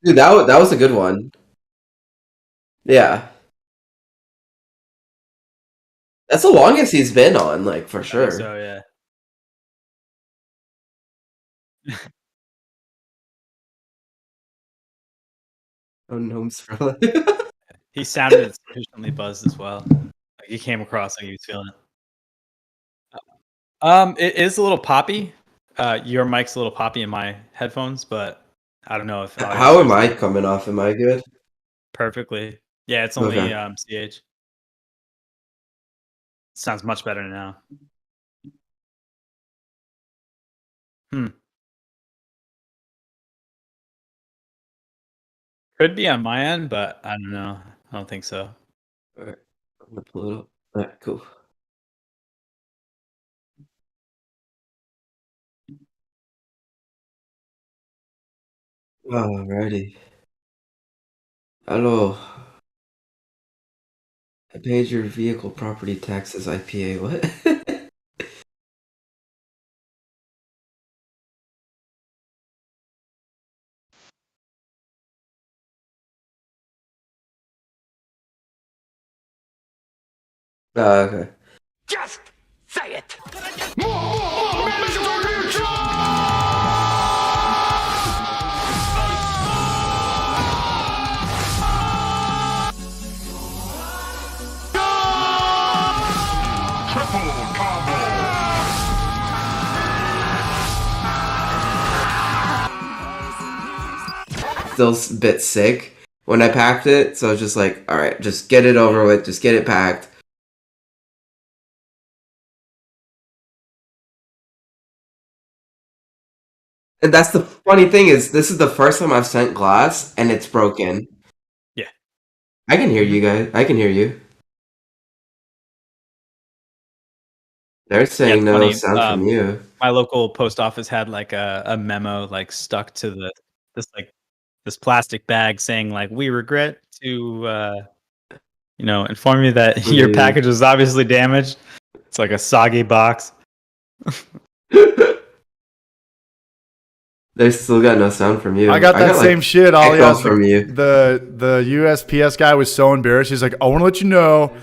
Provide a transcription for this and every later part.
Dude, that was a good one. Yeah. That's the longest he's been on, like, for I think sure. so, yeah. Oh, Gnomes for life. He sounded sufficiently buzzed as well. Like, he came across like he was feeling it. It is a little poppy. Your mic's a little poppy in my headphones, but I don't know if How am hears I it coming off? Am I good? perfectly. Yeah, it's only Okay. CH. Sounds much better now. Hmm. Could be on my end, but I don't know. I don't think so. Alright. I'm gonna pull it up. Alright, cool. Alrighty. Hello. I paid your vehicle property taxes, IPA. What? Okay. Just say it. Still a bit sick when I packed it, so I was just like, alright, just get it over with, just get it packed. And that's the funny thing is, this is the first time I've sent glass, and it's broken. Yeah. I can hear you guys. I can hear you. They're saying no funny, sound from you. My local post office had like a memo like stuck to this plastic bag saying like, we regret to inform you that your Dude. package was obviously damaged. It's like a soggy box. They still got no sound from you. I got that same shit. Echo from you. The USPS guy was so embarrassed. He's like, I want to let you know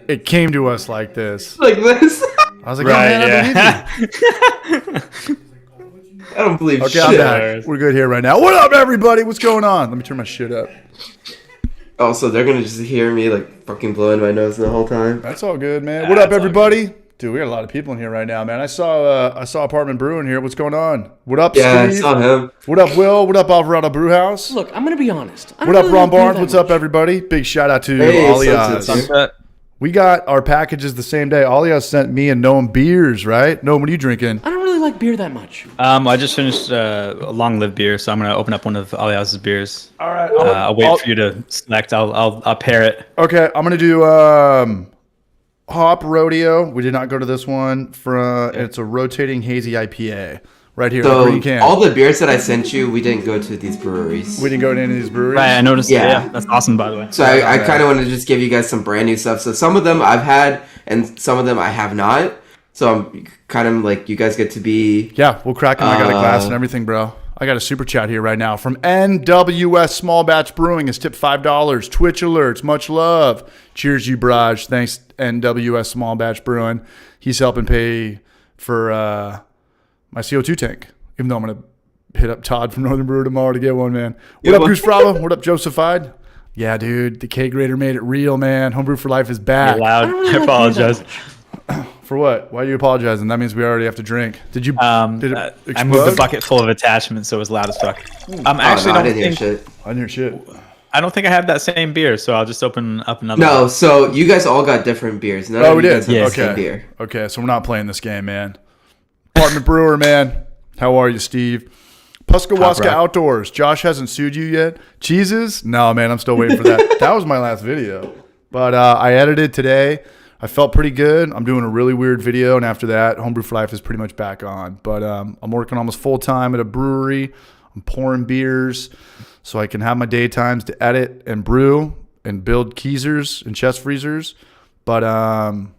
it came to us like this. Like this? I was like, right, oh, man, yeah. I believe you. I don't believe Okay, shit. I'm back. We're good here right now. What up, everybody? What's going on? Let me turn my shit up. Oh, so they're gonna just hear me like fucking blowing my nose the whole time. That's all good, man. What up, everybody? Dude, we got a lot of people in here right now, man. I saw Apartment Brewing here. What's going on? What up, Yeah, Steve? I saw him. What up, Will? What up, Alvarado Brewhouse? Look, I'm gonna be honest. What up, Ron Barnes? What's up, everybody? Big shout out to Hey, Alias. Sunset. We got our packages the same day. Alias sent me and Noam beers, right? Noam, what are you drinking? I don't really like beer that much. I just finished a long live beer, so I'm gonna open up one of Alias's beers. All right, I'll wait for you to select. I'll pair it. Okay, I'm gonna do Hop Rodeo. We did not go to this one. It's a rotating hazy IPA right here. So Green can. all the beers that I sent you, we didn't go to these breweries. We didn't go to any of these breweries. Right, I noticed. Yeah. Yeah, that's awesome, by the way. So I kind of want to just give you guys some brand new stuff. So some of them I've had, and some of them I have not. So I'm kind of like, you guys get to be. Yeah, we'll crack them. I got a glass and everything, bro. I got a super chat here right now from NWS Small Batch Brewing. It's tipped $5. Twitch alerts. Much love. Cheers, you Braj. Thanks, NWS Small Batch Brewing. He's helping pay for my CO2 tank. Even though I'm going to hit up Todd from Northern Brewer tomorrow to get one, man. What up, Goose Fraba? What up, Josephified? Yeah, dude. The K Grader made it real, man. Homebrew for Life is back. You're loud. I apologize. For what? Why are you apologizing? That means we already have to drink. Did you? Did it I moved the explode? bucket full of attachments, so it was loud as fuck. Oh, Actually, no, I don't didn't hear think shit. I didn't hear shit. I don't think I have that same beer, so I'll just open up another. No, one. so you guys all got different beers. None Oh, of we you did. guys have the same Okay. beer. Okay, so we're not playing this game, man. Apartment Brewer, man. How are you, Steve? Puskawaska rock. Outdoors. Josh hasn't sued you yet. Cheeses? No, man, I'm still waiting for that. That was my last video. But I edited today. I felt pretty good. I'm doing a really weird video, and after that, Homebrew for Life is pretty much back on. But I'm working almost full-time at a brewery. I'm pouring beers so I can have my daytimes to edit and brew and build Keezers and chest freezers. But I'm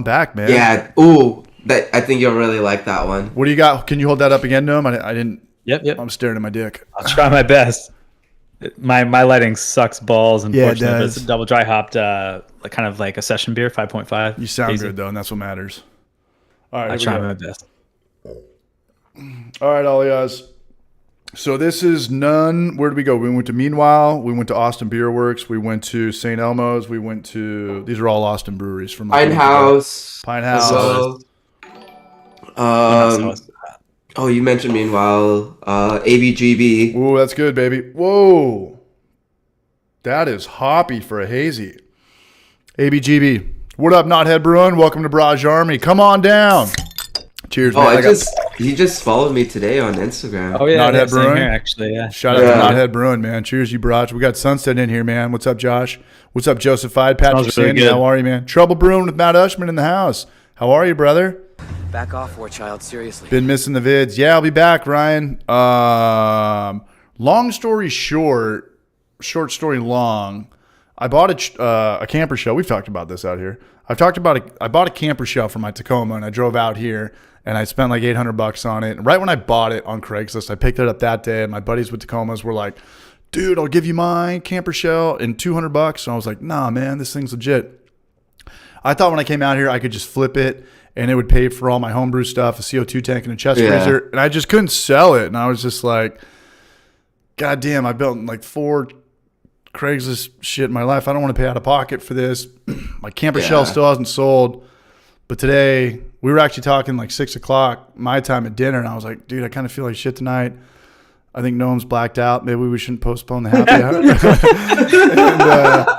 back, man. Yeah. Ooh, I think you'll really like that one. What do you got? Can you hold that up again, Noam? I didn't. Yep. I'm staring at my dick. I'll try my best. My lighting sucks balls, unfortunately. Yeah, it but does. it's a double dry hopped, like kind of like a session beer, 5.5. You sound Easy. good though, and that's what matters. All right, I here we try go. my best. All right, Alias. So this is none. Where did we go? We went to Meanwhile. We went to Austin Beer Works. We went to St. Elmo's. We went to. These are all Austin breweries from Pine House. Pine House. So, oh, you mentioned Meanwhile. ABGB. Ooh, that's good, baby. Whoa, that is hoppy for a hazy. ABGB. What up, Knothead Brewing? Welcome to Barrage Army. Come on down. Cheers, Oh, man. he just followed me today on Instagram. Oh, yeah. Knothead Same Brewing? here, actually, yeah. Shout out to Knothead Brewing, man. Cheers, you Barrage. We got Sunset in here, man. What's up, Josh? What's up, Josephified? Patrick Smells really Sandy, good. how are you, man? Trouble Brewing with Matt Ushman in the house. How are you, brother? Back off, war child. Seriously. Been missing the vids. Yeah, I'll be back, Ryan. Long story short story long. I bought a camper shell. We've talked about this out here. I bought a camper shell for my Tacoma, and I drove out here, and I spent like $800 on it. And right when I bought it on Craigslist, I picked it up that day, and my buddies with Tacomas were like, dude, I'll give you my camper shell in $200. And I was like, nah, man, this thing's legit. I thought when I came out here, I could just flip it, and it would pay for all my homebrew stuff, a CO2 tank and a chest freezer. And I just couldn't sell it. And I was just like, God damn, I built like 4 Craigslist shit in my life. I don't want to pay out of pocket for this. My camper shell still hasn't sold. But today, we were actually talking like 6 o'clock my time at dinner, and I was like, dude, I kind of feel like shit tonight. I think Gnomes blacked out. Maybe we shouldn't postpone the happy hour.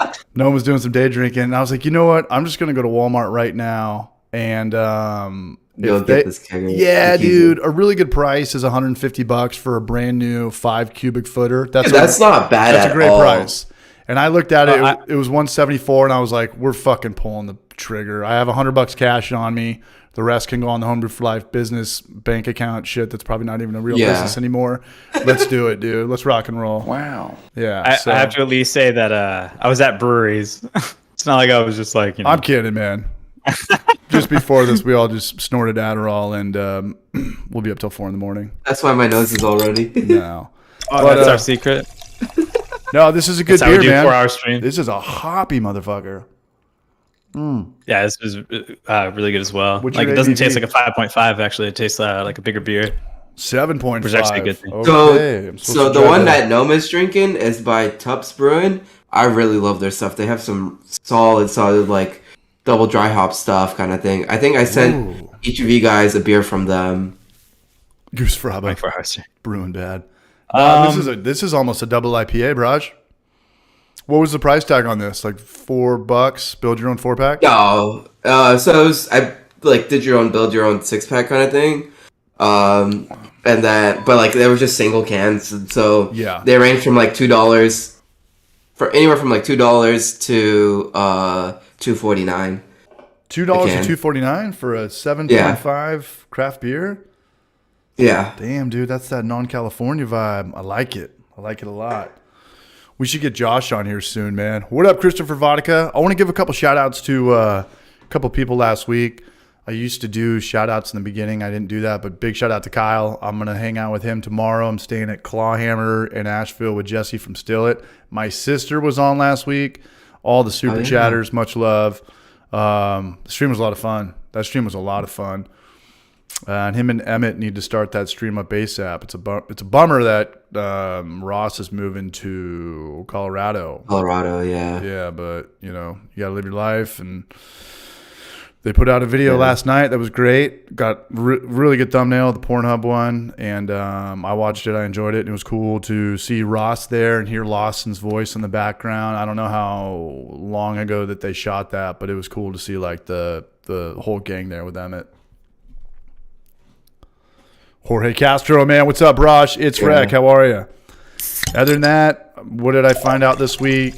And Gnome was doing some day drinking. And I was like, you know what? I'm just going to go to Walmart right now. And You'll get this kegger. yeah, dude, a really good price is $150 for a brand new 5 cubic footer. That's not bad That's at a great all. price. And I looked at it, it was $174, and I was like, we're fucking pulling the trigger. I have $100 cash on me. The rest can go on the Homebrew for Life business bank account shit that's probably not even a real business anymore. Let's do it, dude. Let's rock and roll. Wow. Yeah. I have to at least say that I was at breweries. It's not like I was just like, I'm kidding, man. Just before this, we all just snorted Adderall, and we'll be up till 4 in the morning. That's why my nose is already. No. Oh, that's our secret. No, this is a good That's how we beer, do man. 4-hour stream. This is a hoppy motherfucker. Yeah, this is really good as well. What's Like your it doesn't ABV? taste like a 5.5. Actually, it tastes like a bigger beer. 7.5. Which is actually a good thing. Okay. I'm supposed So to the try one that Gnome is drinking is by Tups Brewing. I really love their stuff. They have some solid like double dry hop stuff kind of thing. I think I sent each of you guys a beer from them. Goose Fraba. 24 hours. Brewing bad. This is almost a double IPA, Braj. What was the price tag on this? Like $4? Build your own 4-pack? No, so it was, I like did your own build your own 6-pack kind of thing. And that, but like they were just single cans, and so Yeah. they range from like $2 for anywhere from like $2 to $2.49. $2 to $2.49 for a 7.5 craft beer? Yeah. Damn, dude, that's that non-California vibe. I like it. I like it a lot. We should get Josh on here soon, man. What up, Christopher Vodka? I want to give a couple shout-outs to a couple people last week. I used to do shout-outs in the beginning. I didn't do that, but big shout-out to Kyle. I'm going to hang out with him tomorrow. I'm staying at Clawhammer in Asheville with Jesse from Still It. My sister was on last week. All the super chatters, much love. The stream was a lot of fun. That stream was a lot of fun. And him and Emmett need to start that stream up ASAP. It's a bummer that Ross is moving to Colorado. Yeah. Yeah, but you gotta live your life. And they put out a video last night that was great. Got really good thumbnail, the Pornhub one, and I watched it. I enjoyed it. It was cool to see Ross there and hear Lawson's voice in the background. I don't know how long ago that they shot that, but it was cool to see like the whole gang there with Emmett. Jorge Castro, man, what's up, Brosh? It's Rec. How are you? Other than that, what did I find out this week?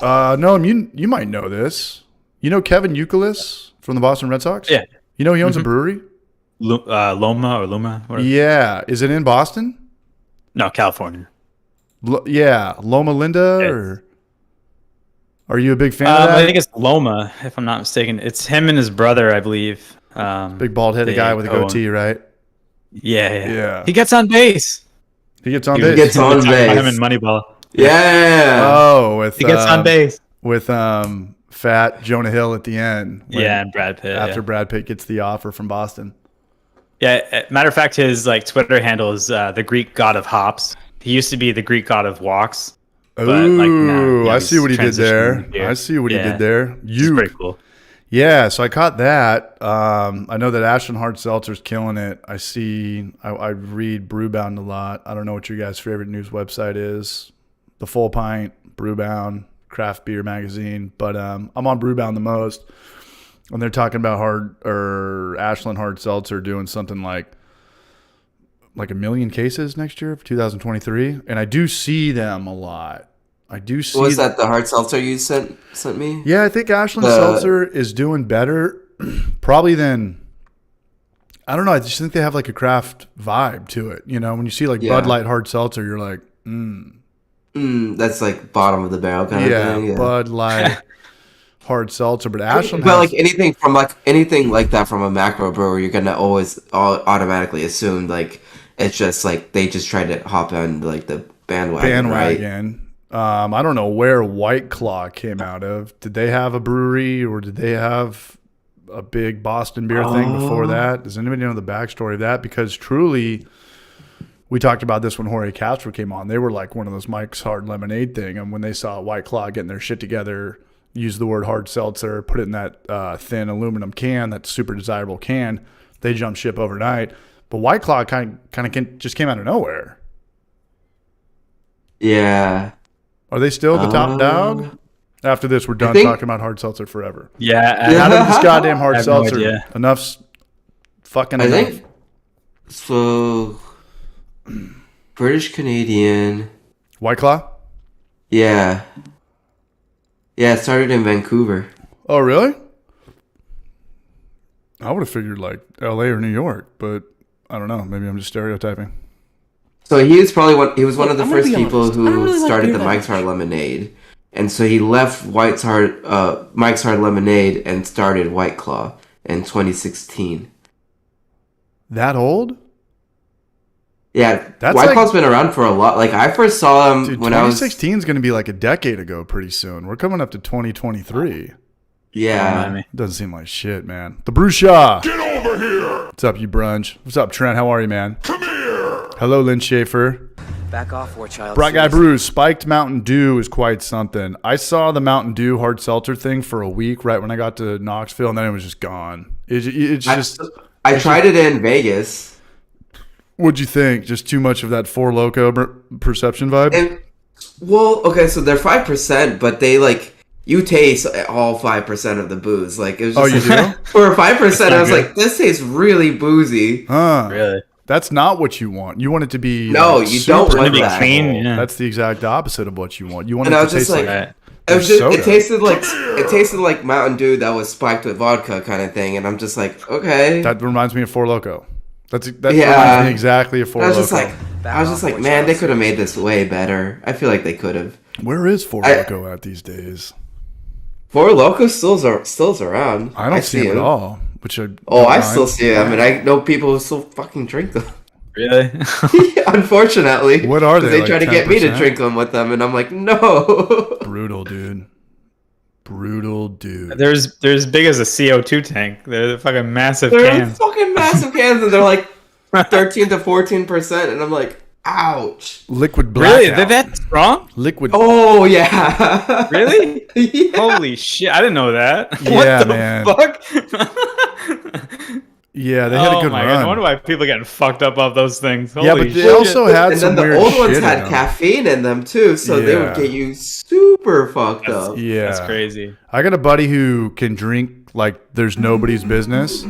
No, you might know this. You know Kevin Youkilis from the Boston Red Sox? Yeah. You know he owns a brewery? Loma or Luma? Whatever. Yeah. Is it in Boston? No, California. Loma Linda, or are you a big fan of that? I think it's Loma, if I'm not mistaken. It's him and his brother, I believe. Big bald-headed guy with a goatee, right? Yeah. Yeah. He gets on base. He gets on He base. gets on Him base. in Moneyball. Yeah. Oh, with He gets on base. with fat Jonah Hill at the end. Yeah, and Brad Pitt. After Brad Pitt gets the offer from Boston. Yeah, matter of fact, his like Twitter handle is the Greek god of hops. He used to be the Greek god of walks. Ooh, I see what he did there. Here. I see what he did there. It's pretty cool. Yeah, so I caught that. I know that Ashland Hard Seltzer's killing it. I read Brewbound a lot. I don't know what your guys' favorite news website is. The Full Pint, Brewbound, Craft Beer Magazine. But I'm on Brewbound the most. And they're talking about Ashland Hard Seltzer doing something like 1 million cases next year for 2023. And I do see them a lot. I do see. Was that the hard seltzer you sent me? Yeah, I think Ashland Seltzer is doing better probably than, I don't know. I just think they have like a craft vibe to it. You know, when you see like Bud Light Hard Seltzer, you're like, that's like bottom of the barrel kind of thing. Yeah, Bud Light Hard Seltzer. But Ashland like anything like that from a macro brewer, you're gonna always automatically assume like it's just like they just tried to hop on like the bandwagon. Right? I don't know where White Claw came out of. Did they have a brewery or did they have a big Boston beer thing before that? Does anybody know the backstory of that? Because truly, we talked about this when Jorge Castro came on. They were like one of those Mike's Hard Lemonade thing. And when they saw White Claw getting their shit together, use the word hard seltzer, put it in that thin aluminum can, that super desirable can, they jumped ship overnight. But White Claw kind of just came out of nowhere. Yeah. Are they still the top dog? After this, we're done talking about hard seltzer forever. Yeah. None of this goddamn hard seltzer. No Enough's fucking I enough. think so. British Canadian. White Claw? Yeah. Yeah, it started in Vancouver. Oh, really? I would have figured like LA or New York, but I don't know. Maybe I'm just stereotyping. So he was one of the first people who started the Mike's Hard Lemonade. And so he left Mike's Hard Lemonade and started White Claw in 2016. That old? Yeah, White Claw's been around for a lot. Like I first saw him when I was 2016 is going to be like a decade ago pretty soon. We're coming up to 2023. Yeah. Doesn't seem like shit, man. The Brew Shaw. Get over here. What's up, you brunch? What's up, Trent? How are you, man? Come here. Hello, Lynn Schaefer. Back off, war child. Bright Guy Brews, spiked Mountain Dew is quite something. I saw the Mountain Dew hard seltzer thing for a week right when I got to Knoxville, and then it was just gone. I tried it in Vegas. What'd you think? Just too much of that Four Loko perception vibe? So they're 5%, but they like you taste all 5% of the booze. Like it was just you do? For 5%, I was like, this tastes really boozy. Really? That's not what you want. You want it to be you don't want that. Clean, yeah. That's the exact opposite of what you want. You want And it I to was just taste like, soda. it tasted like Mountain Dew that was spiked with vodka kind of thing, and I'm just like, okay. That reminds me of Four Loko. That reminds me exactly of Four Loko. I was just like, man, they could have made this way better. I feel like they could have. Where is Four Loko at these days? Four Loko still's around. I don't see him at all. I still see him, and I know people who still fucking drink them. Really? Unfortunately. What are they? They like try to get me to drink them with them, and I'm like, no. Brutal, dude. They're as big as a CO2 tank. They're fucking massive cans. They're fucking massive cans, and they're like 13 to 14%, and I'm like, ouch. Liquid blackout. Really? They're that strong? Liquid. Oh yeah. Really? Yeah. Holy shit! I didn't know that. Yeah, what the man. fuck? Yeah, they had a good run. God. I wonder why people are getting fucked up off those things. Holy but they shit. also had and some then weird the old ones shit had in them. caffeine in them too, so they would get you super fucked up. Yeah, That's crazy. I got a buddy who can drink like there's nobody's business.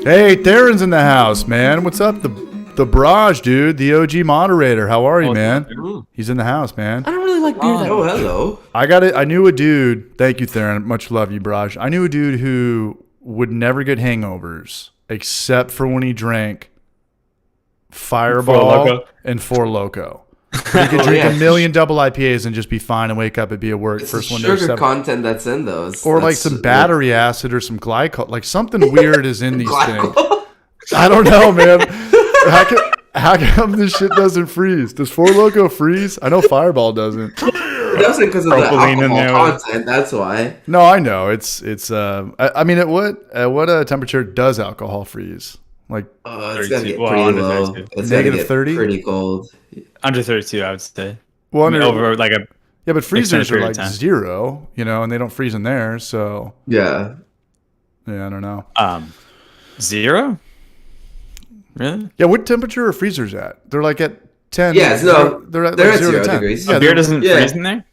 Hey, Theron's in the house, man. What's up? The Barrage, dude, the OG moderator. How are you, man? He's in the house, man. I don't really like beer that much. Hello. I got it. I knew a dude. Thank you, Theron. Much love, you, Barrage. I knew a dude who would never get hangovers except for when he drank Fireball and Four Loko. He could drink 1 million double IPAs and just be fine and wake up and be at work It's first the one sugar content that's in those, or like some battery acid or some glycol. Like something weird is in these things. I don't know, man. How come this shit doesn't freeze? Does Four Loko freeze? I know Fireball doesn't. It doesn't because of the Propylene in alcohol there. content. That's why. No, I know. It's. I mean, at what temperature does alcohol freeze? Like It's gonna 32. get Well, pretty under low. 32. It's gonna Negative get 30? pretty cold. Under 32, I would say. well, I mean, over like a yeah, but freezers extended are period like of time. 0, and they don't freeze in there. So Yeah. yeah, I don't know. 0. Really? Yeah, what temperature are freezers at? They're like at 10. Yeah, no, they're at they're like at 0 to 0 10. degrees. Yeah, Beer they're- doesn't yeah. freeze in there.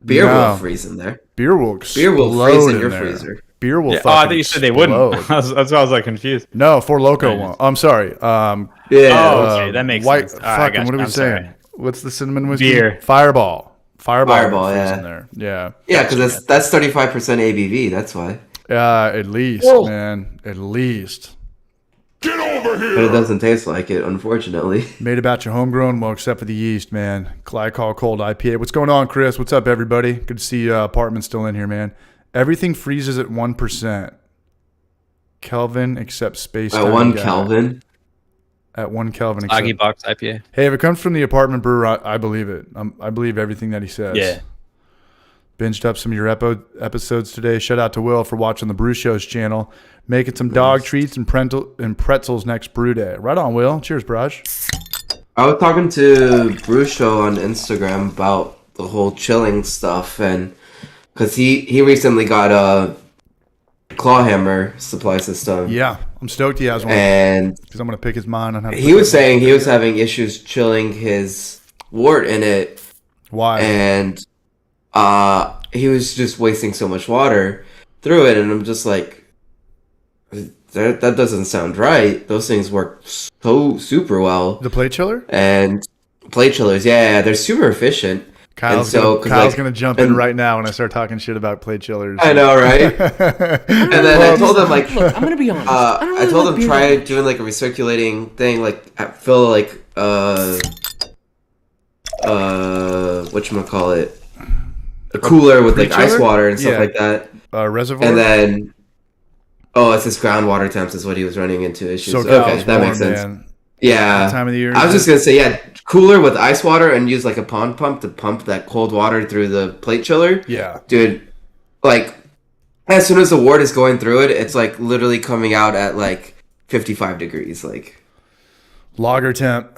Beer No. will freeze in there. Beer will Beer will explode freeze in your there. freezer. Beer will Yeah. fucking Oh, I thought you said they wouldn't. explode. That's why I was like confused. No, Four Loko Right. won't. I'm sorry. Yeah. Oh, okay, that makes white, sense. I Fucking, got what are you. we I'm saying? sorry. What's the cinnamon whiskey? Beer. Fireball. Fireball, will freeze yeah. in there. Yeah. Yeah, because that's 35% ABV. That's why. At least, Whoa. man. At least. But it doesn't taste like it, unfortunately. Made a batch of homegrown, well, except for the yeast, man. Glycol Cold IPA. What's going on, Chris? What's up, everybody? Good to see Apartment still in here, man. Everything freezes at 1%. Kelvin except space At time. 1 guy. Kelvin. At 1 Kelvin. Aggie Except. Box IPA. Hey, if it comes from the apartment brewer, I believe it. I believe everything that he says. Yeah. Binged up some of your episodes today. Shout out to Will for watching the Brew Show's channel. Making some dog treats and pretzels next brew day. Right on, Will. Cheers, Braj. I was talking to Brew Show on Instagram about the whole chilling stuff, and because he recently got a clawhammer supply system, Yeah, I'm stoked he has one and because I'm going to pick his mind on how to he was saying he was having issues chilling his wort in it, Why? and he was just wasting so much water through it, and I'm just like, that doesn't sound right. Those things work so super well. The plate chiller? And plate chillers, yeah, they're super efficient. Kyle's so, 'cause, like, going to jump in and- right now when I start talking shit about plate chillers. I know, right? And then I told him, like, Look, I'm gonna be honest. I don't I really told like him beer try that much. doing like a recirculating thing, like fill like whatchamacallit, a cooler with like ice pre-chiller? water and stuff Yeah. like that. Reservoir? And then it's just groundwater temps is what he was running into issues. so Okay, that makes sense. Man. Yeah. What time of the year I was is just gonna say, yeah, cooler with ice water and use like a pond pump to pump that cold water through the plate chiller. Yeah. Dude, like, as soon as the wort is going through it, it's like literally coming out at like 55 degrees, like. Lager temp.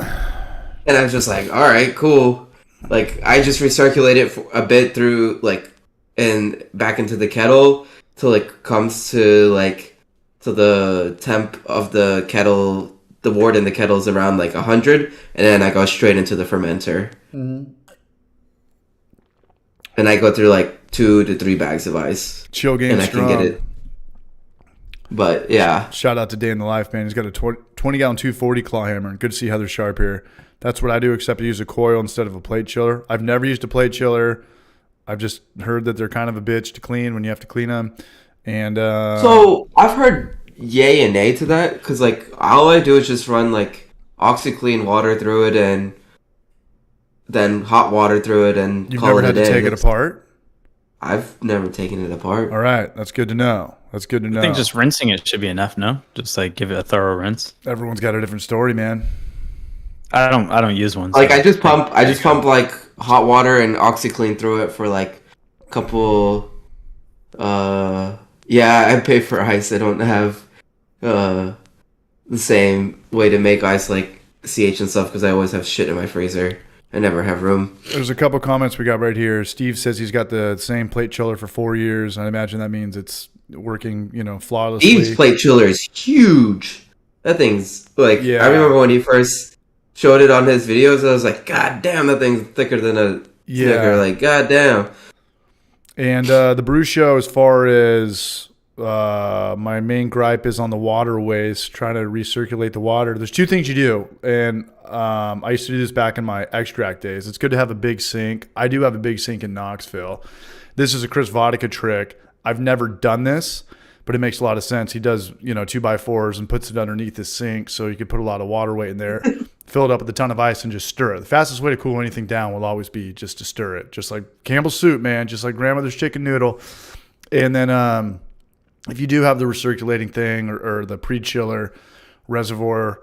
And I was just like, all right, cool. Like, I just recirculate it for a bit through like, and back into the kettle till it comes to like, to the temp of the kettle. The wort in the kettle is around like 100, and then I go straight into the fermenter. And I go through like 2 to 3 bags of ice, Chill game and I strong. can get it. But yeah, Shout out to Day in the Life, man. He's got a 20-gallon 240 claw hammer. Good to see Heather Sharp here. That's what I do, except I use a coil instead of a plate chiller. I've never used a plate chiller. I've just heard that they're kind of a bitch to clean when you have to clean them. And so I've heard yay and nay to that, because like all I do is just run like OxyClean water through it and then hot water through it, and you've call never it had a to day. take it apart? I've never taken it apart. All right. That's good to know. That's good to know. I think just rinsing it should be enough. No, just like give it a thorough rinse. Everyone's got a different story, man. I don't use one. Like so- I just pump like hot water and OxyClean through it for like a couple. Yeah, I pay for ice. I don't have the same way to make ice like CH and stuff, because I always have shit in my freezer. I never have room. There's a couple comments we got right here. Steve says he's got the same plate chiller for 4 years. I imagine that means it's working, flawlessly. Eve's plate chiller is huge. That thing's like, Yeah. I remember when he first showed it on his videos, I was like, God damn, that thing's thicker than a Snicker. Like, God damn. And the brew show, as far as my main gripe is on the waterways, trying to recirculate the water. There's 2 things you do, and I used to do this back in my extract days. It's good to have a big sink. I do have a big sink in Knoxville. This is a Chris Vodka trick. I've never done this, but it makes a lot of sense. He does, 2x4s and puts it underneath his sink, so you can put a lot of water weight in there, fill it up with a ton of ice, and just stir it. The fastest way to cool anything down will always be just to stir it, just like Campbell's soup, man, just like grandmother's chicken noodle. And then if you do have the recirculating thing or the pre-chiller reservoir,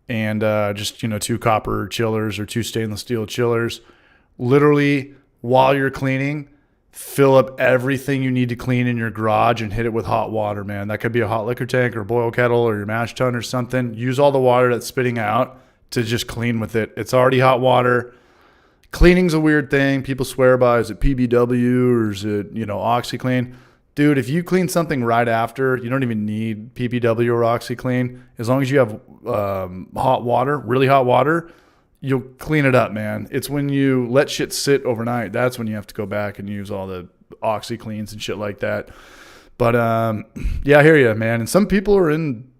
and just, 2 copper chillers or 2 stainless steel chillers. Literally, while you're cleaning, fill up everything you need to clean in your garage and hit it with hot water, man. That could be a hot liquor tank or a boil kettle or your mash tun or something. Use all the water that's spitting out to just clean with it. It's already hot water. Cleaning's a weird thing. People swear by, is it PBW or is it, OxyClean? Dude, if you clean something right after, you don't even need PBW or OxyClean. As long as you have hot water, really hot water, you'll clean it up, man. It's when you let shit sit overnight, that's when you have to go back and use all the OxyCleans and shit like that. But yeah, I hear you, man. And some people are in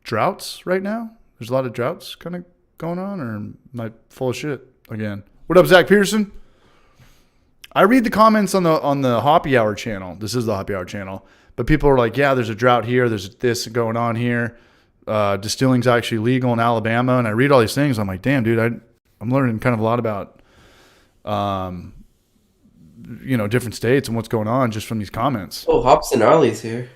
droughts right now. There's a lot of droughts kind of going on, or am I full of shit again? What up, Zach Pearson? I read the comments on the Hoppy Hour channel. This is the Hoppy Hour channel. But people are like, yeah, there's a drought here. There's this going on here. Distilling's actually legal in Alabama. And I read all these things. I'm like, damn, dude, I'm learning kind of a lot about, different states and what's going on just from these comments. Oh, Hops and Gnarly's here.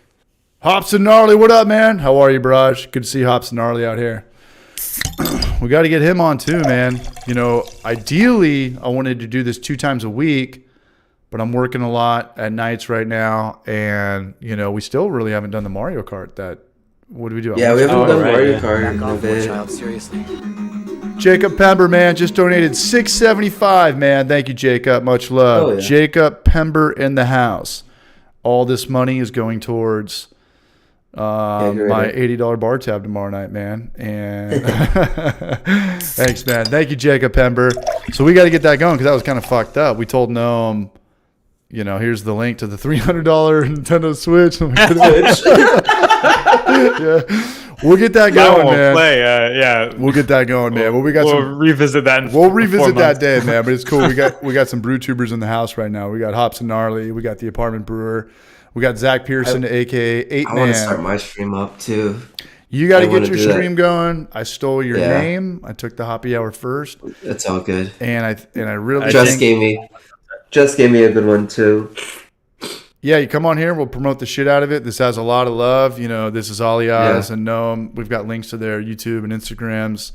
Hops and Gnarly, what up, man? How are you, Barrage? Good to see Hops and Gnarly out here. We got to get him on too, man. Ideally, I wanted to do this 2 times a week, but I'm working a lot at nights right now, and we still really haven't done the Mario Kart. What do we do? Yeah, we haven't done Mario Back Kart in a off, war bit. child. Seriously. Jacob Pember, man, just donated $6.75, man. Thank you, Jacob. Much love. Oh, yeah. Jacob Pember in the house. All this money is going towards my $80 bar tab tomorrow night, man. And thanks, man. Thank you, Jacob Pember. So we got to get that going because that was kind of fucked up. We told Gnome, here's the link to the $300 Nintendo Switch. Yeah. We'll get that going, man. Yeah. We'll get that going, man. We'll revisit that. We'll revisit that day, man. But it's cool. We got some brew tubers in the house right now. We got Hops and Gnarly. We got the apartment brewer. We got Zach Pearson, aka 8 I Man. want to start my stream up too. You got to I get wanna your do that. stream going. I stole your name. I took the Hoppy Hour first, That's all good. and I really Just gave me a good one too. Yeah, you come on here. We'll promote the shit out of it. This has a lot of love. This is Alias and Gnome. We've got links to their YouTube and Instagrams.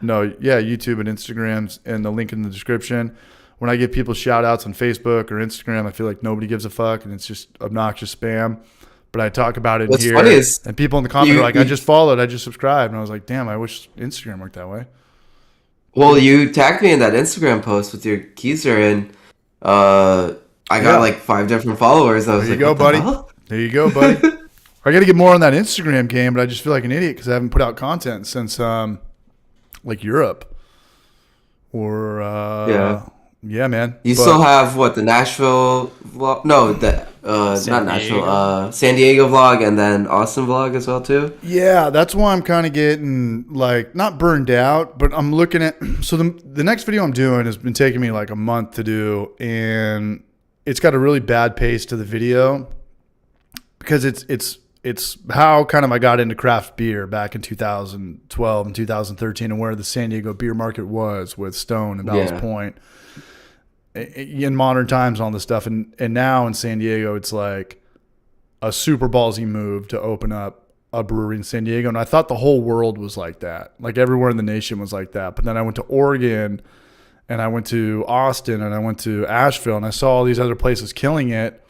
YouTube and Instagrams, and the link in the description. When I give people shout outs on Facebook or Instagram, I feel like nobody gives a fuck, and it's just obnoxious spam. But I talk about it What's here, funny is and people in the comments are like, I just followed, I just subscribed. And I was like, damn, I wish Instagram worked that way. Well, you tagged me in that Instagram post with your Keezer, and I got like 5 different followers. I was There you like, go, what the buddy. hell? There you go, buddy. I got to get more on that Instagram game, but I just feel like an idiot because I haven't put out content since like Europe or yeah, man. You still have the Nashville vlog? No, not Nashville. San Diego vlog, and then Austin vlog as well too. Yeah, that's why I'm kind of getting like not burned out, but I'm looking at. So the next video I'm doing has been taking me like a month to do, and it's got a really bad pace to the video because it's how kind of I got into craft beer back in 2012 and 2013, and where the San Diego beer market was with Stone and Ballast Point. In modern times and all this stuff, and now in San Diego it's like a super ballsy move to open up a brewery in San Diego, and I thought the whole world was like that, like everywhere in the nation was like that. But then I went to Oregon, and I went to Austin, and I went to Asheville, and I saw all these other places killing it,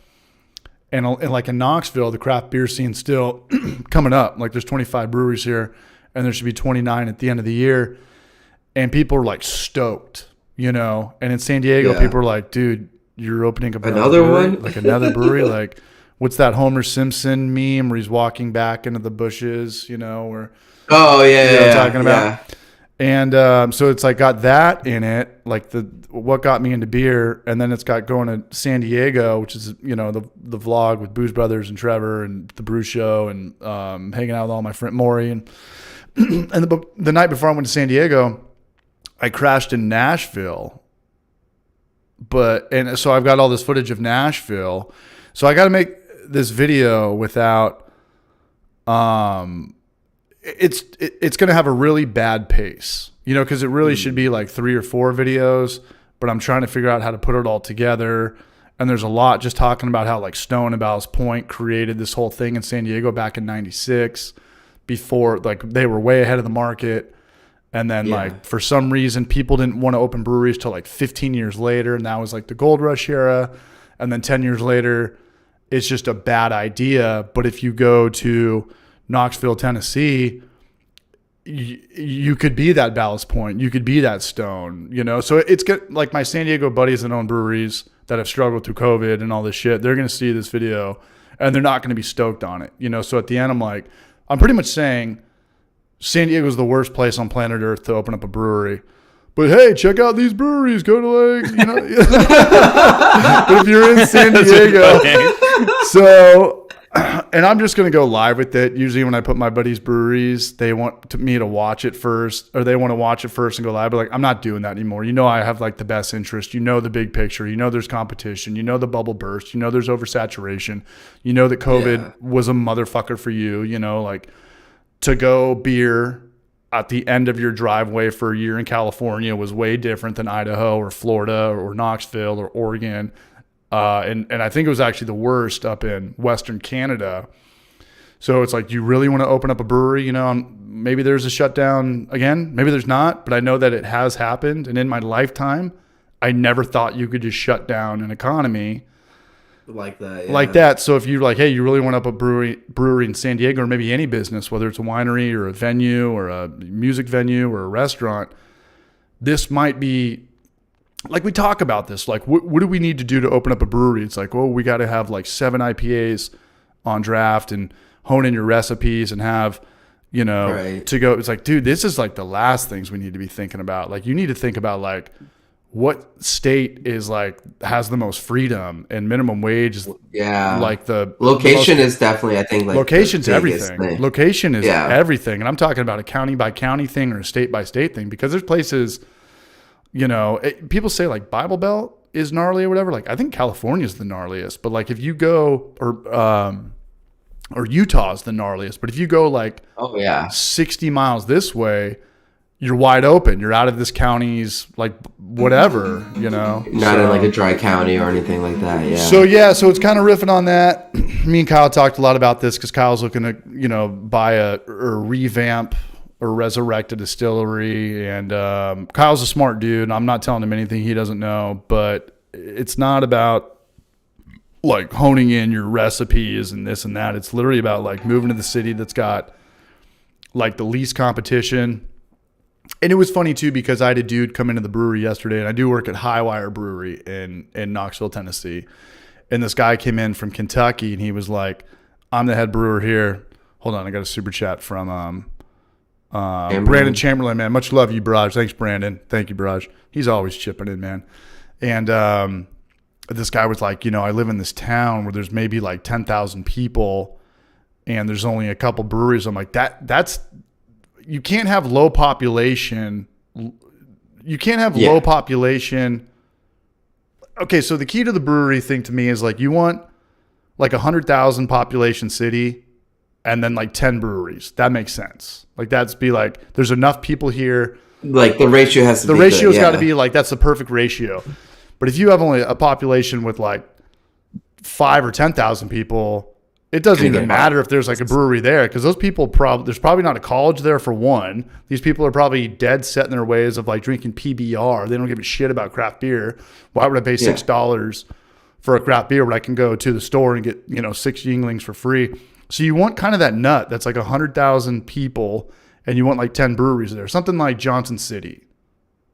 and like in Knoxville, the craft beer scene's still coming up. Like there's 25 breweries here, and there should be 29 at the end of the year, and people are like stoked. And in San Diego, people are like, dude, you're opening up another one? Like another brewery? Like, what's that Homer Simpson meme where he's walking back into the bushes, where... Oh, yeah, you know what I'm talking about? Yeah. And so it's like got that in it, like what got me into beer, and then it's got going to San Diego, which is, the vlog with Booze Brothers and Trevor and the Brew Show and hanging out with all my friend Maury. And, and the night before I went to San Diego, I crashed in Nashville, and so I've got all this footage of Nashville. So I got to make this video without, it's going to have a really bad pace, because it really should be like 3 or 4 videos, but I'm trying to figure out how to put it all together. And there's a lot just talking about how like Stone and Ballast Point created this whole thing in San Diego back in '96. before, like they were way ahead of the market. And then like for some reason people didn't want to open breweries till like 15 years later. And that was like the gold rush era. And then 10 years later, it's just a bad idea. But if you go to Knoxville, Tennessee, you could be that Ballast Point. You could be that Stone, you know? So it's good. Like my San Diego buddies that own breweries that have struggled through COVID and all this shit, they're going to see this video and they're not going to be stoked on it, you know? So at the end, I'm pretty much saying San Diego is the worst place on planet Earth to open up a brewery. But hey, check out these breweries. Go to like, you know. But if you're in San Diego, so, and I'm just going to go live with it. Usually when I put my buddies' breweries, they want me to watch it first, or they want to watch it first and go live. But like, I'm not doing that anymore. You know, I have like the best interest. You know, the big picture. You know, there's competition. You know, the bubble burst. You know, there's oversaturation. You know that COVID was a motherfucker for you. You know, like to-go beer at the end of your driveway for a year in California was way different than Idaho or Florida or Knoxville or Oregon. And I think it was actually the worst up in Western Canada. So it's like, you really want to open up a brewery, you know, maybe there's a shutdown again, maybe there's not, but I know that it has happened. And in my lifetime, I never thought you could just shut down an economy like that. Like that. So if you're like, hey, you really want to up a brewery in San Diego, or maybe any business, whether it's a winery or a venue or a music venue or a restaurant, this might be like, we talk about this, like what do we need to do to open up a brewery? It's like, well, we got to have like 7 IPAs on draft and hone in your recipes and have, you know, to go. It's like, dude, this is like the last things we need to be thinking about. Like, you need to think about like, what state is like has the most freedom, and minimum wage is like the location is definitely, I think, like location's everything. Location is everything. And I'm talking about a county by county thing or a state by state thing, because there's places, you know, people say like Bible Belt is gnarly or whatever. Like, I think California is the gnarliest, but like if you go or Utah's the gnarliest, but if you go like 60 miles this way, you're wide open. You're out of this county's like whatever, you know. Not in like a dry county or anything like that. Yeah. So it's kind of riffing on that. Me and Kyle talked a lot about this because Kyle's looking to, you know, buy or revamp or resurrect a distillery. And Kyle's a smart dude. I'm not telling him anything he doesn't know, but it's not about like honing in your recipes and this and that. It's literally about like moving to the city that's got like the least competition. And it was funny too, because I had a dude come into the brewery yesterday, and I do work at High-ABV Brewery in Knoxville, Tennessee. And this guy came in from Kentucky, and he was like, I'm the head brewer here. Hold on, I got a super chat from Brandon Chamberlain, man. Much love you, Braj. Thanks, Brandon. Thank you, Braj. He's always chipping in, man. And this guy was like, you know, I live in this town where there's maybe like 10,000 people, and there's only a couple breweries. I'm like, that's you can't have low population. You can't have low population. Okay, so the key to the brewery thing to me is like, you want like 100,000 population city and then like 10 breweries. That makes sense. Like, that's be like, there's enough people here. Like the ratio has to be. The ratio's got to be like, that's the perfect ratio. But if you have only a population with like 5 or 10,000 people, it doesn't even matter if there's like a brewery there, because those people there's probably not a college there for one. These people are probably dead set in their ways of like drinking PBR. They don't give a shit about craft beer. Why would I pay $6 for a craft beer when I can go to the store and get, you know, 6 Yinglings for free? So you want kind of that nut that's like 100,000 people, and you want like 10 breweries there. Something like Johnson City,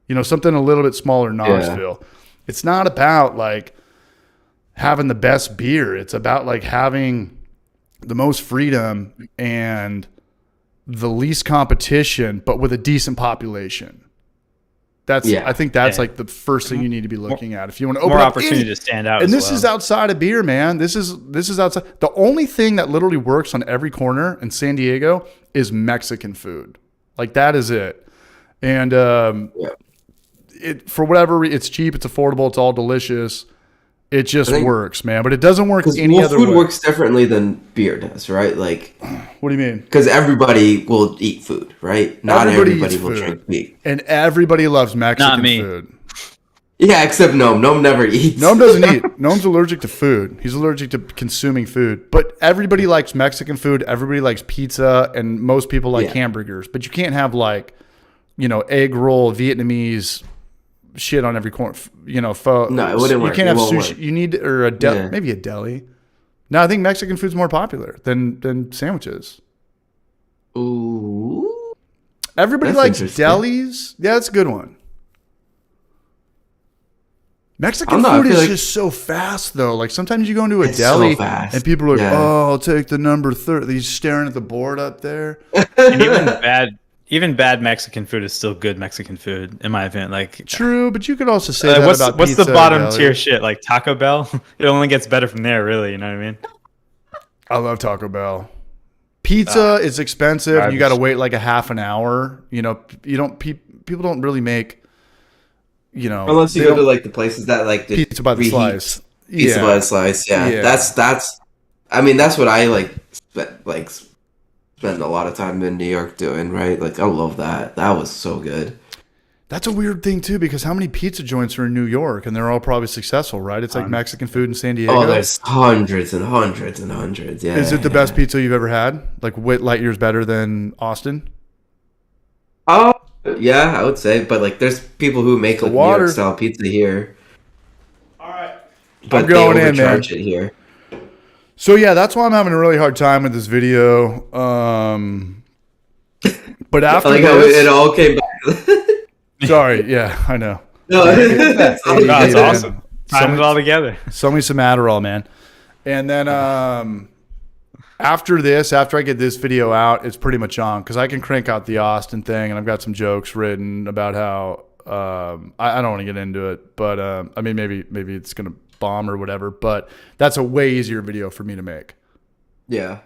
you know, something a little bit smaller, Knoxville. It's not about like having the best beer. It's about like having the most freedom and the least competition, but with a decent population. I think that's like the first thing you need to be looking at if you want to open more up opportunity to stand out. And this is outside of beer, man. This is outside. The only thing that literally works on every corner in San Diego is Mexican food. Like, that is it. And it, for whatever it's cheap, it's affordable, it's all delicious. It just works, man. But it doesn't work any other way. Food works differently than beer does, right? Like, what do you mean? Because everybody will eat food, right? Not everybody will drink meat. And everybody loves Mexican food. Yeah, except Gnome. Gnome never eats. Gnome doesn't eat. Gnome's allergic to food. He's allergic to consuming food. But everybody likes Mexican food. Everybody likes pizza, and most people like hamburgers. But you can't have like, egg roll, Vietnamese shit on every corner. No, it wouldn't work. You can't have sushi. Work. You need maybe a deli. No, I think Mexican food's more popular than sandwiches. Ooh, everybody likes delis. Yeah, that's a good one. Mexican food is just so fast, though. Like, sometimes you go into a deli and people are like, oh, I'll take the number 30. He's staring at the board up there. And even bad Mexican food is still good Mexican food, in my opinion. Like, true, but you could also say that about what's pizza the bottom tier shit? Like Taco Bell? It only gets better from there, really. You know what I mean? I love Taco Bell. Pizza is expensive. And you got to wait like a half an hour. People don't really make... unless you go to like the places that like the pizza by the slice. Pizza by the slice, yeah. That's I mean, that's what I spend a lot of time in New York doing, right? Like, I love that. That was so good. That's a weird thing too, because how many pizza joints are in New York, and they're all probably successful, right? It's like Mexican food in San Diego. Oh, there's hundreds and hundreds and hundreds. Yeah. Is it the best pizza you've ever had? Like, light years better than Austin? Oh. Yeah, I would say, but like, there's people who make like New York style pizza here. All right, but I'm going they overcharge in, man. It here. So yeah, that's why I'm having a really hard time with this video. But after it all came back. Sorry, yeah, I know. No, that's awesome. Timed it all together. Sell me some Adderall, man. And then after I get this video out, it's pretty much on, because I can crank out the Austin thing, and I've got some jokes written about how I don't want to get into it, but I mean, maybe it's gonna bomb or whatever. But that's a way easier video for me to make. Yeah,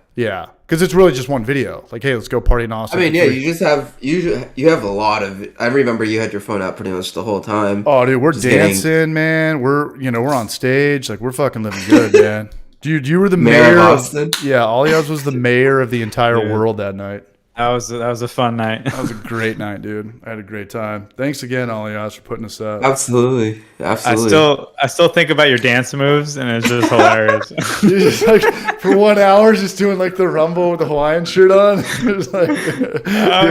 because it's really just one video. Like, hey, let's go party in Austin. I mean, you have a lot of. I remember you had your phone out pretty much the whole time. Oh, dude, we're dancing, man. We're on stage, like, we're fucking living good, man. Dude, you were the mayor of Austin. Yeah, Alias was the mayor of the entire world that night. That was a fun night. That was a great night, dude. I had a great time. Thanks again, Alias, for putting us up. Absolutely. I still think about your dance moves, and it's just hilarious. You're just like, for 1 hour, just doing like the rumble with the Hawaiian shirt on. It like,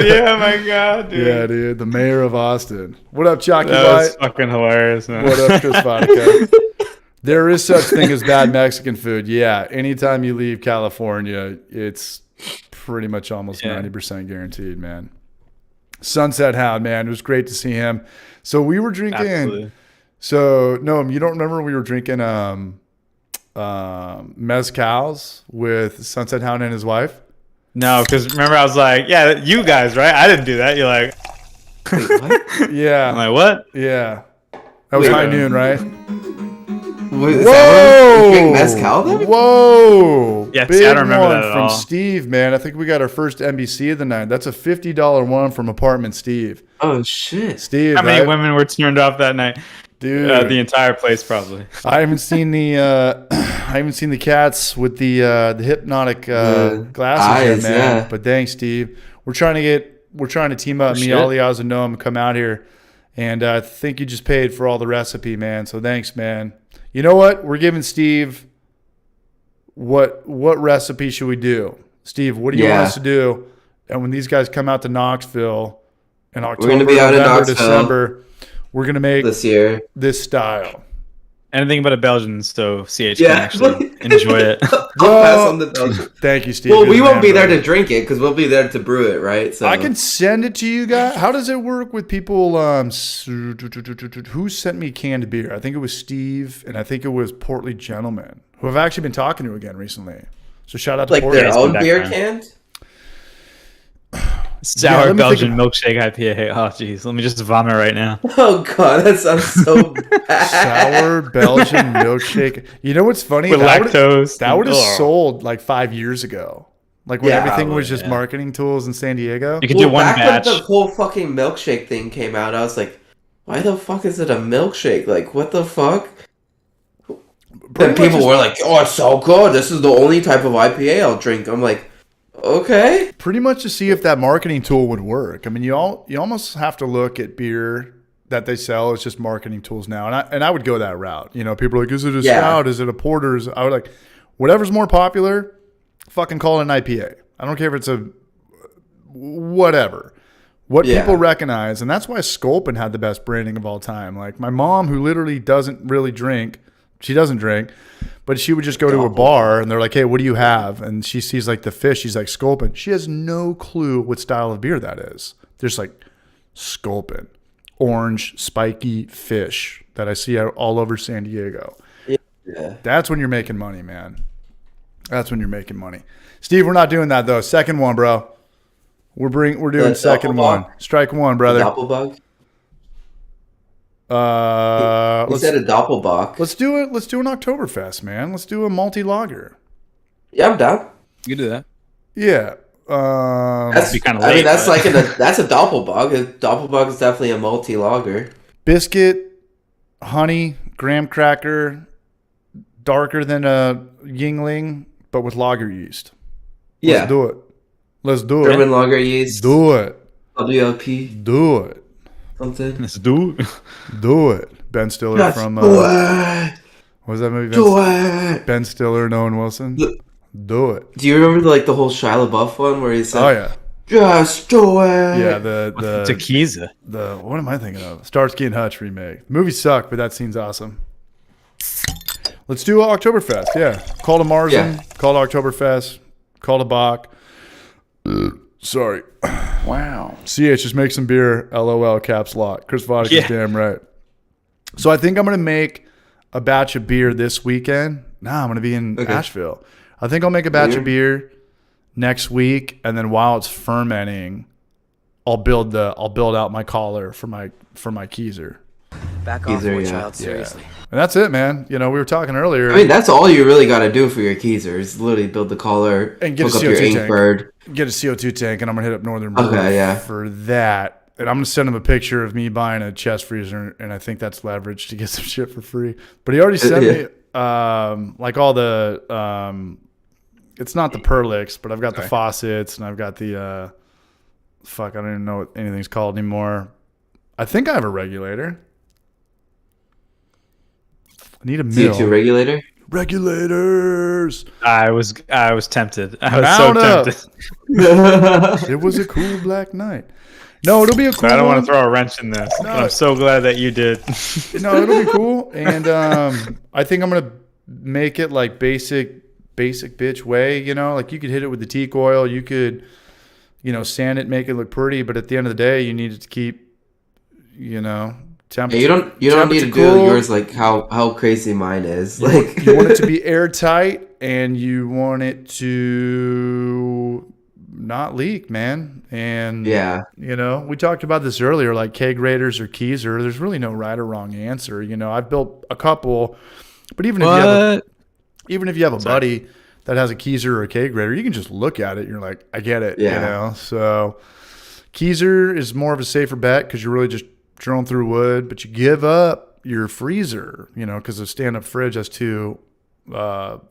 yeah, my God, dude. Yeah, dude, the mayor of Austin. What up, Chalky That White? was fucking hilarious, man. What up, Chris Vodka? There is such thing as bad Mexican food. Yeah, anytime you leave California, it's pretty much almost 90% guaranteed, man. Sunset Hound, man, it was great to see him. So we were drinking. Absolutely. So no, you don't remember we were drinking mezcals with Sunset Hound and his wife? No, because remember I was like, yeah, you guys, right? I didn't do that. You're like, wait, what? Yeah. I'm like, what? Yeah. That was high noon, right? Wait, whoa! Mezcal then? Whoa! Yeah, big see, I don't remember one that at from all. Steve, man. I think we got our first NBC of the night. That's a $50 one from Apartment Steve. Oh shit! Steve, How many right? women were turned off that night? Dude, the entire place probably. I haven't seen the cats with the hypnotic glasses eyes, yet, man. yeah. But thanks, Steve. We're trying to team up. Me, Alias, and Noam come out here, and I think you just paid for all the recipe, man. So thanks, man. You know what? We're giving Steve. What recipe should we do, Steve? What do you want us to do? And when these guys come out to Knoxville in October, we're gonna be out in November, Knoxville December, we're gonna make this year this style. Anything but a Belgian, so CH can actually enjoy it. I'll pass on the Belgian. Thank you, Steve. Well, You're we the won't man, be there brother. to drink it because we'll be there to brew it, right? So I can send it to you guys. How does it work with people? Who sent me canned beer? I think it was Steve, and I think it was Portly Gentleman, who I've actually been talking to again recently. So shout out to like Portly. their own back beer then. cans. Sour let me Belgian think milkshake IPA. Oh, jeez. Let me just vomit right now. Oh god, that sounds so bad. Sour Belgian milkshake. You know what's funny? With lactose. That would have Ugh. sold like 5 years ago. Like when Yeah, everything was probably, just marketing tools in San Diego. You could do one back batch. when the whole fucking milkshake thing came out, I was like, why the fuck is it a milkshake? Like, what the fuck? Then people were like, oh, it's so good. This is the only type of IPA I'll drink. I'm like, okay. Pretty much to see if that marketing tool would work. I mean, you almost have to look at beer that they sell. It's just marketing tools now. And I would go that route. You know, people are like, is it a stout? Is it a porter? I would like, whatever's more popular, fucking call it an IPA. I don't care if it's a whatever. What people recognize, and that's why Sculpin had the best branding of all time. Like my mom, who literally doesn't really drink, she doesn't drink, but she would just go to a bar and they're like, hey, what do you have? And she sees like the fish. She's like, Sculpin. She has no clue what style of beer that is. There's like Sculpin, orange, spiky fish that I see all over San Diego. Yeah. That's when you're making money, man. That's when you're making money. Steve, we're not doing that though. Second one, bro. We're doing second one. Strike one, brother. Doppelbug? You said a Doppelbock. Let's do it. Let's do an Oktoberfest, man. Let's do a multi-lager. Yeah, I'm down. You can do that. Yeah. That's kind of late. I mean, that's that's a Doppelbock. A Doppelbock is definitely a multi-lager. Biscuit, honey, graham cracker, darker than a Yingling, but with lager yeast. Let's do it. Let's do it. German lager yeast. Do it. WLP. Do it. Something. Let's do it. Do it. Ben Stiller from do it. What was that movie? Ben Stiller and Owen Wilson. Do it. Do you remember the whole Shia LaBeouf one where he said, "Oh yeah, just do it"? It's Yeah, a Keezers. What am I thinking of? Starsky and Hutch remake. The movie sucked, but that scene's awesome. Let's do Oktoberfest. Yeah, call to Marzen. Yeah. Call to Oktoberfest. Call to Bach. Sorry. Wow. CH, just make some beer. LOL, caps lock. Chris Vodka's damn right. So I think I'm going to make a batch of beer this weekend. I'm going to be in Asheville. I think I'll make a batch of beer next week, and then while it's fermenting, I'll build out my collar for my Keezer. Back off, child. Seriously. And that's it, man. You know, we were talking earlier. I mean, that's all you really got to do for your Keezers. Literally build the collar and get hook a CO2 up your tank. Bird. Get a CO2 tank, and I'm going to hit up Northern Brewery for that. And I'm going to send him a picture of me buying a chest freezer, and I think that's leverage to get some shit for free. But he already sent me all the it's not the Perlix, but I've got the faucets, and I've got the I don't even know what anything's called anymore. I think I have a regulator. I need a mill. CO2 regulator? Regulators. I was tempted. I was so tempted. It was a cool black night. No, it'll be a cool I don't want to throw a wrench in this. No. I'm so glad that you did. No, it'll be cool. And I think I'm going to make it like basic bitch way, you know? Like you could hit it with the teak oil. You could, sand it, make it look pretty. But at the end of the day, you need it to keep, temperature. You don't need to do yours like how crazy mine is. You want it to be airtight, and you want it to not leak, man. And we talked about this earlier, like keg raters or Keezer. There's really no right or wrong answer. I've built a couple, but even if you have a buddy that has a Keezer or a keg rater, you can just look at it. And you're like, I get it. So Keezer is more of a safer bet because you're really just drilling through wood, but you give up your freezer, because the stand-up fridge has two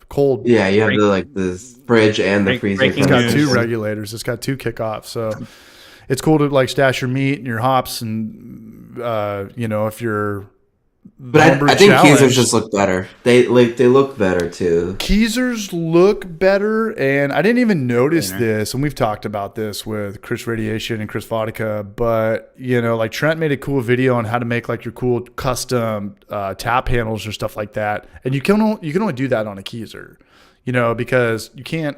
cold. Yeah, you have the fridge and the freezer. It's got two regulators. It's got two kickoffs, so it's cool to stash your meat and your hops, and if you're. But I think Keezers just look better. They look better too. Keezers look better, and I didn't even notice this. And we've talked about this with Chris Radiation and Chris Vodka. But Trent made a cool video on how to make your cool custom tap handles or stuff like that. And you can only do that on a Keezer, because you can't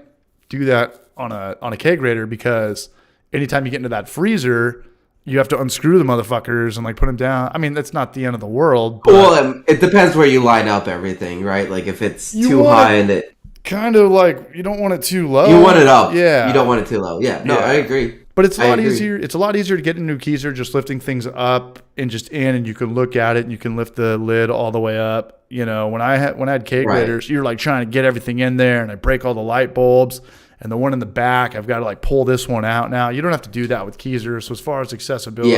do that on a keg rater, because anytime you get into that freezer, you have to unscrew the motherfuckers and put them down. I mean, that's not the end of the world. But well, it depends where you line up everything, right? Like if it's too high and it kind of you don't want it too low. You want it up. Yeah. You don't want it too low. Yeah. No, I agree. But it's a lot easier. It's a lot easier to get into a Keezer just lifting things up and just in, and you can look at it and you can lift the lid all the way up. When I had keg raters, you're trying to get everything in there, and I break all the light bulbs. And the one in the back, I've got to pull this one out now. You don't have to do that with Keezers. So as far as accessibility,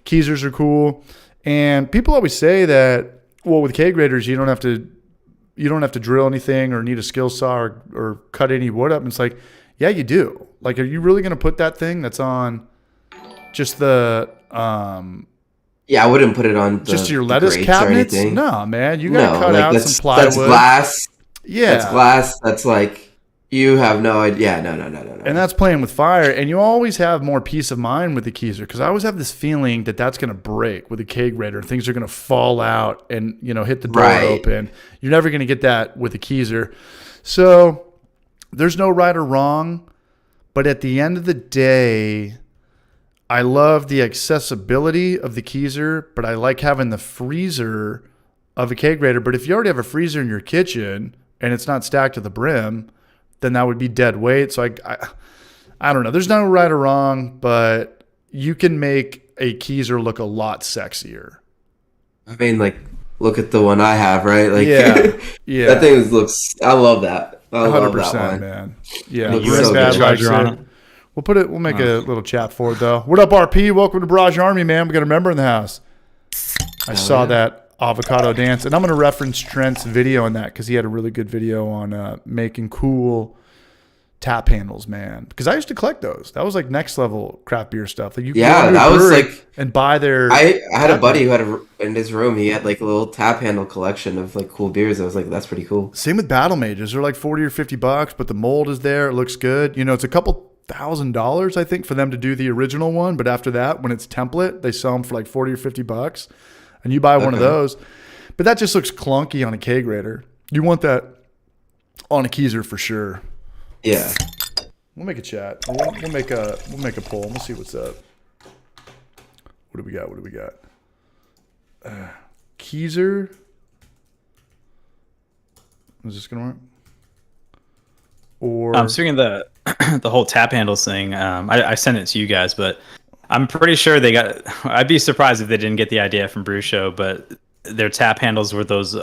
Keezers are cool. And people always say that, well, with keg raters, you don't have to drill anything or need a skill saw or cut any wood up. And it's yeah, you do. Are you really going to put that thing that's on just the Yeah, I wouldn't put it on just your the lettuce grates cabinets. or anything. No, man, you gotta cut like out that's some plywood. that's glass. Yeah, That's glass. That's like you have no idea. Yeah, no. And that's playing with fire. And you always have more peace of mind with the Keezer, because I always have this feeling that that's going to break with a kegerator. Things are going to fall out and, hit the door open. You're never going to get that with a Keezer. So there's no right or wrong. But at the end of the day, I love the accessibility of the Keezer, but I like having the freezer of a kegerator. But if you already have a freezer in your kitchen and it's not stacked to the brim, then that would be dead weight. So I don't know. There's no right or wrong, but you can make a Keezer look a lot sexier. I mean, like, look at the one I have, right? Like, yeah. That thing looks. I love that. I love that 100%, one. man. Yeah, Looks US so Bad good. likes On it. We'll make a little chat for it though. What up, RP? Welcome to Barrage Army, man. We got a member in the house. I saw that avocado dance, and I'm going to reference Trent's video on that because he had a really good video on making cool tap handles, man. Because I used to collect those. That was like next level craft beer stuff. Like you could go to a that was brewery like and buy their. I had a buddy who had in his room. He had like a little tap handle collection of like cool beers. I was like, that's pretty cool. Same with Battle Mages. They're like $40 or $50, but the mold is there. It looks good. It's a couple $1,000, I think, for them to do the original one. But after that, when it's template, they sell them for like $40 or $50, and you buy one of those. But that just looks clunky on a kegerator. You want that on a Keezer for sure. Yeah. We'll make a chat. We'll make a poll. We'll see what's up. What do we got? Keezer. Is this gonna work? Or Speaking of the whole tap handles thing, I sent it to you guys, but I'm pretty sure they got. I'd be surprised if they didn't get the idea from Brew Show, but their tap handles were those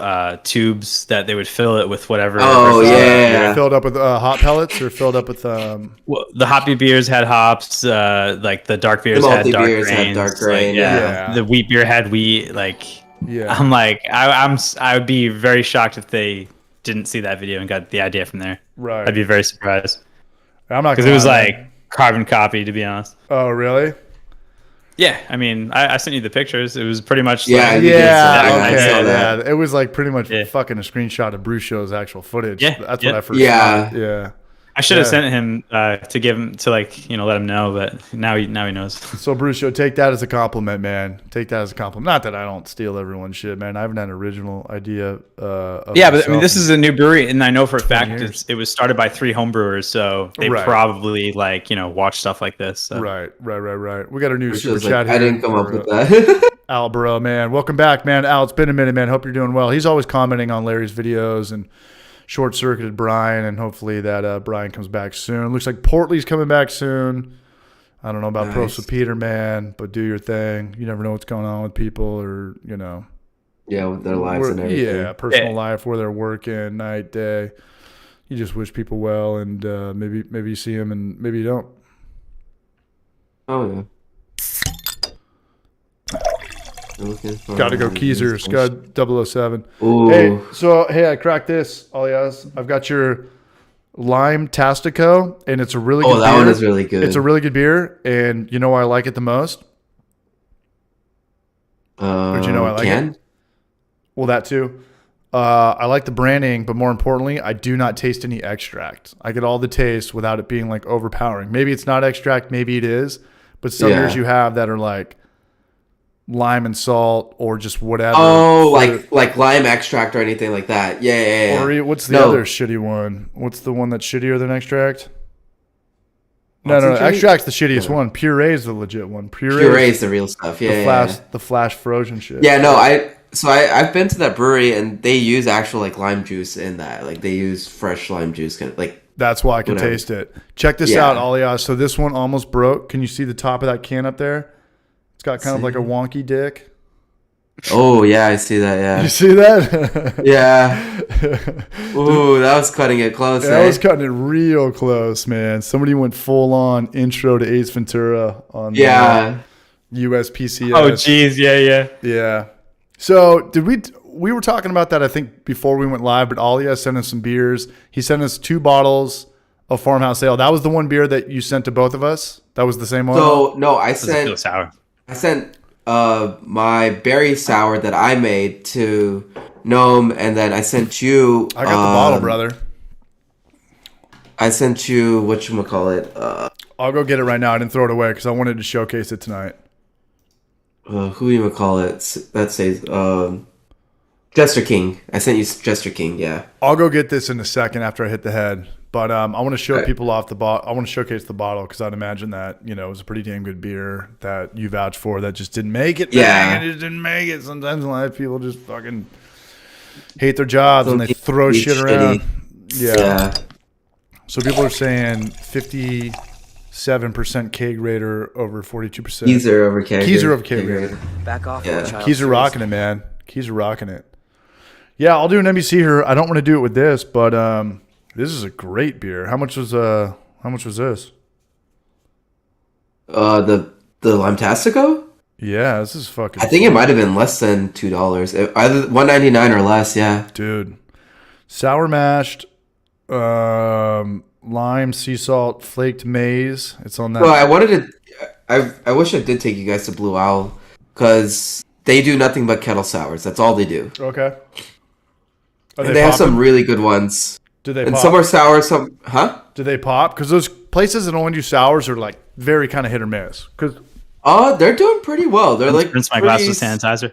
tubes that they would fill it with whatever. Oh yeah. Filled up with hot pellets or filled up with. Well, the hoppy beers had hops. Like the dark beers had dark grains. Yeah. The wheat beer had wheat. Like, yeah. I'm like, I would be very shocked if they didn't see that video and got the idea from there. Right. I'd be very surprised. I'm not, because it was like carbon copy, to be honest. Oh really? Yeah, I mean, I sent you the pictures. It was pretty much yeah, like, yeah. It was like pretty much fucking a screenshot of Brew Show's actual footage. Yeah, that's what I first saw. Yeah. I should have sent him to give him to let him know, but now he knows. So Brew Show, take that as a compliment, man. Take that as a compliment. Not that I don't steal everyone's shit, man. I haven't had an original idea. But I mean, this is a new brewery, and I know for a fact it was started by 3 homebrewers, so they probably watch stuff like this. So. Right. We got our new super chat here. I didn't come up with that. Al Bro, man, welcome back, man. Al, it's been a minute, man. Hope you're doing well. He's always commenting on Larry's videos and short-circuited Brian, and hopefully that Brian comes back soon. Looks like Portly's coming back soon. I don't know about Pros with Peter, man, but do your thing. You never know what's going on with people, or yeah, with their lives and everything. Yeah, personal life, where they're working, night, day. You just wish people well, and maybe you see them, and maybe you don't. Oh yeah. Got to go Keezers. Got 007. Ooh. Hey, I cracked this, Alias. I've got your Lime Tastico, and it's a really good beer. Oh, that one is really good. It's a really good beer, and you know why I like it the most? Or do you know why I like it? Well, that too. I like the branding, but more importantly, I do not taste any extract. I get all the taste without it being like overpowering. Maybe it's not extract, maybe it is, but some beers you have that are like lime and salt or just whatever. Oh, like lime extract or anything like that. Yeah. Or what's the other shitty one? What's the one that's shittier than extract? No. Extract's the shittiest one. Puree is the legit one. Puree is the real stuff. Yeah. The flash frozen shit. Yeah, no, I've been to that brewery and they use actual like lime juice in that. Like they use fresh lime juice, kind of like. That's why I can taste it. Check this out, Alias. So this one almost broke. Can you see the top of that can up there? It's got kind of like a wonky dick. Oh, yeah, I see that, yeah. You see that? Yeah. Ooh, that was cutting it close, That was cutting it real close, man. Somebody went full-on intro to Ace Ventura on USPCS. Oh, geez, yeah. Yeah. So we were talking about that, I think, before we went live, but Alia sent us some beers. He sent us 2 bottles of Farmhouse Ale. That was the one beer that you sent to both of us? That was the same one? So, no, I sent my berry sour that I made to Gnome, and then I sent you. I got the bottle, brother. I sent you whatchamacallit. I'll go get it right now. I didn't throw it away because I wanted to showcase it tonight. Who you call it? That says Jester King. I sent you Jester King. Yeah. I'll go get this in a second after I hit the head. But I want to show people off the bottle. I want to showcase the bottle because I'd imagine that it was a pretty damn good beer that you vouched for that just didn't make it. Yeah, it just didn't make it. Sometimes in life, people just fucking hate their jobs and they throw shit around. Yeah. So people are saying 57% keg rater over 42%. Keezer over keg. Keezer over keg rater. Back off, Yeah. child. Keys are rocking it, man. Keys are rocking it. Yeah, I'll do an NBC here. I don't want to do it with this, but this is a great beer. How much was this? The Limetastico? Yeah, this is fucking. I think it might have been less than $2. Either $1.99 or less. Yeah. Dude, sour mashed, lime, sea salt, flaked maize. It's on that. Well, I wanted to. I wish I did take you guys to Blue Owl because they do nothing but kettle sours. That's all they do. Okay. And they have some really good ones. Do they? And pop? some are sour. Some, huh? Do they pop? Because those places that only do sours are like very kind of hit or miss. Because They're doing pretty well. They're like rinse my glass with sanitizer.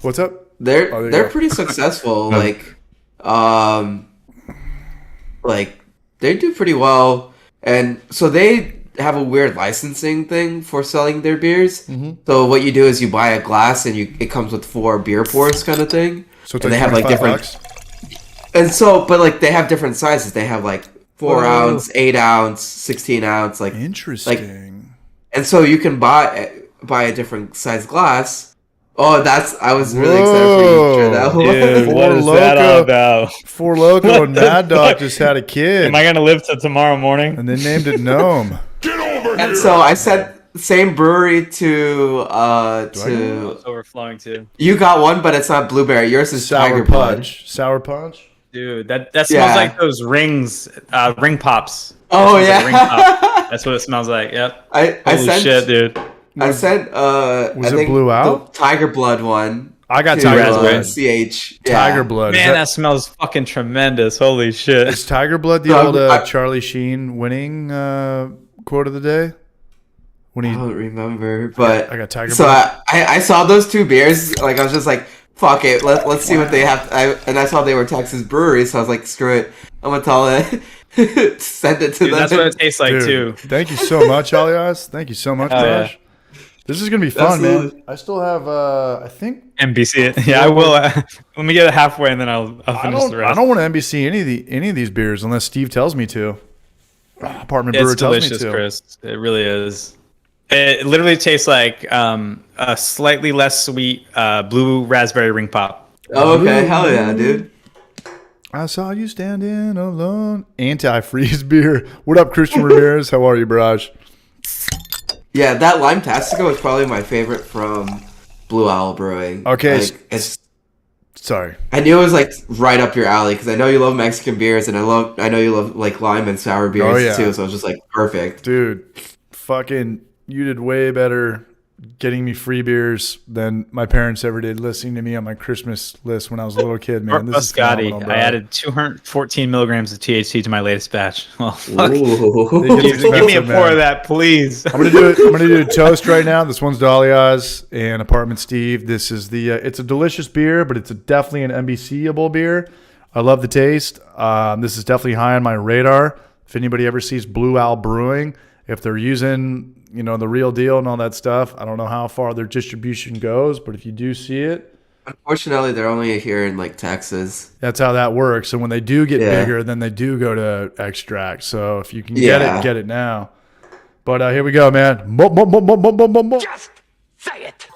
what's up? They're pretty successful. Like they do pretty well, and so they have a weird licensing thing for selling their beers. Mm-hmm. So what you do is you buy a glass and it comes with 4 beer pours kind of thing. So it's and like they have like different. $25? And so, but like they have different sizes. They have like 4 ounce, 8 ounce, 16 ounce. Like interesting. And so you can buy a different size glass. Oh, I was really excited for you to share that one. Dude, what is that all about? Four Loko and Mad Dog just had a kid. Am I gonna live till tomorrow morning? And they named it Gnome. And so I sent same brewery to It's overflowing too. You got one, but it's not blueberry. Yours is Tiger Blood. Sour Punch. Dude, that smells like those rings, ring pops. Oh yeah, like ring pop. That's what it smells like. Yep. Holy shit, dude. I sent was it Blue Owl? The Tiger Blood one. I got Tiger Blood. CH. Tiger Blood. Man, that smells fucking tremendous. Holy shit. Is Tiger Blood the old Charlie Sheen winning quote of the day? I don't remember, but I got Tiger so Blood. I saw those 2 beers. Like I was just like, fuck it, let's see what they have. And I saw they were Texas breweries, so I was like, screw it, I'm gonna tell it. Send it to them. That's what it tastes like too. Thank you so much, Alias. Thank you so much, Josh. This is gonna be fun, man. I still have, I think NBC. Yeah, I will. Let me get it halfway, and then I'll finish the rest. I don't want to NBC any of these beers unless Steve tells me to. Apartment Brewer It's tells me delicious, to. Chris. It really is. It literally tastes like a slightly less sweet blue raspberry ring pop. Oh, okay, hell yeah, dude. I saw you standing alone. Antifreeze beer. What up, Christian Ramirez? How are you, Barrage? Yeah, that Limetastico is probably my favorite from Blue Owl Brewing. Okay, it's sorry. I knew it was like right up your alley because I know you love Mexican beers and I know you love like lime and sour beers too. So it was just like perfect, dude. Fucking, you did way better getting me free beers than my parents ever did listening to me on my Christmas list when I was a little kid, man. This is phenomenal, bro. I added 214 milligrams of THC to my latest batch. Well, fuck. Give me a pour of that, please. I'm gonna do a toast right now. This one's Dahlia's and Apartment Steve. This is the it's a delicious beer, but it's definitely an NBC-able beer. I love the taste. This is definitely high on my radar. If anybody ever sees Blue Owl Brewing, if they're using the real deal and all that stuff, I don't know how far their distribution goes, but if you do see it, unfortunately, they're only here in like Texas. That's how that works. So when they do get bigger, then they do go to extract. So if you can get it now. But here we go, man. Just say it.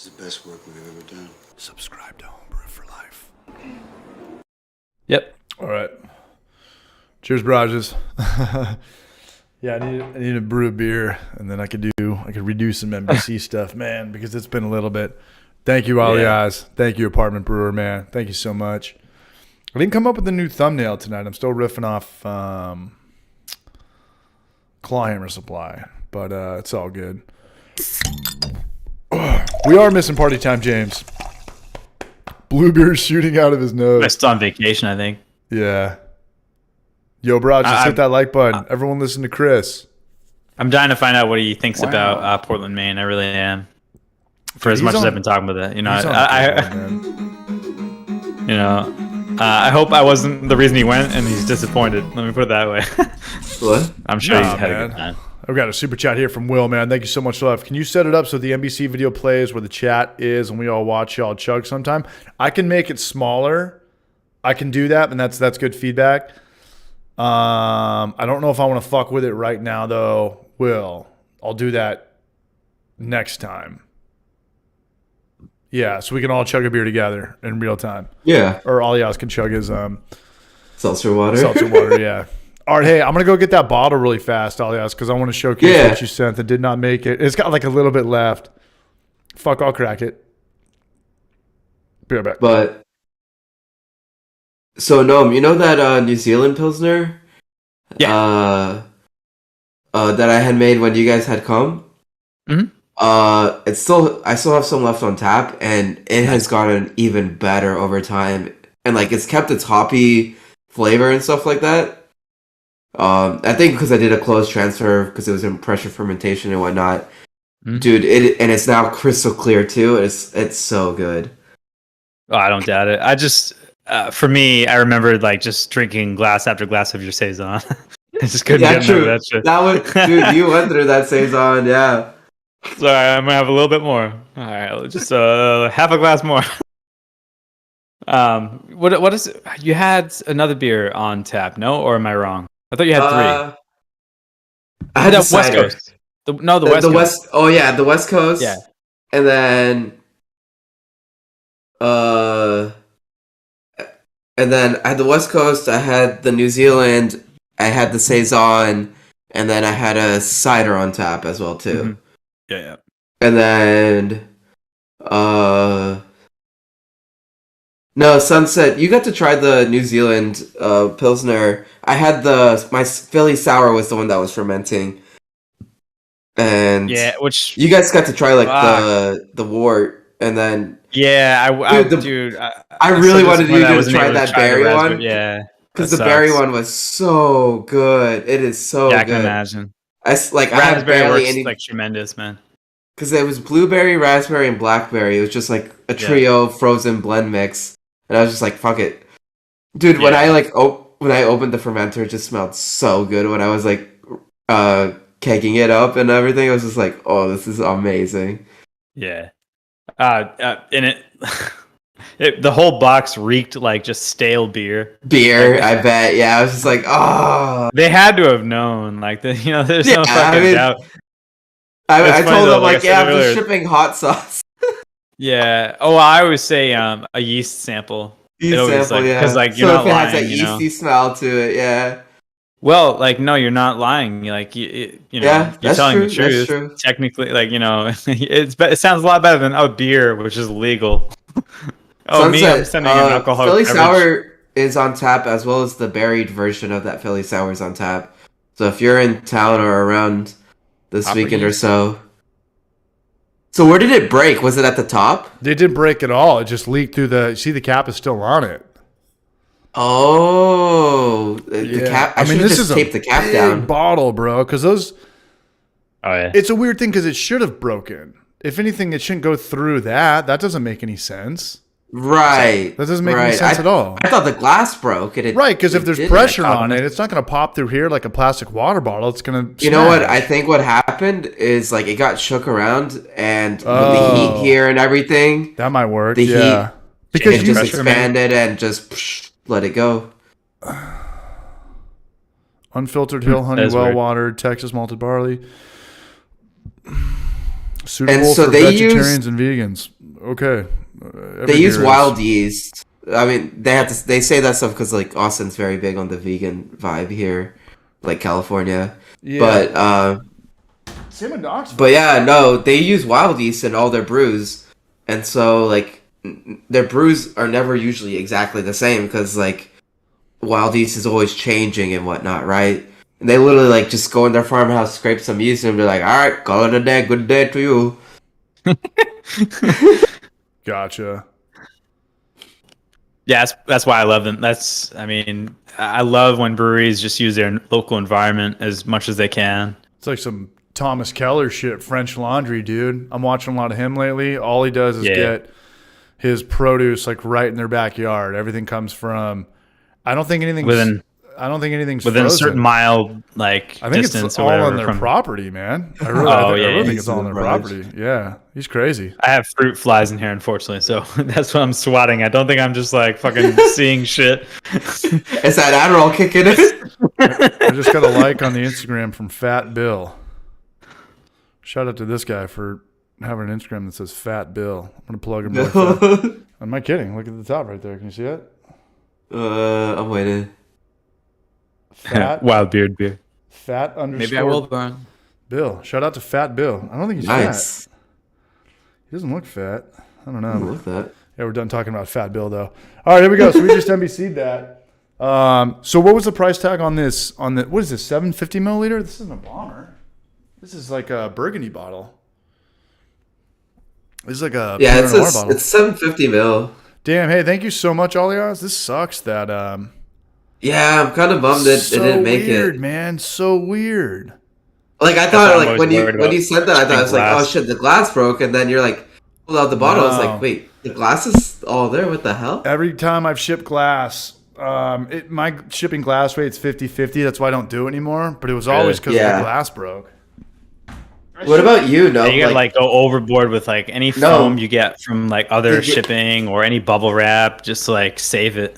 This is the best work we've ever done. Subscribe to Homebrew for Life. Yep. All right. Cheers, Barages. Yeah, I need to brew a beer, and then I could redo some NBC stuff, man, because it's been a little bit. Thank you, Alias. Thank you, Apartment Brewer, man. Thank you so much. I didn't come up with a new thumbnail tonight. I'm still riffing off Clawhammer Supply, but it's all good. We are missing party time, James. Bluebeard's shooting out of his nose. Best on vacation, I think. Yeah. Yo, bro, just hit that like button. Everyone listen to Chris. I'm dying to find out what he thinks about Portland, Maine. I really am. For as much as I've been talking about that, I hope I wasn't the reason he went, and he's disappointed. Let me put it that way. What? I'm sure he's had a good time. I've got a super chat here from Will, man. Thank you so much, love. Can you set it up so the NBC video plays where the chat is and we all watch y'all chug sometime? I can make it smaller. I can do that, and that's good feedback. I don't know if I want to fuck with it right now, though. Will, I'll do that next time. Yeah, so we can all chug a beer together in real time. Yeah. Or Alias can chug his seltzer water. Seltzer water, yeah. All right, hey, I'm going to go get that bottle really fast, Alias, because I want to showcase what you sent that did not make it. It's got like a little bit left. Fuck, I'll crack it. Be right back. But, so, Gnome, you know that New Zealand Pilsner? Yeah. That I had made when you guys had come? Mm-hmm. I still have some left on tap, and it has gotten even better over time. And, like, it's kept its hoppy flavor and stuff like that. I think because I did a closed transfer because it was in pressure fermentation and whatnot. Mm-hmm. Dude, it's now crystal clear too. It's so good. Oh, I don't doubt it. I just, for me, I remembered like just drinking glass after glass of your saison. I just couldn't get enough of that shit. That was, dude, you went through that saison, yeah. Sorry, I'm gonna have a little bit more. All right, just half a glass more. What is it? You had another beer on tap, no? Or am I wrong? I thought you had three. I had the West cider. Coast. The West Coast. Oh yeah, the West Coast. Yeah. And then I had the West Coast, I had the New Zealand, I had the saison, and then I had a cider on tap as well too. Mm-hmm. Yeah. And then no, Sunset, you got to try the New Zealand Pilsner. I had my Philly Sour was the one that was fermenting. And which you guys got to try like the wort, and then I really wanted you to try that berry one. Yeah, because the berry one was so good. It is so good. I can imagine. I had barely any, like tremendous, man. Because it was blueberry, raspberry, and blackberry. It was just like a trio frozen blend mix, and I was just like, "Fuck it, dude." When I when I opened the fermenter, it just smelled so good. When I was like kegging it up and everything, I was just like, "Oh, this is amazing." Yeah, and the whole box reeked like just stale beer. I bet. Yeah, I was just like, "Oh." They had to have known. Like there's no fucking doubt. I told them I'm just shipping hot sauce. Yeah. Oh, I always say a yeast sample. Because you're not lying. It has that yeasty smell to it. Yeah. Well, no, you're not lying. You're telling the truth. That's true. Technically, it sounds a lot better than beer, which is legal. I'm sending an alcohol. Philly Sour is on tap, as well as the berried version of that Philly Sour is on tap. So if you're in town or around this weekend or so. So where did it break? Was it at the top? It didn't break at all. It just leaked through the cap is still on it. Oh, the cap. I mean, this is tape the cap down. Bottle, bro, because those. Oh yeah. It's a weird thing because it should have broken. If anything, it shouldn't go through that. That doesn't make any sense. Right. That doesn't make any sense at all. I thought the glass broke. Right, because if there's pressure on it, it's not going to pop through here like a plastic water bottle. It's going to. You know what? I think what happened is it got shook around, and with the heat here and everything, that might work. The heat because it just expanded and just let it go. Unfiltered hill honey, well watered, Texas malted barley. Suitable for vegetarians and vegans. okay. They use wild yeast. I mean, they say that stuff because like Austin's very big on the vegan vibe here, like California. Yeah. But yeah, no, they use wild yeast in all their brews, and so like their brews are never usually exactly the same because like wild yeast is always changing and whatnot, right? And they literally like just go in their farmhouse, scrape some yeast, and be like, "All right, call it a day. Good day to you." Gotcha. Yeah, that's why I love them. I love when breweries just use their local environment as much as they can. It's like some Thomas Keller shit, French Laundry, dude. I'm watching a lot of him lately. All he does is get his produce like right in their backyard. Everything comes from. I don't think anything's within frozen. a certain mile like I think distance it's or all whatever on their from property, man. I really think it's all on their garage. property. Yeah, he's crazy. I have fruit flies in here, unfortunately, so that's what I'm swatting. I don't think I'm just like fucking seeing shit. Is that Adderall kicking in? I just got a like on the Instagram from Fat Bill. Shout out to this guy for having an Instagram that says Fat Bill. I'm gonna plug him. Really I'm not kidding. Look at the top right there. Can you see it? I'm waiting. Fat Wild beard beer. Fat underscore. Maybe I will, Brian. Bill. Shout out to Fat Bill. I don't think he's Nice. fat. He doesn't look fat. I don't know. I love that. Yeah, we're done talking about Fat Bill though. All right, here we go. So we just NBC'd that. So what was the price tag on this? What is this? 750 milliliter? This isn't a bomber. This is like a Burgundy bottle. This is like a Yeah, Pinot Noir bottle. it's 750 mil. Damn. Hey, thank you so much, Alias. This sucks that. Yeah, I'm kind of bummed it didn't make weird, it. man. So weird. Like I what thought, I'm like always worried when about. you said that, I thought I was like, Glass. oh shit, the glass broke, and then you're like, pull out the bottle. I was No. like, wait, the glass is all there. What the hell? Every time I've shipped glass, my shipping glass rate's 50-50. That's why I don't do it anymore. But it was always because Yeah. the glass broke. What about you? No, You gotta like go overboard with like any No. foam you get from like other Did you- shipping or any bubble wrap. Just like save it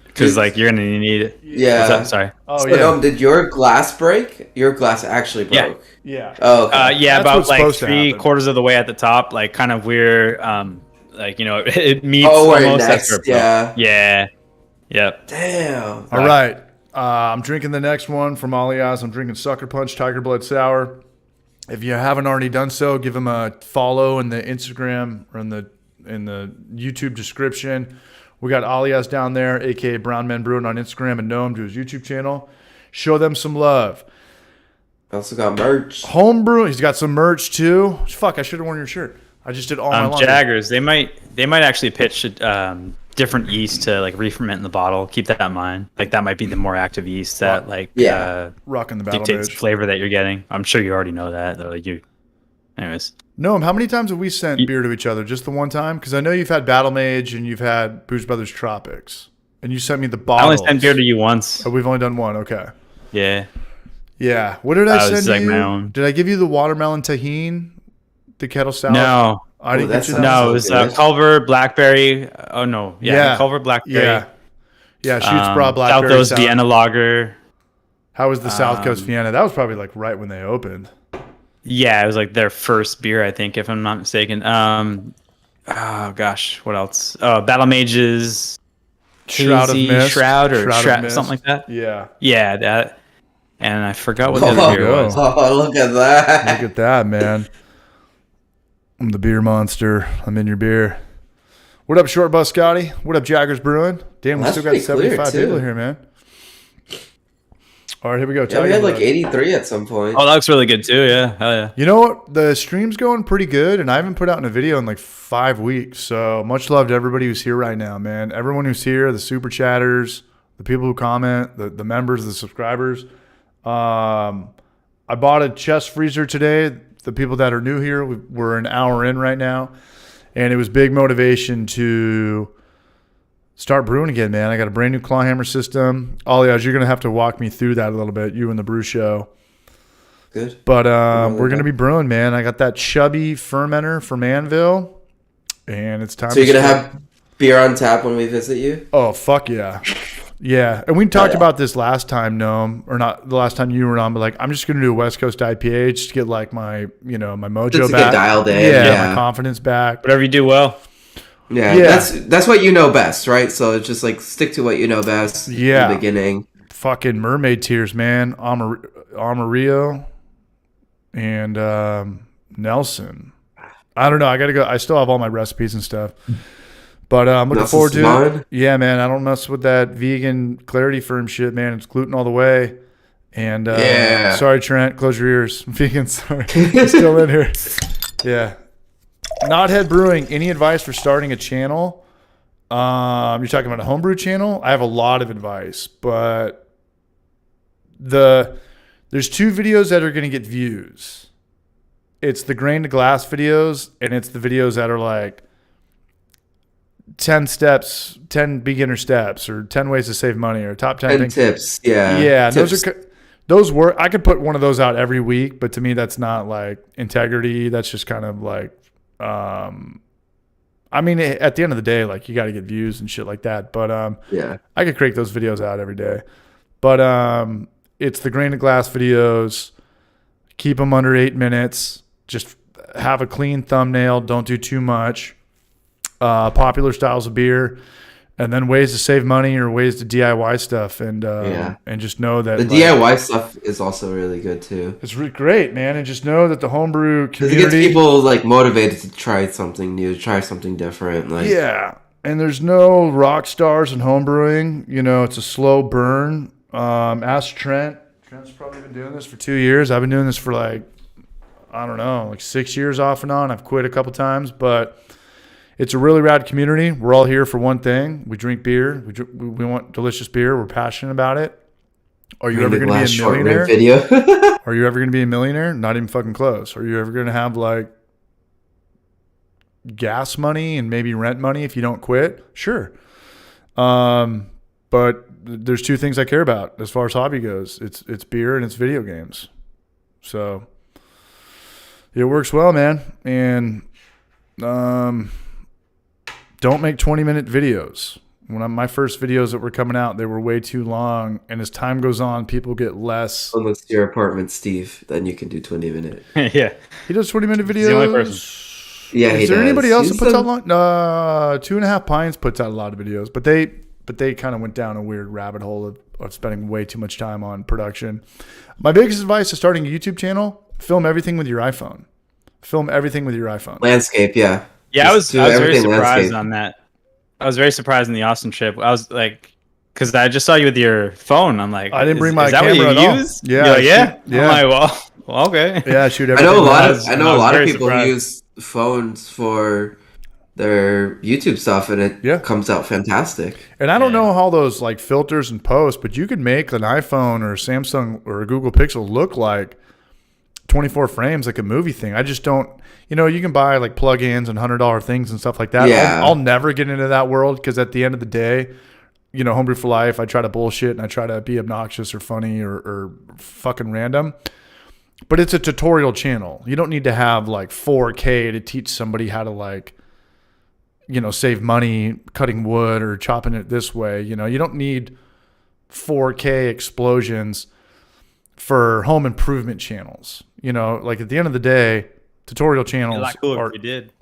because like you're gonna need it. yeah. What's up? Sorry. Oh, So, yeah. did your glass break? Your glass actually Yeah. broke. Yeah. Oh, okay. Yeah, That's about what's like supposed to three happen. quarters of the way at the top, like kind of where, like it meets Oh, where it almost. next- That's where it broke. Yeah. Yep. Damn. All right. I'm drinking the next one from Alias. I'm drinking Sucker Punch Tiger Blood Sour. If you haven't already done so, give him a follow in the Instagram or in the YouTube description. We got Alias down there, aka Brown Men Brewing on Instagram, and Gnome to his YouTube channel. Show them some love. Also got merch. Homebrew. He's got some merch too. Fuck, I should have worn your shirt. I just did all my laundry. Jaggers. They might actually pitch different yeast to like re-ferment in the bottle. Keep that in mind. Like that might be the more active yeast that like Yeah. Rocking the battle dictates the mage. flavor that you're getting. I'm sure you already know that. Though, like you. Anyways. Gnome, how many times have we sent beer to each other? Just the one time? Because I know you've had Battle Mage and you've had Booze Brothers Tropics. And you sent me the I bottles. only sent beer to you once. Oh, we've only done one. Okay. Yeah. Yeah. What did I That was send like you? my own. Did I give you the watermelon tahine? The kettle salad? No. I didn't that get you sounds that. No, so it was good. Culver Blackberry. Oh no, yeah, Culver Blackberry. Yeah. Yeah, Shoots brought South Blackberry Coast salad. Vienna Lager. How was the South Coast Vienna? That was probably like right when they opened. Yeah, it was like their first beer, I think, if I'm not mistaken. Oh gosh, what else? Battle Mages, Shroud of Hazy Mist. Shroud or Shroud of Mist. something like that. Yeah. Yeah, that. And I forgot what the other beer go. was. Oh, look at that. Look at that, man. I'm the beer monster. I'm in your beer. What up, Short Bus Scotty? What up, Jaggers Brewing? Damn, we That's still got pretty clear, 75 too. people here, man. All right, here we go. Yeah, we Tiger had like Blood. 83 at some point. Oh, that looks really good too. Yeah, hell yeah. You know what? The stream's going pretty good, and I haven't put out a video in like 5 weeks. So much love to everybody who's here right now, man. Everyone who's here, the super chatters, the people who comment, the members, the subscribers. I bought a chest freezer today. The people that are new here, we're an hour in right now, and it was big motivation to start brewing again, man. I got a brand new claw hammer system. Alias, you're gonna have to walk me through that a little bit. You and the brew show. Good. But we're going to be brewing, man. I got that chubby fermenter from Anvil, and it's time So you're to gonna start. have beer on tap when we visit you? Oh, fuck yeah. Yeah, and we talked about this last time, Gnome, or not the last time you were on, but like I'm just gonna do a West Coast IPA just to get like my my mojo Just to back, get dialed in. my confidence back. Whatever you do well. Yeah, that's what you know best, right? So it's just like stick to what you know best. Yeah, in the beginning. Fucking mermaid tears, man. Amarillo and Nelson. I don't know. I gotta go. I still have all my recipes and stuff. But I'm looking forward to it. Yeah, man. I don't mess with that vegan Clarity Firm shit, man. It's gluten all the way. And sorry, Trent. Close your ears. Vegan, sorry. Still in here. Yeah. Knothead Brewing. Any advice for starting a channel? You're talking about a homebrew channel? I have a lot of advice, but there's 2 videos that are going to get views. It's the grain to glass videos, and it's the videos that are like 10 steps, 10 beginner steps, or 10 ways to save money, or top 10 things. Tips. Yeah. Yeah. Tips. Those work. I could put one of those out every week, but to me, that's not like integrity. That's just kind of like, I mean, at the end of the day, like you got to get views and shit like that. But I could crank those videos out every day. But it's the grain to glass videos. Keep them under 8 minutes. Just have a clean thumbnail. Don't do too much. Popular styles of beer, and then ways to save money or ways to DIY stuff, and just know that the DIY stuff is also really good too. It's really great, man, and just know that the homebrew community, it gets people like motivated to try something new, try something different. Like and there's no rock stars in homebrewing. It's a slow burn. Ask Trent. Trent's probably been doing this for 2 years. I've been doing this for like 6 years off and on. I've quit a couple times, but it's a really rad community. We're all here for one thing. We drink beer. We want delicious beer. We're passionate about it. Are you ever going to be a millionaire? Are you ever going to be a millionaire? Not even fucking close. Are you ever going to have like gas money and maybe rent money if you don't quit? Sure. But there's 2 things I care about as far as hobby goes. It's beer and it's video games. So it works well, man. And don't make 20-minute videos. My first videos that were coming out, they were way too long. And as time goes on, people get less. Unless it's your apartment, Steve, then you can do 20-minute. Yeah. He does 20-minute videos. He's the only person. Yeah, Is there anybody else that puts out long? 2.5 Pints puts out a lot of videos, but they kind of went down a weird rabbit hole of spending way too much time on production. My biggest advice to starting a YouTube channel: film everything with your iPhone. Film everything with your iPhone. Landscape, yeah. Yeah, I was very surprised on that. I was very surprised in the Austin trip. I was like, because I just saw you with your phone. I'm like, I didn't bring my is that camera what at you all. use? Yeah, yeah. I'm like, well, okay. Yeah, I shoot everything. I know a lot of people who use phones for their YouTube stuff, and it comes out fantastic. And I don't know how those like filters and posts, but you could make an iPhone or a Samsung or a Google Pixel look like 24 frames, like a movie thing. I just don't. You can buy like plugins and $100 things and stuff like that. Yeah. I'll never get into that world because at the end of the day, Homebrew for Life, I try to bullshit and I try to be obnoxious or funny or fucking random. But it's a tutorial channel. You don't need to have like 4K to teach somebody how to like, save money cutting wood or chopping it this way. You don't need 4K explosions for home improvement channels. Like at the end of the day, tutorial channels It'd be a lot cooler if you did.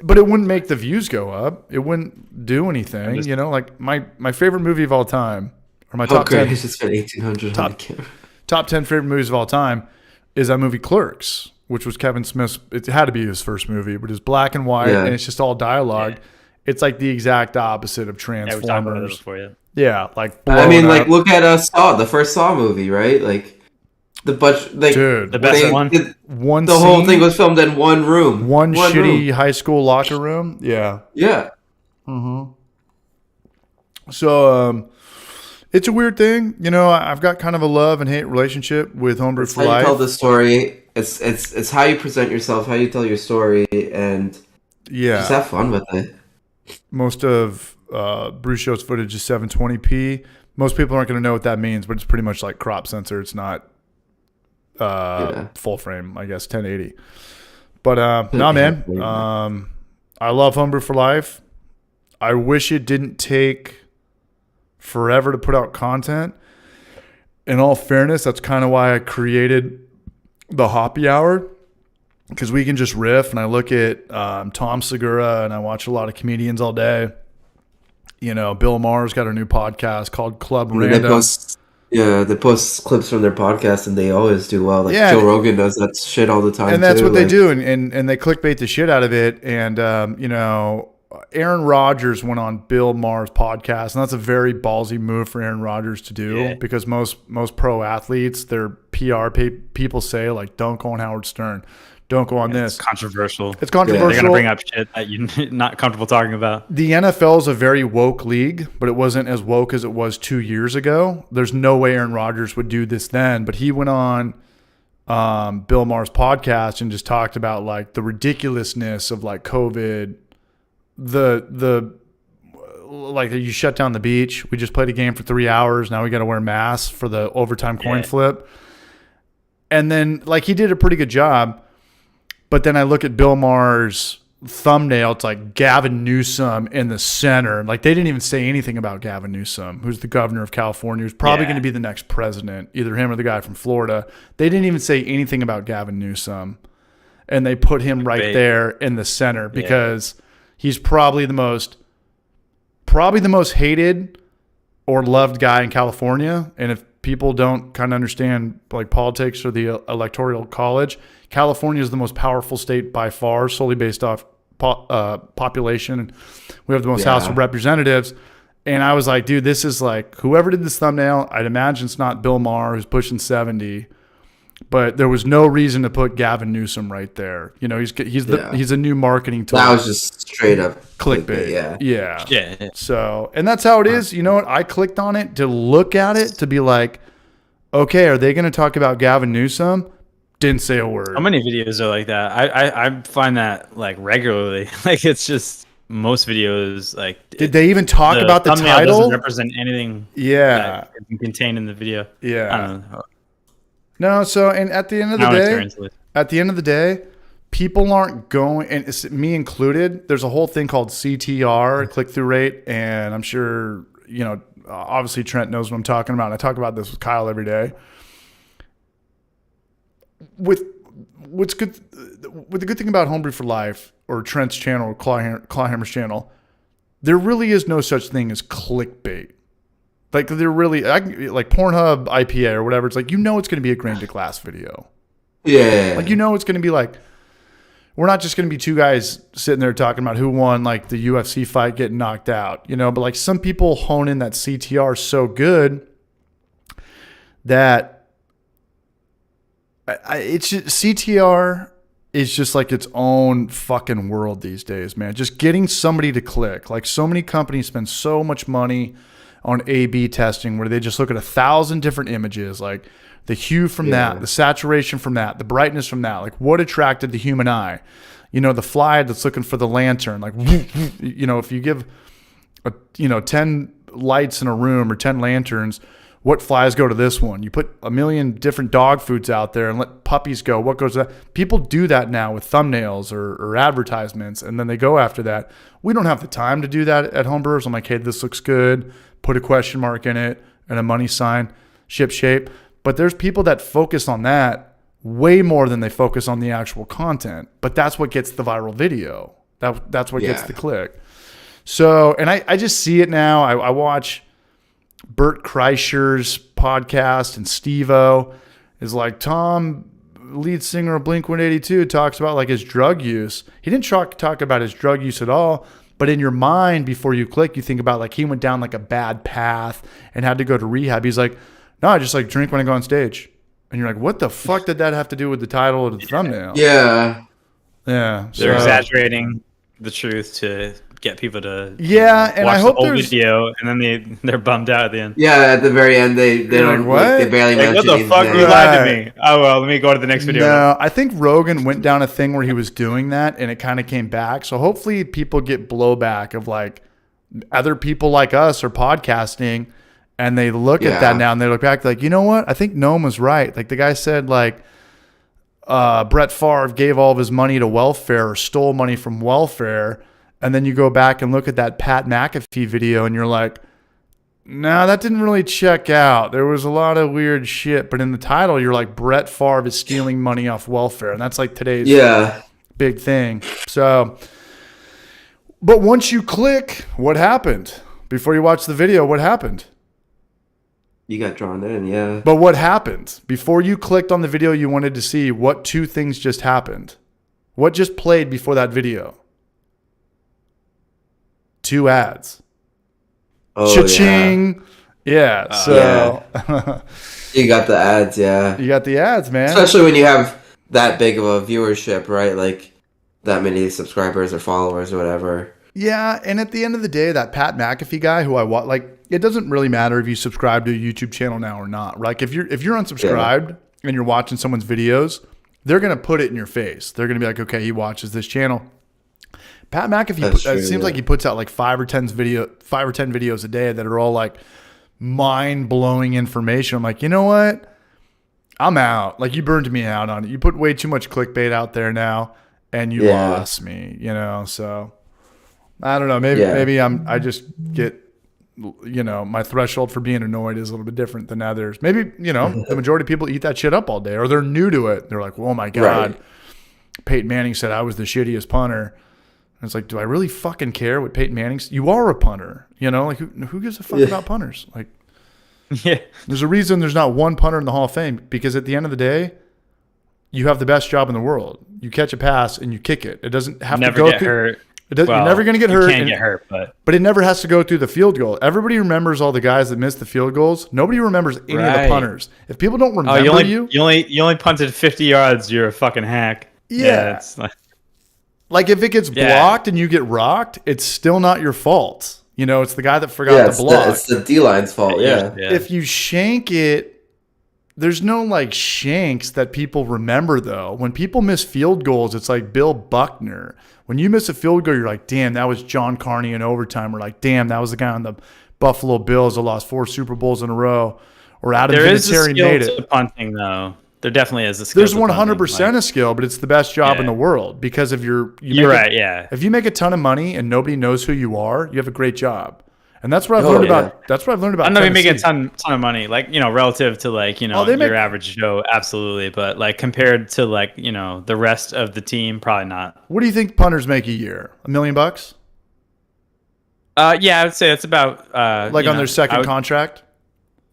But it wouldn't make the views go up. It wouldn't do anything. Like my favorite movie of all time, or my top 10. It's just 1,800 top 10 favorite movies of all time is that movie Clerks, which was Kevin Smith's. It had to be his first movie, but it's black and white and it's just all dialogue. Yeah. It's like the exact opposite of Transformers. Yeah, we talked about it before, like I mean, like look at Saw, the first Saw movie, right? Like. The best one. The whole thing was filmed in one room. One shitty high school locker room. Yeah. Yeah. Mm-hmm. So, it's a weird thing. I've got kind of a love and hate relationship with Homebrew for Life. How you tell the story. It's how you present yourself, how you tell your story, and just have fun with it. Most of Brew Show's footage is 720p. Most people aren't going to know what that means, but it's pretty much like crop sensor. It's not full frame, I guess, 1080. But no, man. I love Homebrew for Life. I wish it didn't take forever to put out content. In all fairness, that's kind of why I created the Hoppy Hour, because we can just riff. And I look at Tom Segura, and I watch a lot of comedians all day. You know, Bill Maher's got a new podcast called Club Random. They post clips from their podcast, and they always do well. Like Joe Rogan does that shit all the time, and that's what they do, and they clickbait the shit out of it. And you know, Aaron Rodgers went on Bill Maher's podcast, and that's a very ballsy move for Aaron Rodgers to do, because most pro athletes, their PR people say, like, don't go on Howard Stern, don't go on this. It's controversial. It's controversial. They're gonna bring up shit that you're not comfortable talking about. The NFL is a very woke league, but it wasn't as woke as it was 2 years ago. There's no way Aaron Rodgers would do this then, but he went on Bill Maher's podcast and just talked about like the ridiculousness of like COVID, the like you shut down the beach. We just played a game for 3 hours. Now we got to wear masks for the overtime coin flip. And then like he did a pretty good job. But then I look at Bill Maher's thumbnail. It's like Gavin Newsom in the center. Like they didn't even say anything about Gavin Newsom, who's the governor of California, who's probably going to be the next president, either him or the guy from Florida. They didn't even say anything about Gavin Newsom. And they put him right there in the center because he's probably the most hated or loved guy in California. And if people don't kind of understand like politics or the electoral college, California is the most powerful state by far, solely based off population. We have the most House of Representatives. And I was like, dude, this is like, whoever did this thumbnail, I'd imagine it's not Bill Maher, who's pushing 70. But there was no reason to put Gavin Newsom right there. You know, he's a new marketing tool. That was just straight up clickbait. Yeah. So, and that's how it is. You know what? I clicked on it to look at it to be like, okay, are they going to talk about Gavin Newsom? Didn't say a word. How many videos are like that? I find that like regularly. Like it's just most videos. Like, did they even talk about the title? Doesn't represent anything. Yeah, that contained in the video. Yeah. I don't know. No, so and at the end of the day, people aren't going, and it's me included. There's a whole thing called CTR, click-through rate, and I'm sure you know. Obviously, Trent knows what I'm talking about. I talk about this with Kyle every day. With the good thing about Homebrew for Life or Trent's channel or Clawhammer's channel, there really is no such thing as clickbait. Like they're really like Pornhub IPA or whatever. It's like, you know, it's going to be a grain to glass video. Yeah. Like, you know, it's going to be like, we're not just going to be two guys sitting there talking about who won like the UFC fight getting knocked out, you know, but like some people hone in that CTR so good that it's just, CTR is just like its own fucking world these days, man. Just getting somebody to click. Like so many companies spend so much money on A/B testing where they just look at 1,000 different images, like the hue from that, the saturation from that, the brightness from that, like what attracted the human eye. You know, the fly that's looking for the lantern, like, you know, if you give, 10 lights in a room or 10 lanterns, what flies go to this one? You put a million different dog foods out there and let puppies go. What goes to that? People do that now with thumbnails or advertisements, and then they go after that. We don't have the time to do that at Homebrewers. I'm like, hey, this looks good. Put a question mark in it and a money sign, ship shape. But there's people that focus on that way more than they focus on the actual content. But that's what gets the viral video. That's what gets the click. So, and I just see it now. I watch Bert Kreischer's podcast, and Steve-O is like, Tom, lead singer of Blink-182, talks about like his drug use. He didn't talk about his drug use at all. But in your mind, before you click, you think about like he went down like a bad path and had to go to rehab. He's like, no, I just like drink when I go on stage. And you're like, what the fuck did that have to do with the title or the thumbnail? Yeah. Yeah. They're exaggerating the truth to get people to and watch I hope the whole video, and then they're bummed out at the end. Yeah, at the very end, they don't, what? Like, they barely Like, mention what the fuck? You lied to me. Oh, well, let me go to the next video. No, I think Rogan went down a thing where he was doing that, and it kind of came back. So hopefully people get blowback of like other people like us are podcasting, and they look at that now, and they look back like, you know what? I think Gnome was right. Like the guy said, like, Brett Favre gave all of his money to welfare or stole money from welfare. And then you go back and look at that Pat McAfee video and you're like, No, that didn't really check out. There was a lot of weird shit, but in the title, you're like Brett Favre is stealing money off welfare, and that's like today's big thing. So, but once you click, what happened? Before you watch the video, what happened? You got drawn in, yeah. But what happened? Before you clicked on the video you wanted to see, what two things just happened? What just played before that video? 2 ads. Oh, Cha-ching. Yeah. So you got the ads, yeah. You got the ads, man. Especially when you have that big of a viewership, right? Like that many subscribers or followers or whatever. Yeah, and at the end of the day, that Pat McAfee guy who I watch, like, it doesn't really matter if you subscribe to a YouTube channel now or not. Like, if you're unsubscribed and you're watching someone's videos, they're gonna put it in your face. They're gonna be like, okay, he watches this channel. Pat McAfee, it seems like he puts out like 5 or 10 videos a day that are all like mind-blowing information. I'm like, you know what? I'm out. Like, you burned me out on it. You put way too much clickbait out there now, and you lost me. You know, so I don't know. Maybe I just get, you know, my threshold for being annoyed is a little bit different than others. Maybe, you know, the majority of people eat that shit up all day, or they're new to it. They're like, oh my God, Peyton Manning said I was the shittiest punter. And it's like, do I really fucking care what Peyton Manning said? You are a punter, you know, like who gives a fuck about punters? Like, there's a reason there's not one punter in the Hall of Fame, because at the end of the day, you have the best job in the world. You catch a pass and you kick it. It doesn't have to go through. Hurt. You're never going to get hurt. You can't get hurt, but it never has to go through the field goal. Everybody remembers all the guys that missed the field goals. Nobody remembers any of the punters. If people don't remember you only punted 50 yards, you're a fucking hack. Yeah. It's like if it gets blocked and you get rocked, it's still not your fault. You know, it's the guy that forgot to block. It's the D-line's fault, yeah. If you shank it, there's no like shanks that people remember though. When people miss field goals, it's like Bill Buckner. When you miss a field goal, you're like, damn, that was John Carney in overtime. Or like, damn, that was the guy on the Buffalo Bills that lost 4 Super Bowls in a row. Or Adam Vinatieri made it. There is a skill to punting, though. There definitely is a skill. There's 100% a skill, but it's the best job in the world, because if you're right. If you make a ton of money and nobody knows who you are, you have a great job. And that's what I've learned about. That's what I've learned about. I know you make a ton of money, like, you know, relative to like, you know, your average Joe, absolutely. But like compared to like, you know, the rest of the team, probably not. What do you think punters make a year? $1 million? Yeah, I would say it's about like on their second contract.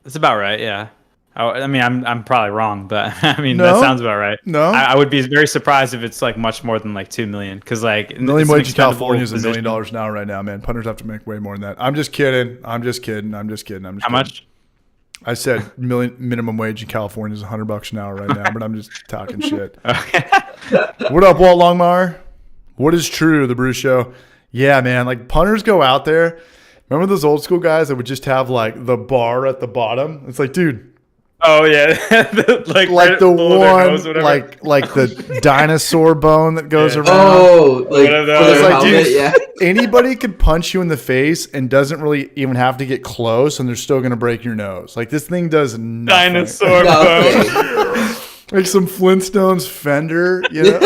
It's about right. Yeah. I mean, I'm probably wrong, but I mean, that sounds about right. No, I would be very surprised if it's like much more than like 2 million, because like minimum wage in California is $1 million now right now, man. Punters have to make way more than that. I'm just kidding. How much? I said minimum wage in California is $100 an hour right now, but I'm just talking shit. Okay. What up, Walt Longmire? What is true? The Brew Show. Yeah, man. Like punters go out there. Remember those old school guys that would just have like the bar at the bottom? It's like, dude. Oh yeah, like right the one, nose, like the dinosaur bone that goes around. Oh, like helmet, dude, anybody could punch you in the face and doesn't really even have to get close, and they're still gonna break your nose. Like this thing does nothing. Dinosaur bone. Like some Flintstones fender, you know?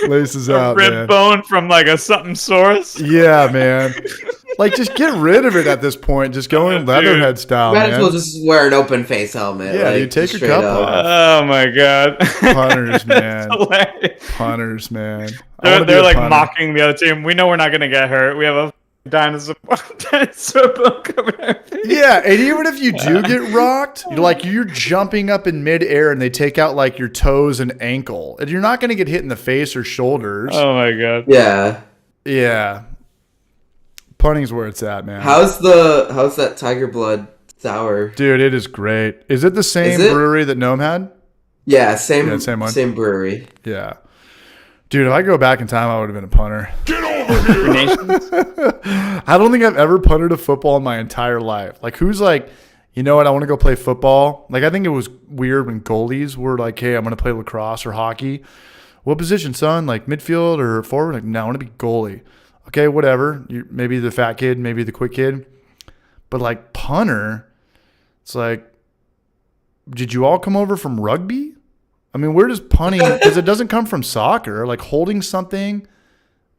Laces out, rib man. Bone from like a something source. Yeah, man. Like, just get rid of it at this point. Just go in Leatherhead style, man. Might as well just wear an open face helmet. Yeah, like, you take your cup off. Oh, my God. Punters, man. Punters, man. They're like mocking the other team. We know we're not going to get hurt. We have a dinosaur bone covered. Yeah, and even if you do get rocked, you're jumping up in midair and they take out like your toes and ankle. And you're not going to get hit in the face or shoulders. Oh, my God. Yeah. Yeah. Punting's where it's at, man. How's that Tiger Blood sour? Dude, it is great. Is it the same brewery that Gnome had? Yeah, same one. Same brewery. Yeah. Dude, if I go back in time, I would have been a punter. Get over here. I don't think I've ever punted a football in my entire life. Like, who's like, you know what, I want to go play football. Like, I think it was weird when goalies were like, hey, I'm going to play lacrosse or hockey. What position, son? Like midfield or forward? Like, no, I want to be goalie. Okay, whatever. Maybe the fat kid, maybe the quick kid. But like punter, it's like, did you all come over from rugby? I mean, where does punting, because it doesn't come from soccer, like holding something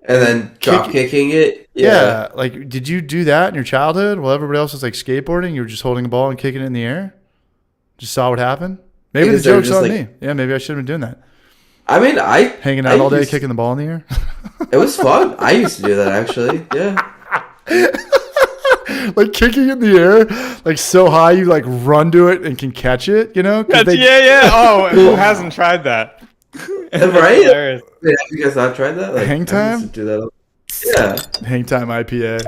And then drop kicking it. Yeah. Like, did you do that in your childhood while everybody else was like skateboarding? You were just holding a ball and kicking it in the air? Just saw what happened? Maybe the joke's on me. Yeah, maybe I should have been doing that. I mean, hanging out all day, kicking the ball in the air. It was fun. I used to do that actually. Yeah. Like kicking in the air, like so high you like run to it and can catch it. You know? Yeah. Oh, who hasn't tried that? Right? Yeah, have you guys not tried that? Like, hang time? I used to do that. Yeah. Hang time IPA.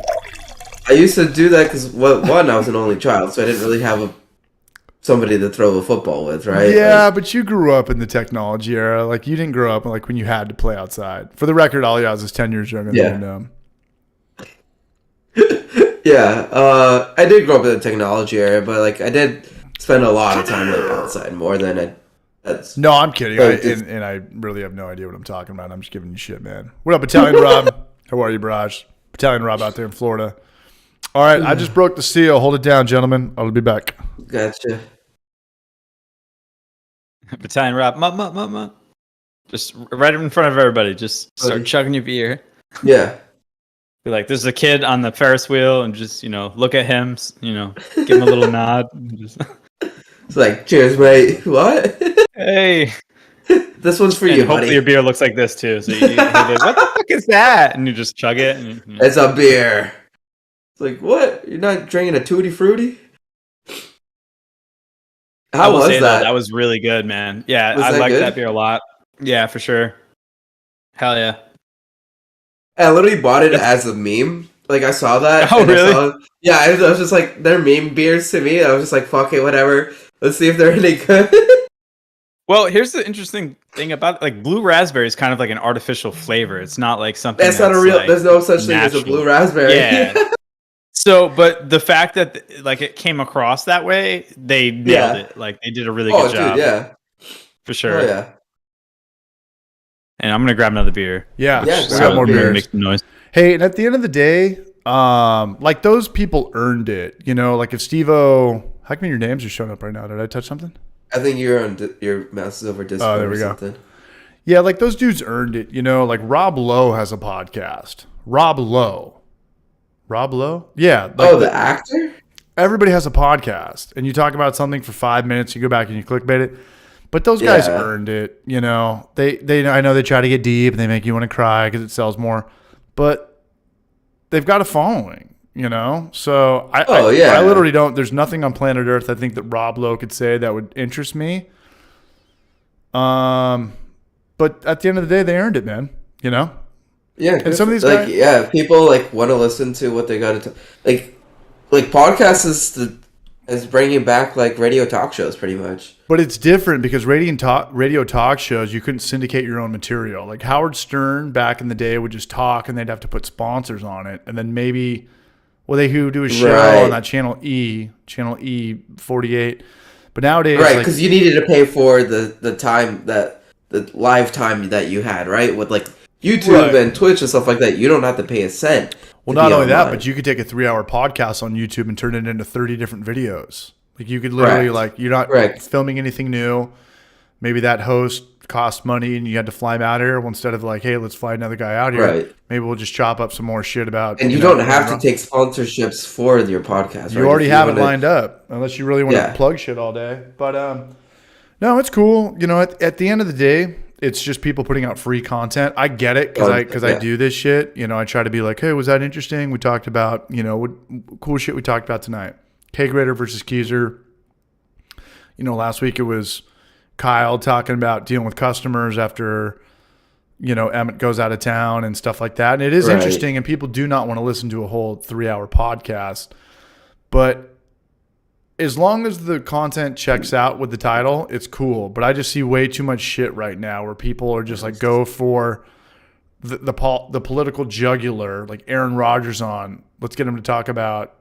I used to do that because one, I was an only child, so I didn't really have somebody to throw the football with, right? Yeah, but you grew up in the technology era. Like you didn't grow up like when you had to play outside. For the record, all Oz is 10 years younger than him. Yeah, I did grow up in the technology era, but like I did spend a lot of time like outside more than I. No, I'm kidding. And I really have no idea what I'm talking about. I'm just giving you shit, man. What up, Battalion Rob? How are you, Barrage? Battalion Rob out there in Florida. All right, I just broke the seal. Hold it down, gentlemen. I'll be back. Gotcha. Battalion Rob, just right in front of everybody. Just start chugging your beer. Yeah. Be like, there's a kid on the Ferris wheel, and just look at him. Give him a little nod. It's like, cheers, mate. What? Hey. This one's for you, hopefully buddy. Your beer looks like this too. So you're like, what the fuck is that? And you just chug it. And, It's a beer. It's like, what? You're not drinking a Tutti Frutti? How was that? That was really good, man. Yeah, I like that beer a lot. Yeah, for sure. Hell yeah. I literally bought it as a meme. Like, I saw that. Oh, really? I was just like, they're meme beers to me. I was just like, fuck it, whatever. Let's see if they're any good. Well, here's the interesting thing about it. Like, blue raspberry is kind of like an artificial flavor. It's not like something that's not a real. Like, there's no such thing as a blue raspberry. Yeah. So, but the fact that like it came across that way, they nailed it. Like, they did a really good job. Dude, yeah. For sure. Oh, yeah. And I'm gonna grab another beer. Yeah, we got more beers. Make some noise. Hey, and at the end of the day, like those people earned it. Like if Steve-O, how come your names are showing up right now? Did I touch something? I think you're on your mouse is over Discord. Oh, there we or go. Something. Yeah, like those dudes earned it. Like Rob Lowe has a podcast. Rob Lowe? Yeah. Like the actor? Everybody has a podcast, and you talk about something for 5 minutes. You go back and you clickbait it. But those guys earned it. They I know they try to get deep and they make you want to cry because it sells more, but they've got a following. So I literally don't. There's nothing on planet Earth I think that Rob Lowe could say that would interest me. But at the end of the day, they earned it, man. Yeah, and some of these guys, people like want to listen to what they got to like podcasts is bringing back like radio talk shows pretty much. But it's different because radio talk shows, you couldn't syndicate your own material. Like Howard Stern back in the day would just talk and they'd have to put sponsors on it. And then maybe, they would do a show on that channel E 48. But nowadays, right, because you needed to pay for the time the live time that you had, right? With like YouTube and Twitch and stuff like that, you don't have to pay a cent. Well, not only that, but you could take a 3-hour podcast on YouTube and turn it into 30 different videos. Like you could literally you're not filming anything new. Maybe that host cost money and you had to fly him out here. Well, instead of like, hey, let's fly another guy out here. Right. Maybe we'll just chop up some more shit about. And you don't have to take sponsorships for your podcast. You already have it lined up, unless you really want to plug shit all day. But no, it's cool. At the end of the day, it's just people putting out free content. I get it because I do this shit. I try to be like, hey, was that interesting? We talked about, what cool shit we talked about tonight. Kegerator versus Keezer. Last week it was Kyle talking about dealing with customers after, Emmett goes out of town and stuff like that. And it is interesting, and people do not want to listen to a whole 3-hour podcast. But as long as the content checks out with the title, it's cool. But I just see way too much shit right now where people are just like go for the political jugular, like Aaron Rodgers on. Let's get him to talk about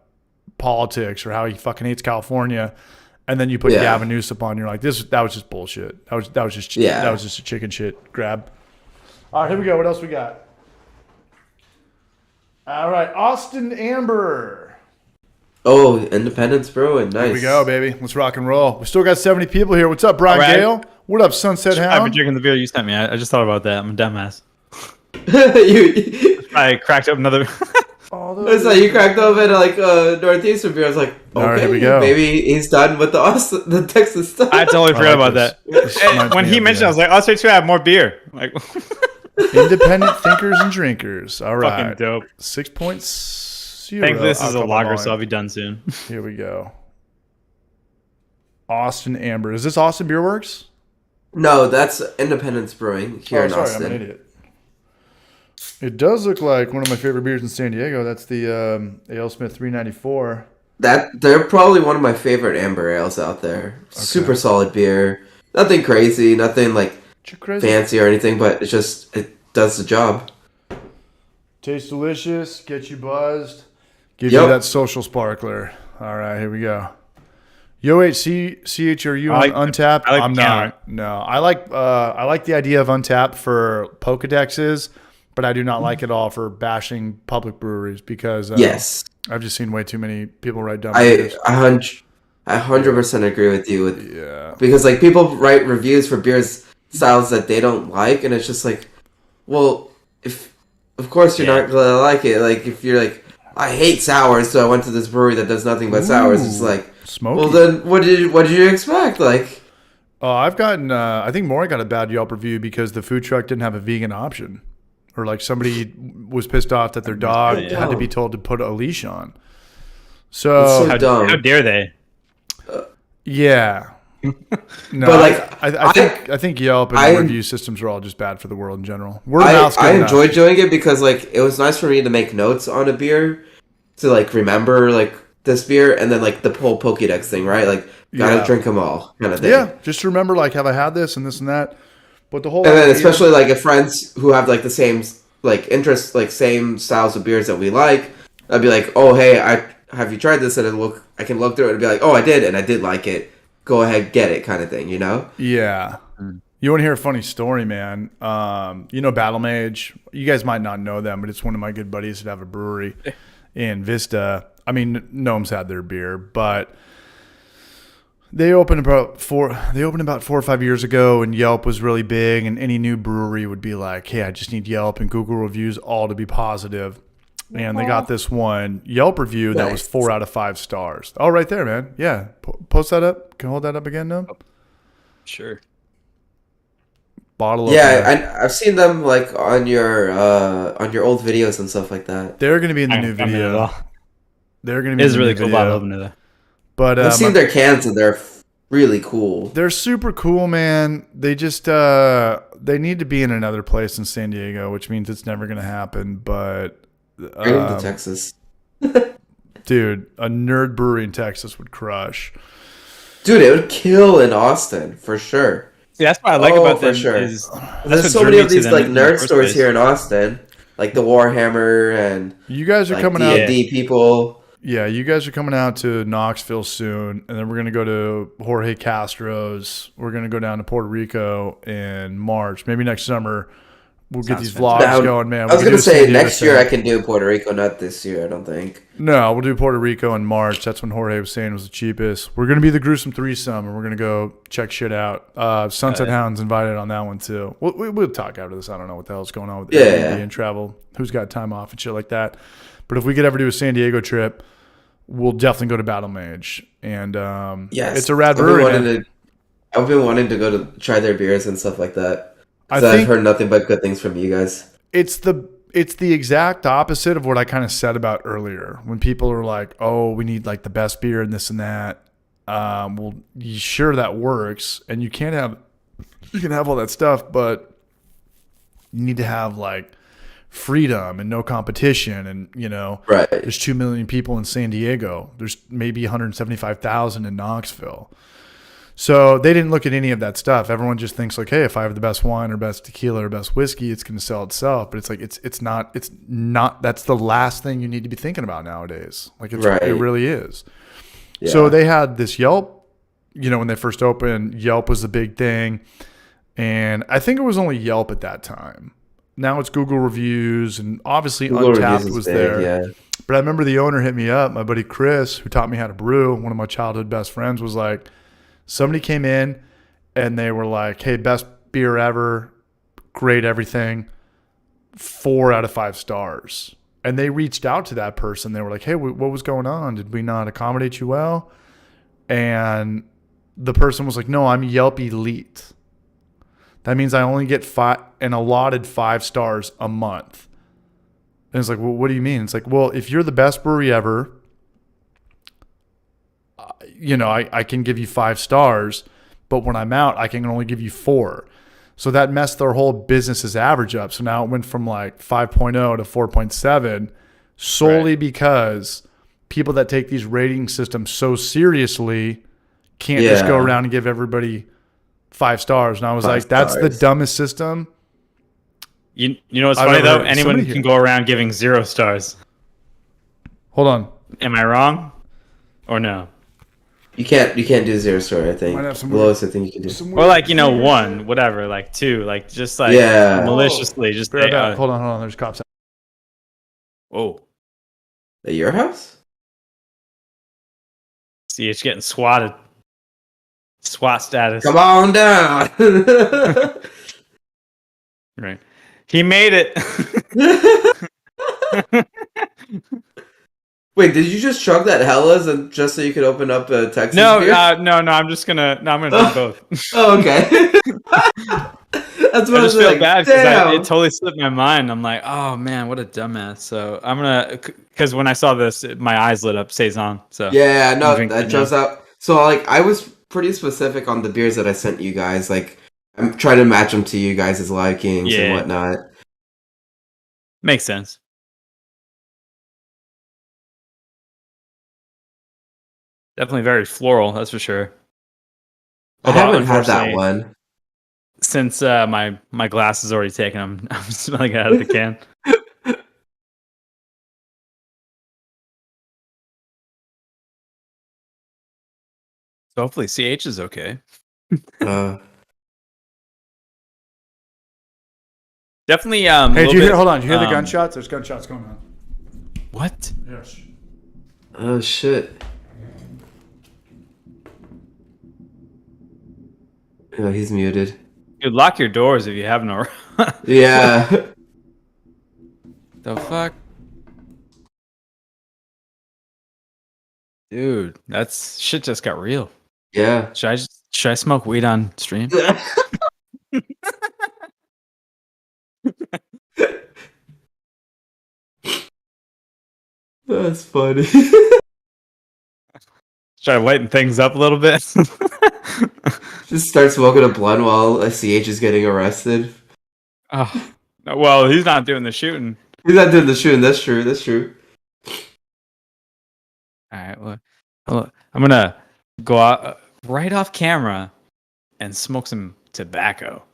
politics or how he fucking hates California, and then you put Gavin Newsom on. You're like, that was just bullshit. That was just a chicken shit grab. All right, here we go. What else we got? All right, Austin Amber. Oh, Independence Brewing, nice. Here we go, baby. Let's rock and roll. We still got 70 people here. What's up, Brian Gale? What up, Sunset Hound? I've been drinking the beer you sent me. I just thought about that. I'm a dumbass. you, I cracked up another. it's like you cracked open like Northeastern beer. I was like, All right, okay, here we go. maybe he's done with the Texas stuff. I totally forgot about this. that. This And reminds when me he of, mentioned, it, I was like, "Oh, so too, I have more beer." Like, Independent thinkers and drinkers. All right. fucking dope. 6.0. Thankfully, this is a alcohol lager, so volume. I'll be done soon. Here we go. Austin Amber. Is this Austin Beer Works? No, that's Independence Brewing here in sorry, Austin. I'm an idiot. It does look like one of my favorite beers in San Diego. That's the Ale Smith 394. They're probably one of my favorite amber ales out there. Super solid beer. Nothing crazy, nothing like fancy or anything, but it does the job. Tastes delicious, gets you buzzed, gives you that social sparkler. All right, here we go. Yo-H-C-H, are you on Untapped? I'm not. No, I like the idea of Untapped for Pokedexes, but I do not like it all for bashing public breweries because yes, I've just seen way too many people write down. I 100% agree with you. Because like people write reviews for beers styles that they don't like, and it's just like, well, if of course you're not gonna like it. Like if you're like, I hate sours, so I went to this brewery that does nothing but sours. It's like, smoky. Well, then what did you expect? Like, I've gotten. I think Maury got a bad Yelp review because the food truck didn't have a vegan option, or like somebody was pissed off that their dog had to be told to put a leash on. So how dare they? Yeah. No, but like I think Yelp and review systems are all just bad for the world in general. I enjoyed doing it because like it was nice for me to make notes on a beer to like remember like this beer, and then like the whole Pokédex thing, right? Like gotta drink them all kind of thing. Yeah, just to remember like have I had this and this and that. But the whole and then especially like if friends who have like the same like interests, like same styles of beers that we like, I'd be like, oh hey, have you tried this? And I can look through it and be like, oh I did, and I did like it. Go ahead, get it, kind of thing, you know? Yeah. You want to hear a funny story, man? You know Battle Mage? You guys might not know them, but it's one of my good buddies that have a brewery in Vista. I mean, Gnomes had their beer, but they opened about 4 or 5 years ago, and Yelp was really big, and any new brewery would be like, hey, I just need Yelp and Google reviews all to be positive. And they got this one Yelp review that was 4 out of 5 stars. Oh, right there, man. Yeah. Post that up. Can you hold that up again, no? Sure. Bottle I've seen them like on your old videos and stuff like that. They're going to be in the new video. They're going to be. It's really cool. Bottle opener. But I've seen their cans and they're really cool. They're super cool, man. They just they need to be in another place in San Diego, which means it's never going to happen. But bring them to Texas. Dude, a nerd brewery in Texas would crush. Dude, it would kill in Austin for sure. See, that's what I like about them. Sure. There's so many of these like nerd stores here in Austin, like the Warhammer and you guys are like coming out. D&D people. Yeah, you guys are coming out to Knoxville soon, and then we're gonna go to Jorge Castro's. We're gonna go down to Puerto Rico in March, maybe next summer. We'll get these vlogs going, man. I was going to say next year I can do Puerto Rico, not this year, I don't think. No, we'll do Puerto Rico in March. That's when Jorge was saying was the cheapest. We're going to be the gruesome threesome, and we're going to go check shit out. Sunset Hound's invited on that one, too. We'll talk after this. I don't know what the hell's going on with Airbnb and travel, who's got time off and shit like that. But if we could ever do a San Diego trip, we'll definitely go to Battle Mage. And it's a rad brewery. I've been wanting to go to try their beers and stuff like that. I've heard nothing but good things from you guys. It's the exact opposite of what I kind of said about earlier. When people are like, "Oh, we need like the best beer and this and that." Well, sure that works, and you can have all that stuff, but you need to have like freedom and no competition, and right. There's 2 million people in San Diego. There's maybe 175,000 in Knoxville. So they didn't look at any of that stuff. Everyone just thinks like, hey, if I have the best wine or best tequila or best whiskey, it's going to sell itself. But it's like it's not. That's the last thing you need to be thinking about nowadays. Like it really is. Yeah. So they had this Yelp. When they first opened, Yelp was the big thing, and I think it was only Yelp at that time. Now it's Google reviews, and obviously Google Untapped was big, there. Yeah. But I remember the owner hit me up. My buddy Chris, who taught me how to brew, one of my childhood best friends, was like. Somebody came in and they were like, hey, best beer ever, great everything. 4 out of 5 stars. And they reached out to that person. They were like, hey, what was going on? Did we not accommodate you well? And the person was like, no, I'm Yelp Elite. That means I only get an allotted 5 stars a month. And it's like, well, what do you mean? It's like, well, if you're the best brewery ever, I can give you 5 stars, but when I'm out, I can only give you 4. So that messed their whole business's average up. So now it went from like 5.0 to 4.7 solely because people that take these rating systems so seriously can't just go around and give everybody 5 stars. And I was like, that's the dumbest system. You know what's funny though? Anyone can go around giving 0 stars. Hold on. Am I wrong? Or no? You can't do 0 star, I think. Lowest I think you can do. Or like, 1, whatever, like 2, like just like maliciously just hold on, there's cops out. Whoa. At your house? See, it's getting swatted. SWAT status. Come on down. Right. He made it. Wait, did you just chug that Hellas and just so you could open up a Texas no, beer? no, I'm gonna do both. Oh, okay. That's what I just feel like, bad because it totally slipped my mind. I'm like, oh man, what a dumbass. So I'm gonna, because when I saw this, my eyes lit up. Saison. So yeah, no, that shows out. So like, I was pretty specific on the beers that I sent you guys. Like, I'm trying to match them to you guys' likings and whatnot. Makes sense. Definitely very floral, that's for sure. I haven't had that one. Since my glass is already taken, I'm smelling it out of the can. So hopefully CH is okay. Definitely. Hey, did you hear? Hold on. Did you hear the gunshots? There's gunshots going on. What? Yes. Oh shit. Oh, he's muted. Dude, lock your doors if you have no. Yeah. The fuck? Dude, that's shit just got real. Yeah. Should I smoke weed on stream? That's funny. Should I lighten things up a little bit? Just start smoking a blunt while a CH is getting arrested. Oh, well, he's not doing the shooting. He's not doing the shooting. That's true. That's true. All right. Well, I'm gonna go out right off camera and smoke some tobacco.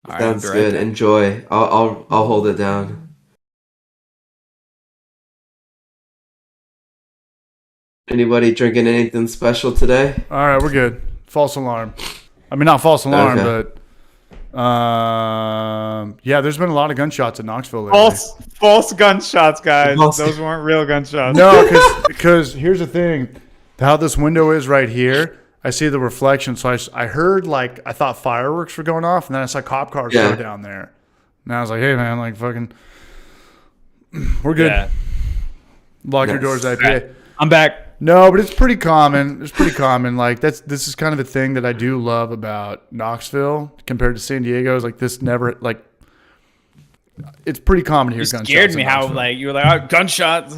All Sounds good. Right, enjoy. I'll hold it down. Anybody drinking anything special today? All right, we're good. False alarm. I mean, not false alarm, but yeah, there's been a lot of gunshots in Knoxville lately. False gunshots, guys. Those weren't real gunshots. No, because here's the thing. How this window is right here, I see the reflection. So I heard, like, I thought fireworks were going off, and then I saw cop cars go down there. And I was like, hey, man, like, fucking, we're good. Yeah. Lock your doors, IPA. Right. I'm back. No, but it's pretty common. It's pretty common. Like, this is kind of a thing that I do love about Knoxville compared to San Diego. Is like this never, like, it's pretty common here. You scared me how, like, you were like, oh, gunshots,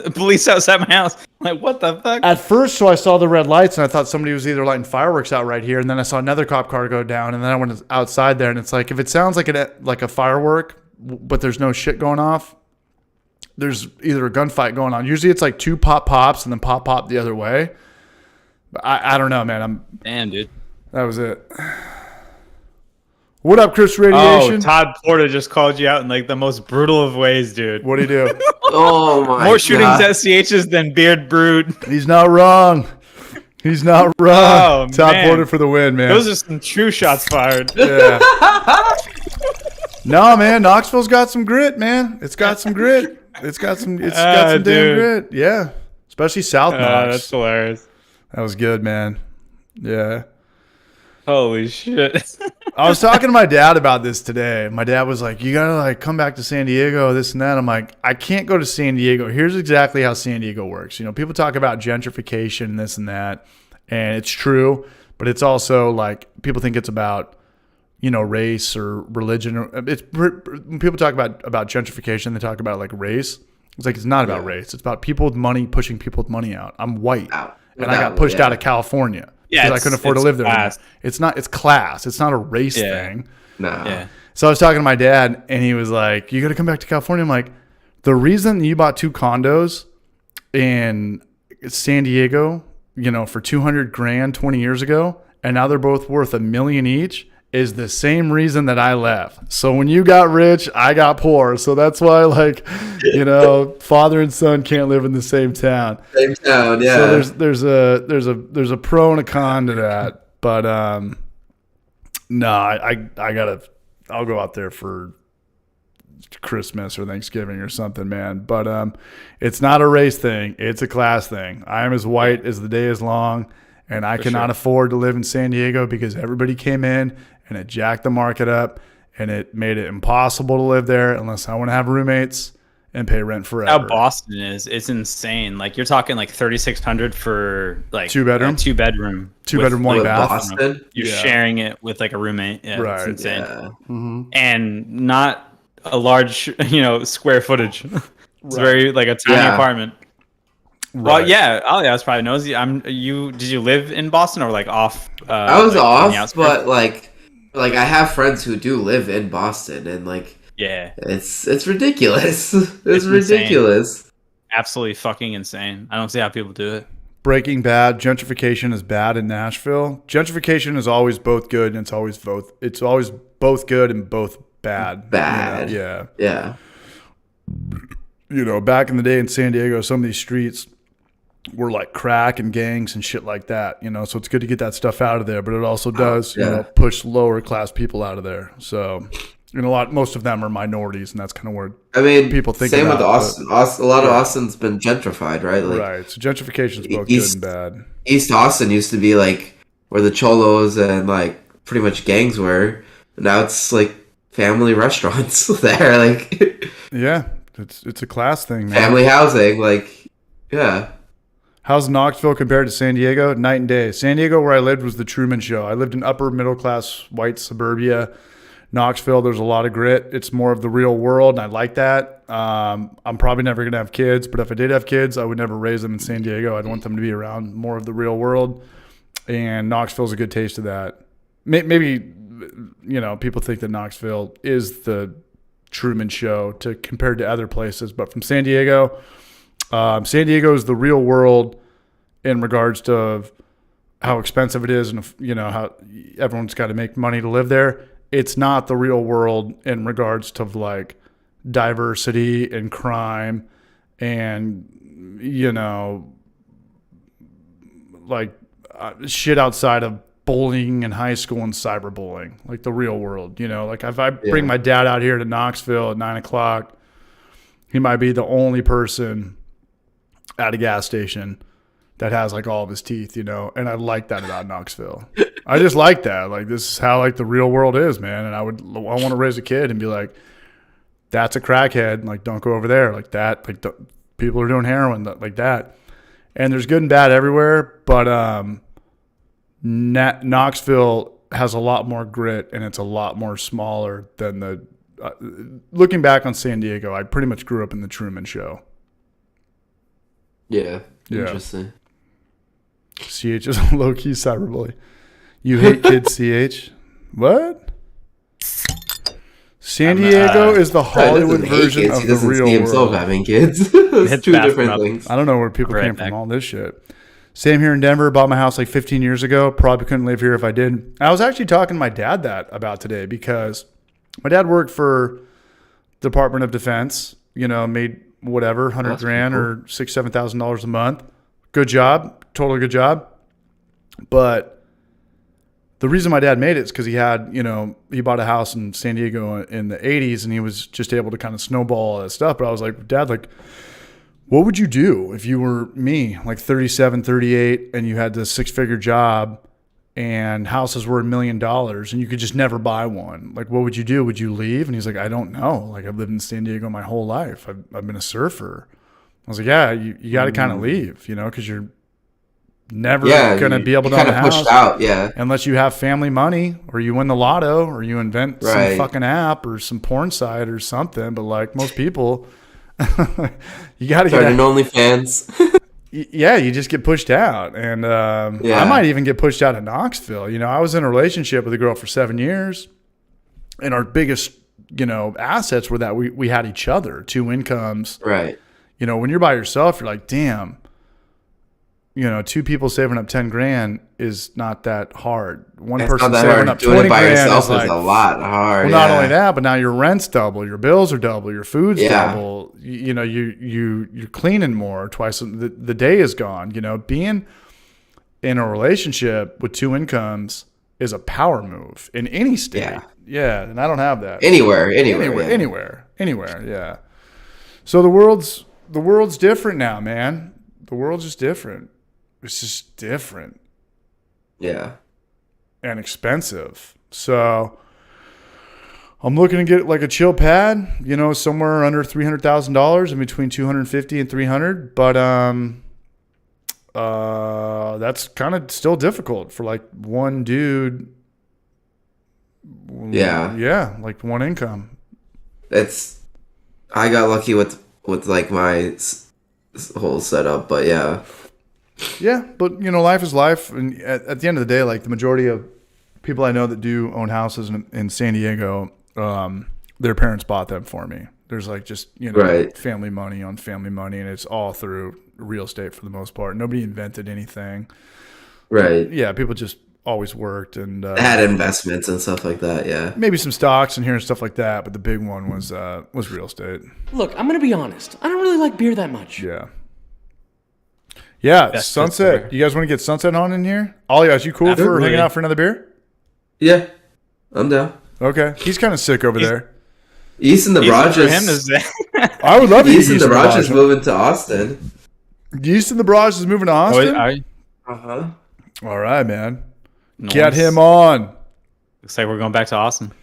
police outside my house. I'm like, what the fuck? At first, so I saw the red lights and I thought somebody was either lighting fireworks out right here, and then I saw another cop car go down, and then I went outside there, and it's like, if it sounds like a firework, but there's no shit going off, there's either a gunfight going on. Usually it's like 2 pops and then pop the other way. But I don't know, man. Damn, dude. That was it. What up, Chris Radiation? Oh, Todd Porter just called you out in like the most brutal of ways, dude. What'd he do? Oh my! More shootings at CHs than Beard Brood. He's not wrong. He's not wrong. Oh, Todd Porter for the win, man. Those are some true shots fired. Yeah. No, man. Knoxville's got some grit, man. It's got some grit. It's got some damn grit. Yeah. Especially South Knox. That's hilarious. That was good, man. Yeah. Holy shit. I was talking to my dad about this today. My dad was like, you got to like come back to San Diego, this and that. I'm like, I can't go to San Diego. Here's exactly how San Diego works. You know, people talk about gentrification and this and that, and it's true, but it's also like people think it's about, you know, race or religion. When people talk about gentrification, they talk about like race. It's like, it's not about race. It's about people with money pushing people with money out. I'm white and I got pushed out of California. Yeah, I couldn't afford to live there anymore. It's class. It's not a race thing. No. Yeah. So I was talking to my dad, and he was like, "You got to come back to California." I'm like, "The reason you bought 2 condos in San Diego, you know, for $200,000 20 years ago, and now they're both worth $1 million each, is the same reason that I left. So when you got rich, I got poor. So that's why, like, you know, father and son can't live in the same town. Same town, yeah. So there's a pro and a con to that. But no, I'll go out there for Christmas or Thanksgiving or something, man. But it's not a race thing. It's a class thing. I am as white as the day is long. And I cannot afford to live in San Diego because everybody came in and it jacked the market up and it made it impossible to live there unless I want to have roommates and pay rent forever. How Boston is, it's insane. Like you're talking like $3,600 for like 2-bedroom, 2-bedroom, 1 bath. Boston? You're sharing it with like a roommate. Yeah, right. It's insane. Yeah. Mm-hmm. And not a large, you know, square footage. It's very like a tiny apartment. Right. Well, yeah, Ollie, I was probably nosy. Did you live in Boston or like off? I was like, off, but like I have friends who do live in Boston, and like, yeah, it's ridiculous. It's ridiculous. Insane. Absolutely fucking insane. I don't see how people do it. Breaking Bad, gentrification is bad in Nashville. Gentrification is always both good and it's always both good and both bad. Bad. You know? Yeah. You know, back in the day in San Diego, some of these streets were like crack and gangs and shit like that, you know, so it's good to get that stuff out of there, but it also does, you know, push lower class people out of there. So, you know, most of them are minorities, and that's kind of where people think same about with Austin. A lot of Austin's been gentrified, right? Like, right. So gentrification is both good and bad. East Austin used to be like where the cholos and like pretty much gangs were. Now it's like family restaurants there, like yeah, it's a class thing, man. Family housing, like, yeah. How's Knoxville compared to San Diego? Night and day. San Diego, where I lived, was the Truman Show. I lived in upper middle class white suburbia. Knoxville, there's a lot of grit. It's more of the real world, and I like that. I'm probably never going to have kids, but if I did have kids, I would never raise them in San Diego. I'd want them to be around more of the real world, and Knoxville's a good taste of that. Maybe, you know, people think that Knoxville is the Truman Show compared to other places, but from San Diego is the real world in regards to how expensive it is, and you know how everyone's got to make money to live there. It's not the real world in regards to like diversity and crime and, you know, like shit outside of bullying in high school and cyberbullying, like the real world. You know, like if I bring my dad out here to Knoxville at 9:00, he might be the only person at a gas station that has like all of his teeth, you know, and I like that about Knoxville. I just like that. Like, this is how like the real world is, man. And I want to raise a kid and be like, that's a crackhead. Like, don't go over there like that. Like, people are doing heroin like that. And there's good and bad everywhere, but Knoxville has a lot more grit, and it's a lot more smaller than the. Looking back on San Diego, I pretty much grew up in the Truman Show. Yeah. Interesting. CH is a low-key cyberbully. You hate kids, CH? What? San Diego is the Hollywood version of the real world. He doesn't see himself having kids. It's two different things. I don't know where people came from all this shit. Same here in Denver. Bought my house like 15 years ago. Probably couldn't live here if I did. I was actually talking to my dad about today because my dad worked for the Department of Defense. You know, made whatever, $100,000 or $6,000-$7,000 a month. Good job, totally good job. But the reason my dad made it is because he bought a house in San Diego in the 80s, and he was just able to kind of snowball all that stuff. But I was like, Dad, like, what would you do if you were me, like 37, 38, and you had this 6-figure job and houses were $1 million and you could just never buy one. Like, what would you do? Would you leave? And he's like, I don't know. Like, I've lived in San Diego my whole life. I've been a surfer. I was like, yeah, you got to kind of leave, because you're never going to be able to own a house. Pushed out, yeah. Unless you have family money or you win the lotto or you invent some fucking app or some porn site or something. But like most people, you got to get an OnlyFans. Yeah, you just get pushed out. And I might even get pushed out of Knoxville. I was in a relationship with a girl for 7 years, and our biggest, assets were that we had each other, 2 incomes. Right. When you're by yourself, you're like, damn, 2 people saving up 10 grand is not that hard. One person saving up 20 grand is like a lot hard. Well, not only that, but now your rent's double, your bills are double, your food's double. You're cleaning more twice. The day is gone. Being in a relationship with 2 incomes is a power move in any state. Yeah, and I don't have that. Anywhere. Yeah. So the world's different now, man. The world's just different. It's just different. Yeah. And expensive. So I'm looking to get like a chill pad, somewhere under $300,000, in between $250 and $300. But that's kind of still difficult for like one dude. Yeah. Yeah, like one income. I got lucky with like my whole setup, but yeah. Yeah, but life is life, and at the end of the day, like the majority of people I know that do own houses in San Diego, their parents bought them for me. There's like just family money on family money, and it's all through real estate for the most part. Nobody invented anything. Right. Yeah, people just always worked and had investments and stuff like that. Yeah. Maybe some stocks and here and stuff like that, but the big one was real estate. Look, I'm gonna be honest. I don't really like beer that much. Yeah. Yeah, Sunset. You guys want to get Sunset on in here? Ollie, guys, you cool for hanging out for another beer? Yeah, I'm down. Okay, he's kind of sick over there. Easton the Barrages. I would love to. Easton the Barrages moving to Austin. Easton the Barrages is moving to Austin. All right, man. Nice. Get him on. Looks like we're going back to Austin.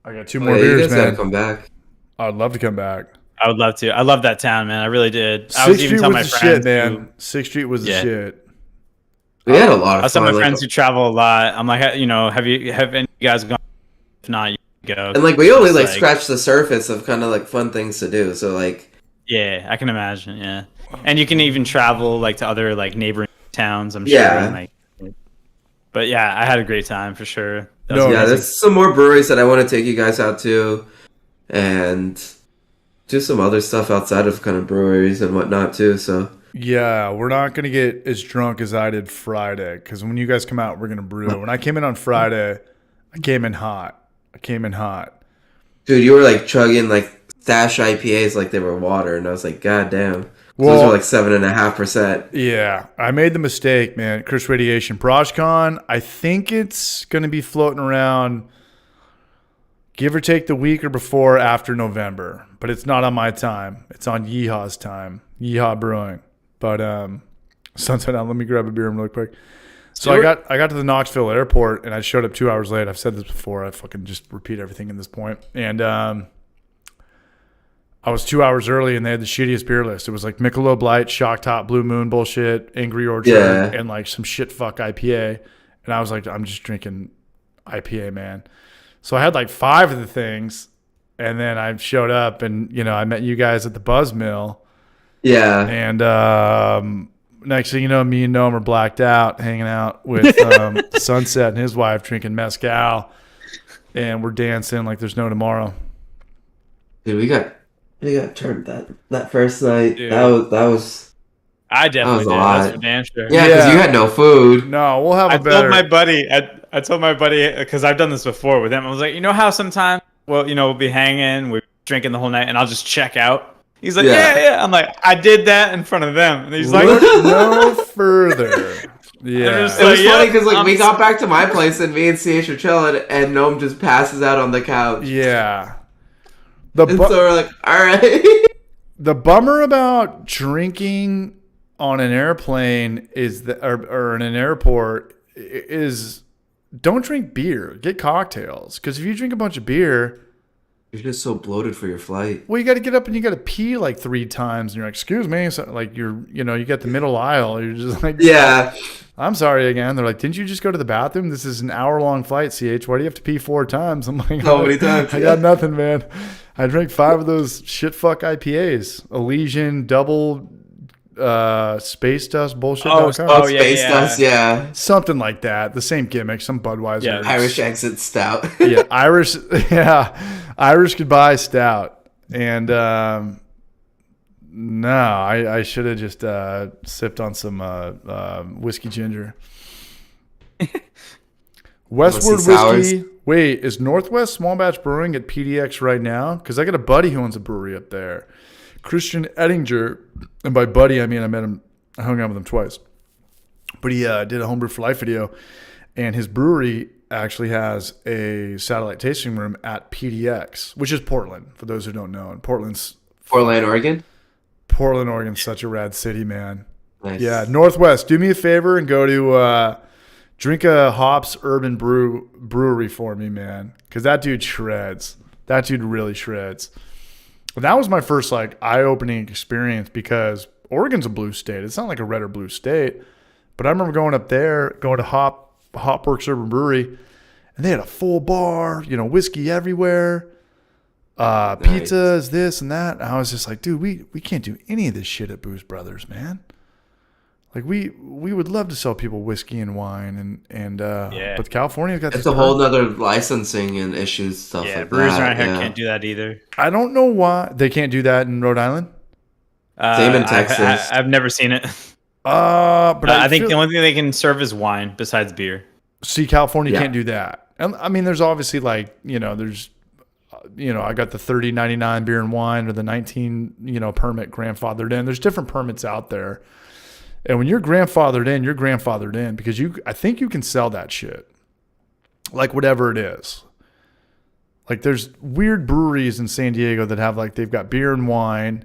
I got 2 more beers, you guys man. Gotta come back. I'd love to come back. I would love to. I love that town, man. I really did. I 6th Street was the shit, man. 6th Street was the shit. We had a lot of fun. I saw my friends who travel a lot. I'm like, have any of you guys gone? If not, you go. And like we only like scratched the surface of kind of like fun things to do. So like, yeah, I can imagine. Yeah, and you can even travel like to other like neighboring towns. I'm sure. Yeah. And, like, but yeah, I had a great time for sure. There's some more breweries that I want to take you guys out to, and do some other stuff outside of kind of breweries and whatnot too. So yeah, we're not gonna get as drunk as I did Friday, because when you guys come out, we're gonna brew. When I came in on Friday, I came in hot. Dude, you were like chugging like Stash IPAs like they were water, and I was like, God damn. Those were like 7.5%. Yeah, I made the mistake, man. Chris Radiation BrajCon, I think it's going to be floating around, give or take the week or before after November. But it's not on my time. It's on Yeehaw's time. Yeehaw Brewing. But Sunset down. Let me grab a beer really quick. So I got to the Knoxville airport, and I showed up 2 hours late. I've said this before. I fucking just repeat everything in this point. And I was 2 hours early, and they had the shittiest beer list. It was like Michelob Light, Shock Top, Blue Moon bullshit, Angry Orchard, and like some shit fuck IPA. And I was like, I'm just drinking IPA, man. So I had like 5 of the things, and then I showed up, and I met you guys at the Buzz Mill. Yeah. And next thing you know, me and Gnome are blacked out, hanging out with Sunset and his wife, drinking mezcal, and we're dancing like there's no tomorrow. Dude, we got turned that first night. Dude. That was. I definitely did. That's for damn sure. Yeah, because you had no food. No, we'll have a better. I told my buddy because I've done this before with him. I was like, how sometimes we'll be hanging, we're drinking the whole night, and I'll just check out. He's like, yeah. I'm like, I did that in front of them, and he's like, no further. Yeah, it was funny because like we got back to my place, and me and CH are chilling, and Gnome just passes out on the couch. Yeah. So we're like, all right. The bummer about drinking on an airplane is that, or in an airport, is don't drink beer. Get cocktails. Because if you drink a bunch of beer, you're just so bloated for your flight. well, you got to get up and you got to pee like 3 times, and you're like, "Excuse me," so, like you get the middle aisle. You're just like, Yeah. I'm sorry again. They're like, didn't you just go to the bathroom? This is an hour-long flight, CH. Why do you have to pee 4 times? I'm like, How many times? I got nothing, man. I drank 5 of those shit fuck IPAs. Elysian, double space dust bullshit. Space Dust, yeah. Something like that. The same gimmick, some Budweiser. Yeah. Irish exit stout. Yeah, Irish goodbye stout. And no, I should have just sipped on some whiskey ginger. Westward Whiskey. Wait, is Northwest Small Batch Brewing at PDX right now? Because I got a buddy who owns a brewery up there. Christian Ettinger. And by buddy, I mean I met him. I hung out with him twice. But he did a Homebrew for Life video. And his brewery actually has a satellite tasting room at PDX, which is Portland, for those who don't know. And Portland, Oregon? Portland, Oregon's such a rad city, man. Nice. Yeah, Northwest, do me a favor and go to Drink a Hops Urban Brewery for me, man. Because that dude shreds. That dude really shreds. But that was my first eye-opening experience because Oregon's a blue state. It's not like a red or blue state. But I remember going up there, going to Hopworks Urban Brewery, and they had a full bar, whiskey everywhere. Nice. Pizzas, this and that. And I was just like, dude, we can't do any of this shit at Booze Brothers, man. Like we would love to sell people whiskey and wine but California's got it's a whole nother licensing and issues stuff like that. Brewers around here can't do that either. I don't know why they can't do that in Rhode Island. Same in Texas. I've never seen it. But I think the only thing they can serve is wine besides beer. See, California can't do that. And I mean, there's obviously there's I got the 30.99 beer and wine or the 19 permit grandfathered in. There's different permits out there. And when you're grandfathered in because I think you can sell that shit. Like whatever it is. Like there's weird breweries in San Diego that have they've got beer and wine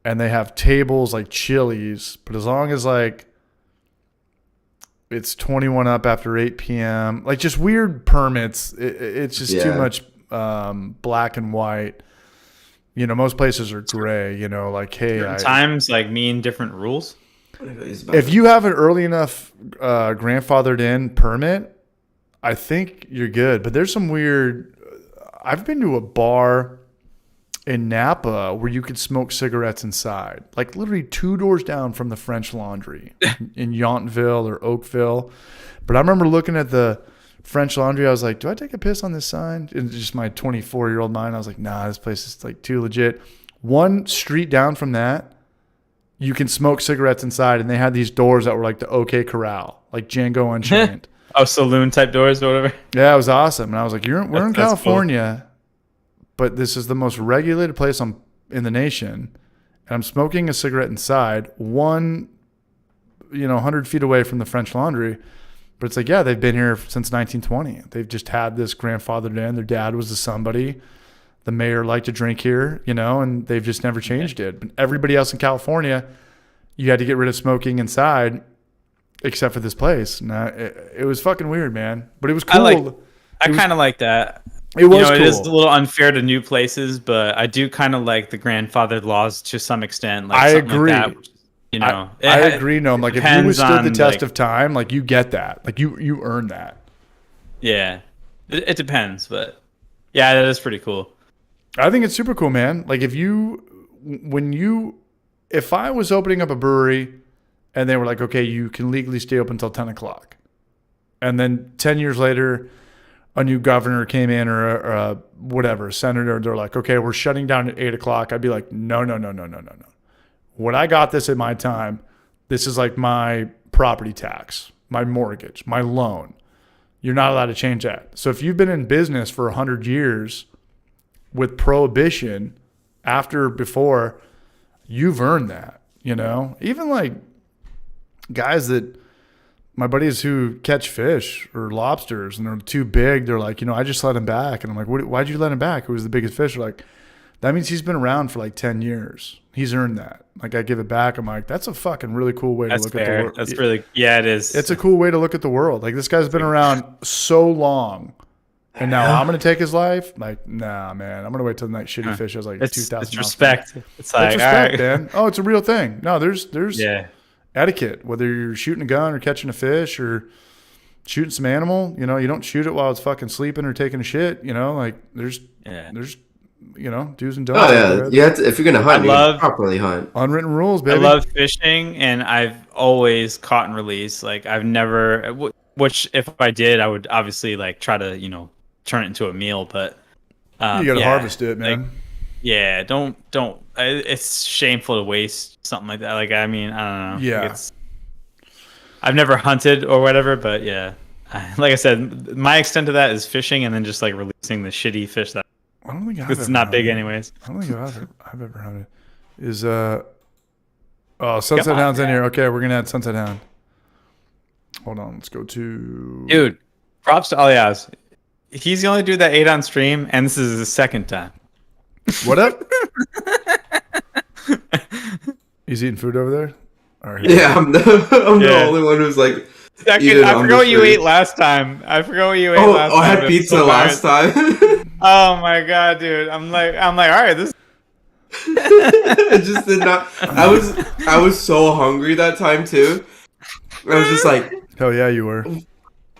and they have tables like Chili's, but as long as it's 21 up after 8 p.m., just weird permits, it's just too much black and white. Most places are gray, hey. Times mean different rules. If you have an early enough grandfathered in permit, I think you're good. But there's some weird. I've been to a bar in Napa where you could smoke cigarettes inside, literally 2 doors down from the French Laundry in Yountville or Oakville. But I remember looking at the French Laundry. I was like, do I take a piss on this sign? And just my 24-year-old mind, I was like, nah, this place is too legit. 1 street down from that, you can smoke cigarettes inside, and they had these doors that were the OK Corral, like Django Unchained. Oh, saloon type doors or whatever. Yeah, it was awesome. And I was like, we're in California, but this is the most regulated place in the nation, and I'm smoking a cigarette inside, 100 feet away from the French Laundry. But it's they've been here since 1920. They've just had this grandfathered in. Their dad was somebody. The mayor liked to drink here, and they've just never changed it. But everybody else in California, you had to get rid of smoking inside, except for this place. And it was fucking weird, man. But it was cool. I kind of like that. It was cool. It is a little unfair to new places, but I do kind of like the grandfathered laws to some extent. I agree. Like that, I agree, Gnome. If you withstood the test of time, you get that. You earn that. Yeah. It depends, but yeah, that is pretty cool. I think it's super cool, man. If I was opening up a brewery and they were like, okay, you can legally stay open until 10 o'clock. And then 10 years later, a new governor came in or a senator, they're like, okay, we're shutting down at 8 o'clock. I'd be like, no. When I got this at my time, this is my property tax, my mortgage, my loan. You're not allowed to change that. So if you've been in business for 100 years with prohibition before, you've earned that, Even guys that my buddies who catch fish or lobsters and they're too big, they're like, I just let him back. And I'm like, why'd you let him back? It was the biggest fish. They're like, That means he's been around for like 10 years. He's earned that. Like, I give it back. I'm like, that's a fucking really cool way to look at the world. That's really, yeah, it is. It's a cool way to look at the world. Like, this guy's been around so long, and now I'm going to take his life? Like, nah, man. I'm going to wait till the next shitty fish has like 2,000 It's respect. It's like, respect, all right. man. Oh, it's a real thing. No, there's Yeah. etiquette, whether you're shooting a gun or catching a fish or shooting some animal. You know, you don't shoot it while it's fucking sleeping or taking a shit. You know, like there's do's and don'ts. Oh yeah, you have to, if you're gonna hunt, you gotta properly hunt. Unwritten rules, baby. I love fishing, and I've always caught and released. Like I've never, which if I did, I would obviously like try to turn it into a meal, but you gotta harvest it, man. Like, yeah, don't. It's shameful to waste something like that. Like I mean, I don't know. Yeah. Like, I've never hunted or whatever, but yeah, like I said, my extent to that is fishing and then just like releasing the shitty fish that. I don't think it's not big anyways. I don't think I've ever hunted. Sunset Hound's in here. Okay, we're gonna add Sunset Hound. Hold on, let's go to Dude, props to Alias. He's the only dude that ate on stream, and this is his second time. What up? He's eating food over there? Yeah, I'm the only one who's like. I forgot what you ate last time. I had pizza last time. Oh my god, dude! I'm like, all right, this. It just did not. I was so hungry that time too. I was just like, hell yeah, you were.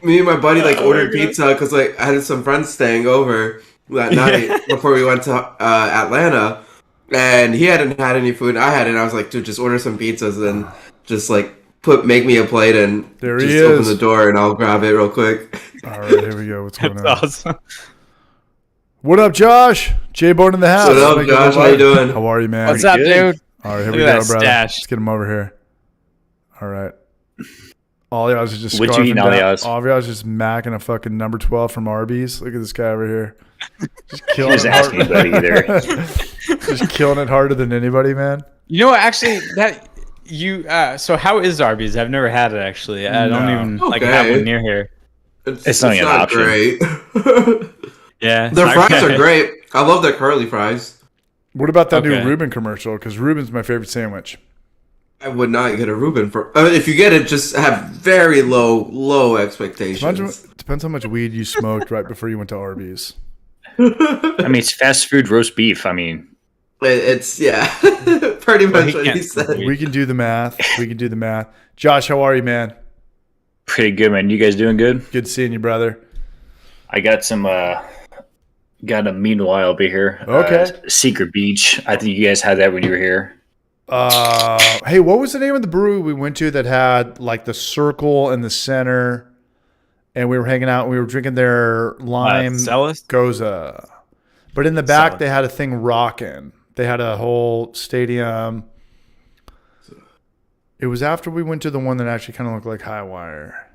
Me and my buddy ordered pizza because I had some friends staying over that night before we went to Atlanta, and he hadn't had any food. I hadn't. I was like, dude, just order some pizzas and just make me a plate and there just he is. Open the door and I'll grab it real quick. All right, here we go. What's going on? Awesome. What up, Josh? J-Born in the house. What up, Josh? How you doing? How are you, man? What's up, dude? All right, here Look we at go, that brother. stash. Let's get him over here. All right. Alias is just what you eating, Alias? Alias just macking a fucking number 12 from Arby's. Look at this guy over here. Just killing it hard. anybody either. Just killing it harder than anybody, man. You know what? Actually, that you. So how is Arby's? I've never had it actually. I don't even have one near here. It's not an option. Great. Yeah, their fries are great. I love their curly fries. What about that new Reuben commercial? Because Reuben's my favorite sandwich. I would not get a Reuben for. If you get it, just have very low expectations. Depends how much weed you smoked right before you went to Arby's. I mean, it's fast food roast beef. I mean, it's pretty much what he said. We can do the math. Josh, how are you, man? Pretty good, man. You guys doing good? Good seeing you, brother. I got some. Got a meanwhile over here. Okay. Secret Beach. I think you guys had that when you were here. Hey, what was the name of the brewery we went to that had like the circle in the center, and we were hanging out and we were drinking their lime goza, but in the back they had a thing rocking. They had a whole stadium. It was after we went to the one that actually kind of looked like High Wire.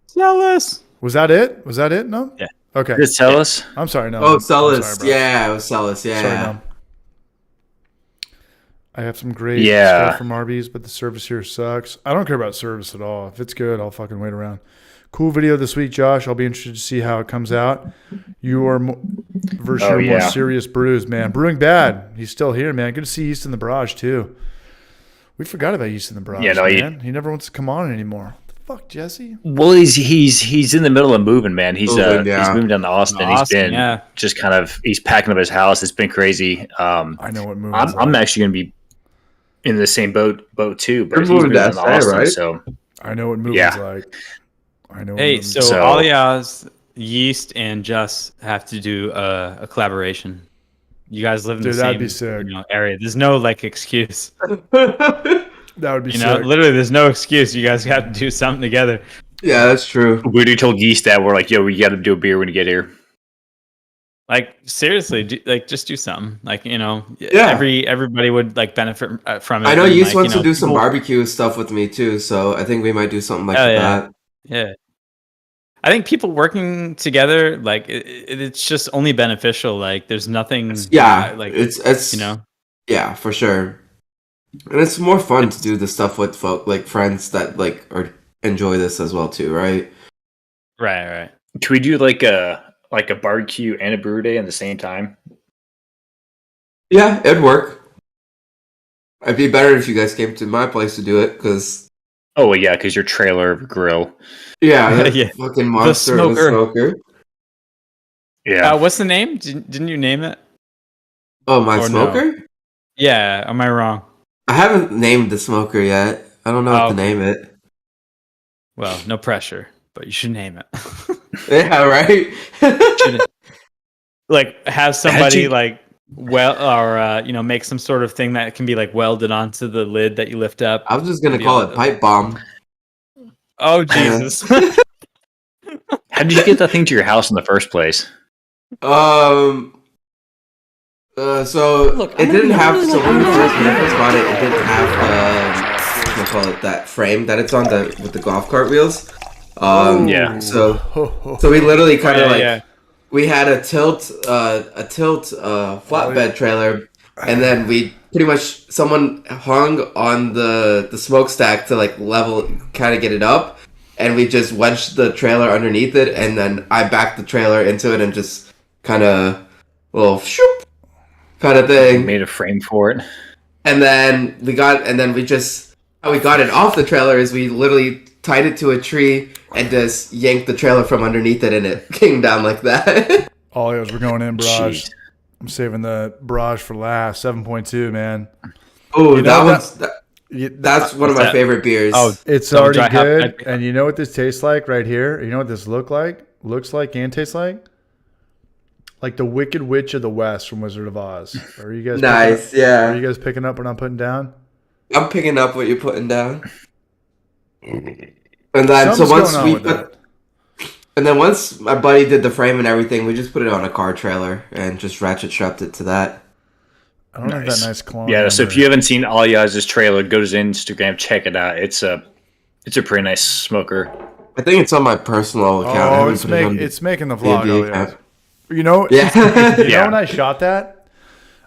Celis. Was that it? No. Yeah. Okay. Did Celis? I'm sorry, no. Oh, Celis. Yeah, it was Celis. Yeah. Sorry, no. I have some great stuff from Arby's, but the service here sucks. I don't care about service at all. If it's good, I'll fucking wait around. Cool video this week, Josh. I'll be interested to see how it comes out. Your more serious brews, man. Brewing Bad. He's still here, man. Good to see East in the Barrage, too. We forgot about East in the Barrage, man. He never wants to come on anymore. What the fuck, Jesse? Well, he's in the middle of moving, man. He's moving down to Austin. He's been just kind of he's packing up his house. It's been crazy. I know what moving. I'm actually going to be in the same boat too. But he's moving to Austin, right? So I know what moving's like. I know. Hey, so Alias, Yeast, and Just have to do a collaboration. You guys live in the same that'd be sick. Area. There's no excuse. That would be sick. Literally, there's no excuse. You guys got to do something together. Yeah, that's true. We already told Yeast that we're like, yo, we got to do a beer when you get here. Seriously, just do something. Everybody would benefit from it. I know Yeast wants to do some barbecue stuff with me too, so I think we might do something like that. Yeah. I think people working together, it's just only beneficial. There's nothing. It's yeah, for sure. And it's more fun to do the stuff with friends that or enjoy this as well too, right? Right. Can we do a barbecue and a brew day at the same time? Yeah, it'd work. It'd be better if you guys came to my place to do it, because... Oh, yeah, because your trailer grill. Yeah, yeah. Fucking monster the smoker. Yeah. What's the name? Didn't you name it? Oh, my smoker? No? Yeah, am I wrong? I haven't named the smoker yet. I don't know what to name it. Well, no pressure, but you should name it. Yeah, right? Like, have somebody, make some sort of thing that can be, like, welded onto the lid that you lift up. I was just going to call it Pipe Bomb. Oh, Jesus. How did you get that thing to your house in the first place? So look, it didn't have. So when we first bought it, it didn't have we'll call it that frame that it's on with the golf cart wheels. Yeah. So we literally kind of we had a tilt flatbed trailer, and then we pretty much someone hung on the smokestack to like level, kind of get it up, and we just wedged the trailer underneath it, and then I backed the trailer into it and just kind of little shoop kind of thing. Made a frame for it. And then how we got it off the trailer is we literally tied it to a tree and just yanked the trailer from underneath it, and it came down like that. We're going in barrage. Jeez. I'm saving the barrage for last. 7.2, man. Oh, that's one of my favorite beers. Oh, it's already good. And you know what this tastes like right here? You know what this looks like and tastes like? Like the Wicked Witch of the West from Wizard of Oz. Are you guys nice? Yeah. Are you guys picking up what I'm putting down? I'm picking up what you're putting down. And then once my buddy did the frame and everything, we just put it on a car trailer and just ratchet strapped it to that. I don't have that nice clone. Yeah, so if you haven't seen Aliaz's trailer, go to his Instagram, check it out. It's a pretty nice smoker. I think it's on my personal account. Oh, it's making the vlog. You know, yeah. You know when I shot that?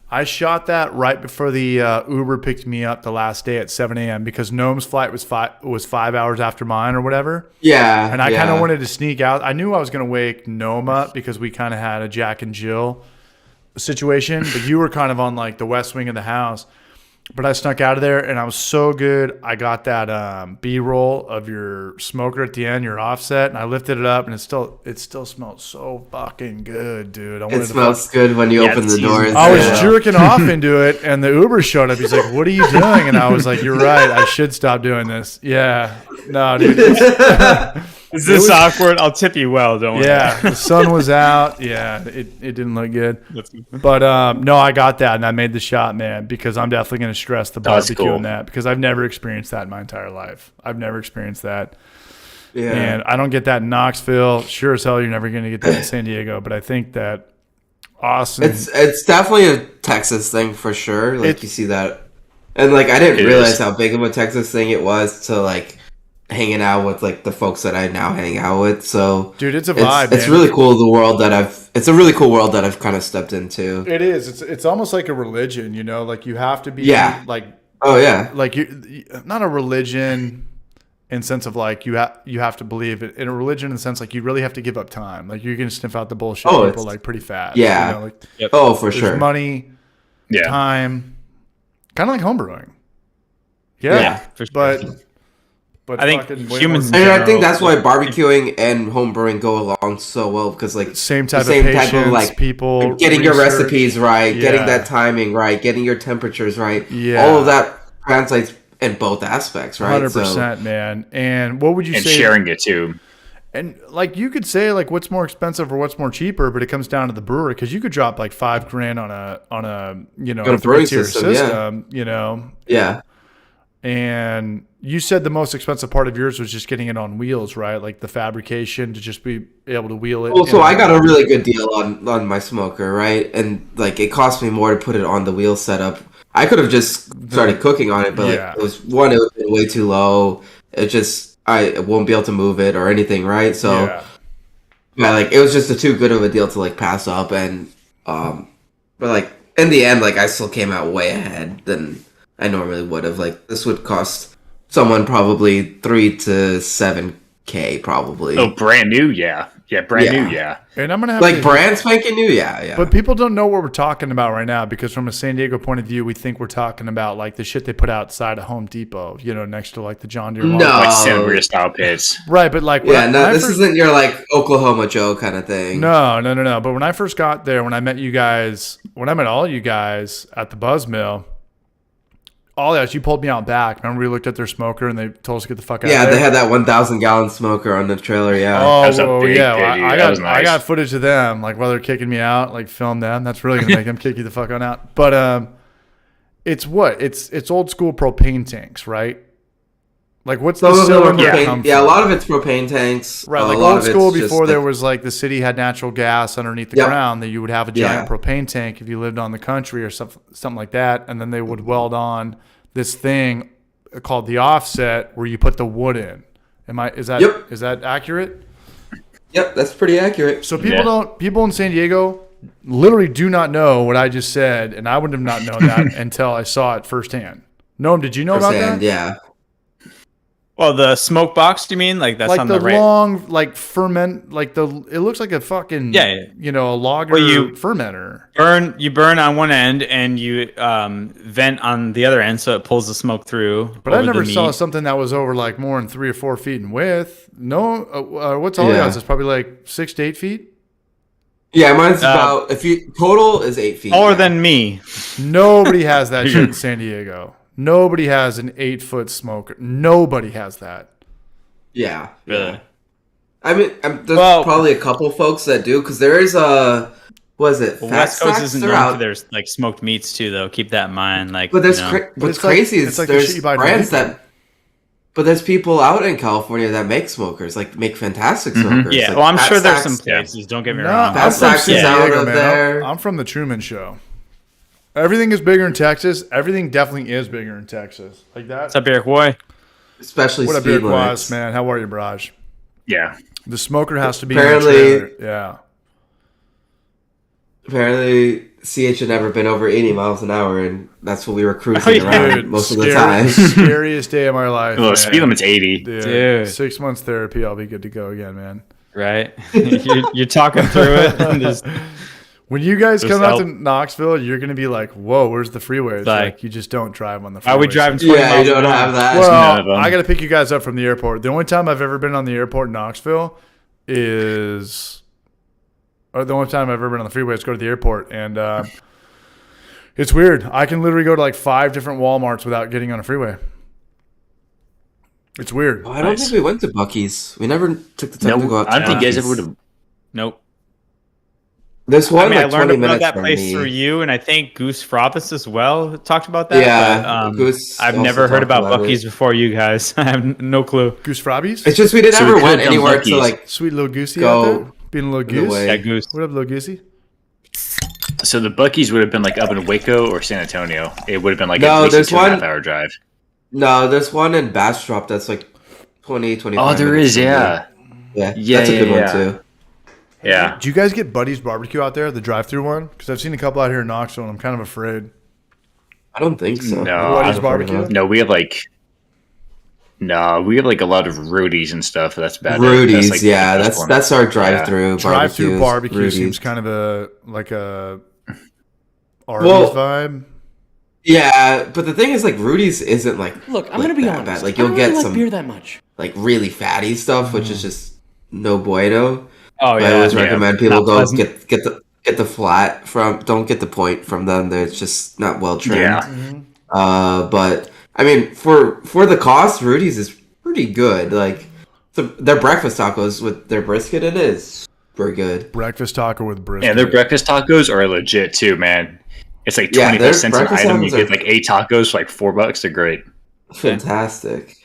I shot that right before the Uber picked me up the last day at 7 a.m. because Gnomes' flight was 5 hours after mine or whatever. Yeah. And I kind of wanted to sneak out. I knew I was going to wake Gnome up because we kind of had a Jack and Jill situation, but you were kind of on like the west wing of the house. But I snuck out of there, and I was so good. I got that B-roll of your smoker at the end, your offset, and I lifted it up, and it still smelled so fucking good, dude. It smells good when you open the doors. I was jerking off into it, and the Uber showed up. He's like, "What are you doing?" And I was like, "You're right. I should stop doing this." Yeah, no, dude. Is this awkward? I'll tip you well, don't worry. Yeah, the sun was out. Yeah, it didn't look good. But no, I got that, and I made the shot, man, because I'm definitely going to stress the barbecue in that, because I've never experienced that in my entire life. I've never experienced that. Yeah. And I don't get that in Knoxville. Sure as hell you're never going to get that in San Diego, but I think that Austin... It's definitely a Texas thing for sure. Like, you see that. And, like, I didn't realize how big of a Texas thing it was to, like, hanging out with like the folks that I now hang out with. So dude, it's a vibe. It's really cool it's a really cool world that I've kind of stepped into. It is. It's almost like a religion, you know, like you have to be like, oh yeah, like you not a religion in sense of like you have to believe it. In a religion in the sense like you really have to give up time. Like you're gonna sniff out the bullshit people like pretty fast. Yeah. You know, like, oh, for sure. Money, time, kind of like homebrewing. Yeah, for sure. But I think humans. I think that's why barbecuing and homebrewing go along so well, because like same type of like people getting your recipes right, getting that timing right, getting your temperatures right. Yeah, all of that translates in both aspects, right? 100%, man. And what would you say? And sharing it too. And like you could say like what's more expensive or what's more cheaper, but it comes down to the brewer, because you could drop like $5,000 on a you know a brewing system, you know. Yeah. And you said the most expensive part of yours was just getting it on wheels, right? Like the fabrication to just be able to wheel it. Well, so I got a really good deal on my smoker, right? And like it cost me more to put it on the wheel setup. I could have just started cooking on it, but like it was way too low. I won't be able to move it or anything, right? So like it was just too good of a deal to like pass up. And but like in the end, like I still came out way ahead than I normally would have. Like this would cost someone probably $3,000 to $7,000 probably. Oh, brand new, yeah. Yeah, brand new, yeah. And I'm gonna have like brand spanking new, yeah. But people don't know what we're talking about right now because from a San Diego point of view, we think we're talking about like the shit they put outside of Home Depot, next to like the John Deere. No, like Santa Maria style pits. Right, but like this isn't your like Oklahoma Joe kind of thing. No. But when I first got there, when I met all you guys at the Buzz Mill. You pulled me out back. Remember we looked at their smoker and they told us to get the fuck out of there? Yeah, they had that 1,000-gallon smoker on the trailer, yeah. Oh, yeah. I got footage of them, like while they're kicking me out, like film them. That's really going to make them kick you the fuck on out. But it's old school propane tanks, right? Like what's the cylinder come from? Yeah, a lot of it's propane tanks. Right, like old school before there was like the city had natural gas underneath the ground, that you would have a giant propane tank if you lived on the country or something like that, and then they would weld on this thing called the offset where you put the wood in. Is that accurate? Yep, that's pretty accurate. So people in San Diego literally do not know what I just said, and I would have not known that until I saw it firsthand. Noam, did you know about that? Yeah. Well, the smoke box, you mean? Like that's like on the right. long, like ferment, like it looks like a fucking a lager fermenter. You burn on one end and you vent on the other end, so it pulls the smoke through. But I never saw something that was over like more than 3 or 4 feet in width. No, what's all yours? It's probably like 6 to 8 feet. Yeah, mine's about total is 8 feet. Taller than me. Nobody has that shit in San Diego. Nobody has an 8-foot smoker. Nobody has that. Yeah. Really? I mean, there's probably a couple folks that do, because there is West Coast isn't known for their like smoked meats too, though. Keep that in mind. Like, but what's crazy is there's brands but there's people out in California that make smokers, like make fantastic smokers. Yeah, like, well, I'm sure there's some places. Don't get me wrong. Fat Sacks is out of there. I'm from the Truman Show. Everything is bigger in Texas. Everything definitely is bigger in Texas. Like that. What's up, Eric Boy? Especially what up, Eric Boy, man? How are you, Braj? Yeah. The smoker has to be apparently. In the trailer. Yeah. Apparently, CH had never been over 80 miles an hour, and that's what we were cruising around most of the time. Scariest day of my life. Well, speed limit's 80. Dude. 6 months therapy, I'll be good to go again, man. Right? you're talking through it. And just, when you guys come out to Knoxville, you're going to be like, whoa, where's the freeway? It's like you just don't drive on the freeway. Are we driving 20 miles? Yeah, you don't have that. Well, I got to pick you guys up from the airport. The only time I've ever been on the airport in Knoxville is... Or the only time I've ever been on the freeway is go to the airport. And it's weird. I can literally go to like 5 different Walmarts without getting on a freeway. It's weird. I don't think we went to Buc-ee's. We never took the time to go out to I don't think you guys ever would have. Nope. There's one I learned about that place through you, and I think Goose Frobbis as well talked about that. Yeah, but, I've never heard about Buc-ee's before you guys. I have no clue. Goose Frobbis? It's just we didn't ever went anywhere to like sweet little Goosey out there. Being a little goose. Yeah, Goose. What up, little Goosey? So the Buc-ee's would have been like up in Waco or San Antonio. It would have been like at least a 2.5 hour drive. No, there's one in Bastrop that's like 25 Oh, there is, yeah. Yeah, that's a good one too. Yeah. Do you guys get Buddy's Barbecue out there, the drive-through one? Because I've seen a couple out here in Knoxville, and I'm kind of afraid. I don't think so. No, Buddy's Barbecue? No, we have like a lot of Rudy's and stuff. That's about Rudy's, it. That's our drive-through. Yeah. Drive-through barbecue Rudy's. Seems kind of a Arby's vibe. Yeah, but the thing is, like, Rudy's isn't like. Look, I'm gonna be honest. Bad. Like, you'll get some beer that much. Like really fatty stuff, which is just no bueno. Oh yeah, I always recommend people go get the flat from. Don't get the point from them. They're just not well trimmed. Yeah. But I mean, for the cost, Rudy's is pretty good. Like their breakfast tacos with their brisket, it is pretty good. Breakfast taco with brisket. Yeah, their breakfast tacos are legit too, man. It's like 25 cents an item. You get like 8 tacos for like $4. They're great. Fantastic.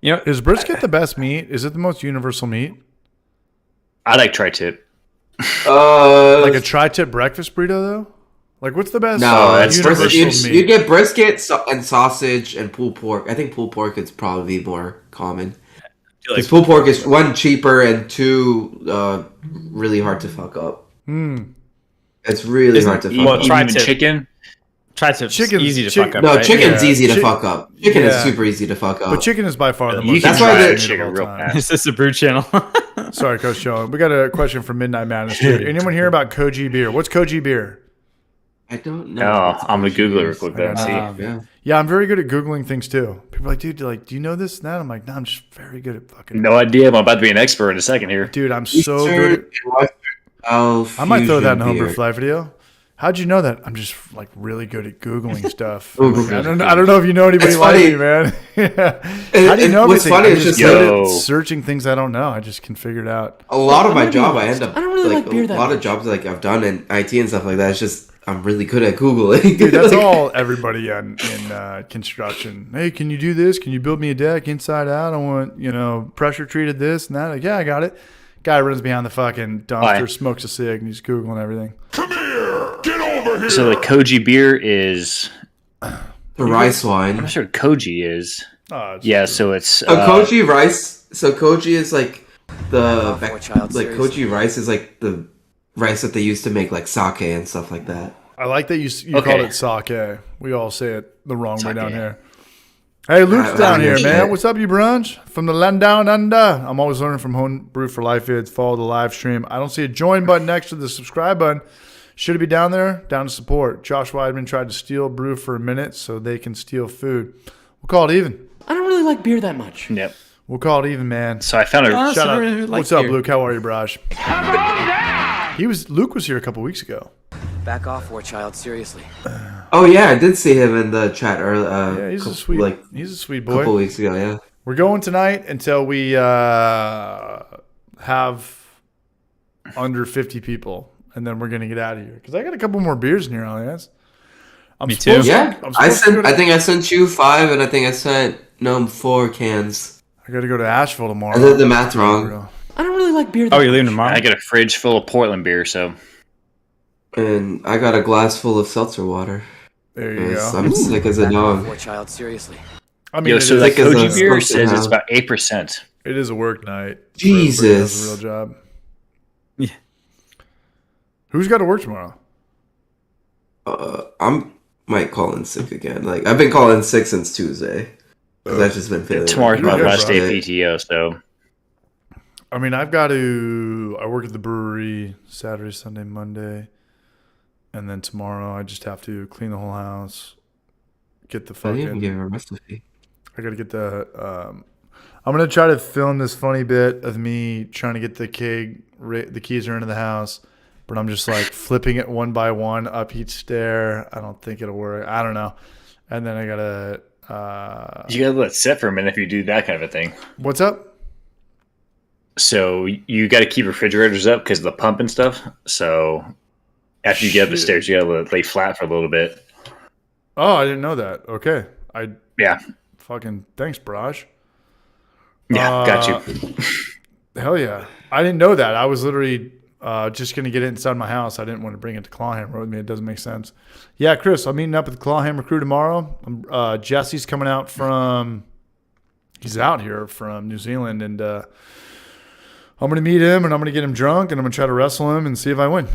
You know, is brisket the best meat? Is it the most universal meat? I like tri-tip. Like a tri-tip breakfast burrito, though? Like, what's the best? No, you get brisket and sausage and pulled pork. I think pulled pork is probably more common. Because pulled pork is 1, cheaper, and 2, really hard to fuck up. It's really hard to fuck up. Even chicken? tried to. Chicken's easy to fuck up. No, right? chicken's easy to fuck up. Chicken is super easy to fuck up. But chicken is by far the most. That's why the chicken real fast. Is this a brew channel? Sorry, Coach Joe. We got a question from Midnight Madness. Anyone hear about Koji beer? What's Koji beer? I don't know. Oh, I'm gonna Google it real quick and see. Yeah, I'm very good at Googling things too. People are like, dude, do you know this and that? I'm like, no, I'm just very good at fucking. No idea. I'm about to be an expert in a second here. Dude, I'm so good at. I might throw that in a Homebrew Fly video. How'd you know that? I'm just like really good at Googling stuff. I don't know if you know anybody like me, man. How do you know everything? I'm just good at searching things I don't know. I just can figure it out. A lot of my job, I end up. I don't really like beer that much. A lot of jobs like I've done in IT and stuff like that. It's just I'm really good at Googling. Dude, that's all everybody in construction. Hey, can you do this? Can you build me a deck inside out? I want pressure treated this and that. Like, yeah, I got it. Guy runs behind the fucking dumpster, smokes a cig, and he's Googling everything. Come here! Get over here! So the Koji beer is... The rice wine. I'm not sure what Koji is. So it's... Koji rice... So Koji is like the... Koji rice is like the rice that they used to make like sake and stuff like that. I like that you called it sake. We all say it the wrong way down here. Hey, Luke's down here, man. What's up, you brunch? From the land down under. I'm always learning from Homebrew for Life vids. Follow the live stream. I don't see a join button next to the subscribe button. Should it be down there? Down to support. Josh Weidman tried to steal brew for a minute so they can steal food. We'll call it even. I don't really like beer that much. Yep. We'll call it even, man. So I found a... Shout out. Really What's up, Luke? How are you, Braj? Luke was here a couple weeks ago. Back off, war child. Seriously. Oh yeah, I did see him in the chat earlier. He's a sweet boy. A couple weeks ago, yeah. We're going tonight until we have under 50 people, and then we're gonna get out of here because I got a couple more beers in here, Alias. Me too. Yeah, I think I sent you 5, and I think I sent Gnome 4 cans. I got to go to Asheville tomorrow. I did the math wrong. I don't really like beer that much. You're leaving tomorrow? I got a fridge full of Portland beer, so... And I got a glass full of seltzer water. There you go. I'm sick as a dog. Poor child, seriously. I mean, so that Koji beer says it's about 8%. It is a work night. Jesus. That's a real job. Yeah. Who's got to work tomorrow? Might call in sick again. Like I've been calling sick since Tuesday. I've just been feeling. Tomorrow's my last day of PTO, so. I mean, I work at the brewery Saturday, Sunday, Monday. And then tomorrow, I just have to clean the whole house, get the fucking. I didn't give a recipe. I gotta get the. I'm gonna try to film this funny bit of me trying to get the Keezer into the house, but I'm just like flipping it one by one up each stair. I don't think it'll work. I don't know. And then I gotta. You gotta let it sit for a minute if you do that kind of a thing. What's up? So you got to keep refrigerators up because of the pump and stuff. So. After you get up the stairs, you gotta lay flat for a little bit. Oh, I didn't know that. Okay. Yeah. Fucking thanks, Barrage. Yeah, got you. Hell yeah. I didn't know that. I was literally just going to get it inside my house. I didn't want to bring it to Clawhammer with me. It doesn't make sense. Yeah, Chris, I'm meeting up with the Clawhammer crew tomorrow. Jesse's coming out he's out here from New Zealand, and I'm going to meet him, and I'm going to get him drunk, and I'm going to try to wrestle him and see if I win.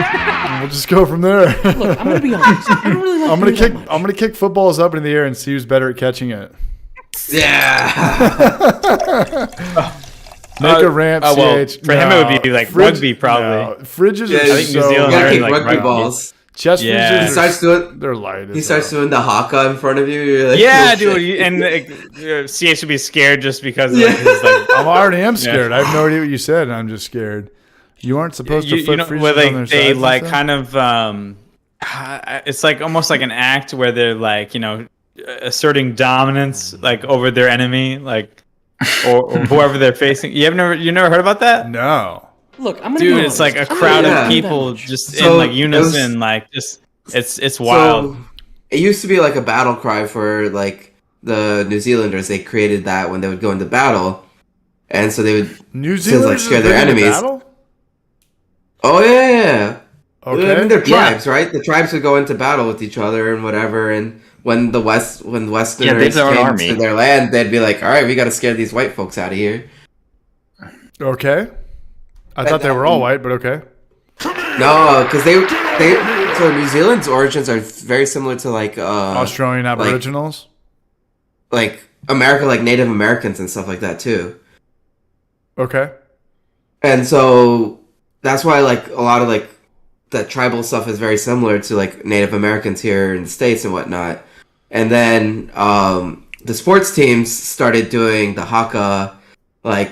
And we'll just go from there. Look, I'm going to be honest. I don't really like I'm going to kick footballs up in the air and see who's better at catching it. Yeah. Make a rant, CH. For him, it would be like rugby, probably. No. Fridges are I think New Zealand are like rugby balls. Chest fridges they're light. He starts doing the haka in front of you. You're like, yeah, dude. And CH would be scared just because of his like. I already am scared. I have no idea what you said, and I'm just scared. You aren't supposed to flip freezers on their they sides like kind of it's like almost like an act where they're like, asserting dominance like over their enemy, like or whoever they're facing. You never heard about that? No. Look, I'm gonna dude. It's like a crowd of people just in like unison, like just it's wild. So, it used to be like a battle cry for like the New Zealanders. They created that when they would go into battle, and so they would New Zealanders scare their enemies. Oh yeah. Okay. I mean, they're tribes, right? The tribes would go into battle with each other and whatever, and when Westerners came to their land, they'd be like, "All right, we got to scare these white folks out of here." Okay. I thought they were all white, but okay. No, because they So New Zealand's origins are very similar to like Australian Aboriginals, like America, like Native Americans and stuff like that too. Okay. And so that's why like a lot of like that tribal stuff is very similar to like Native Americans here in the States and whatnot. And then the sports teams started doing the haka like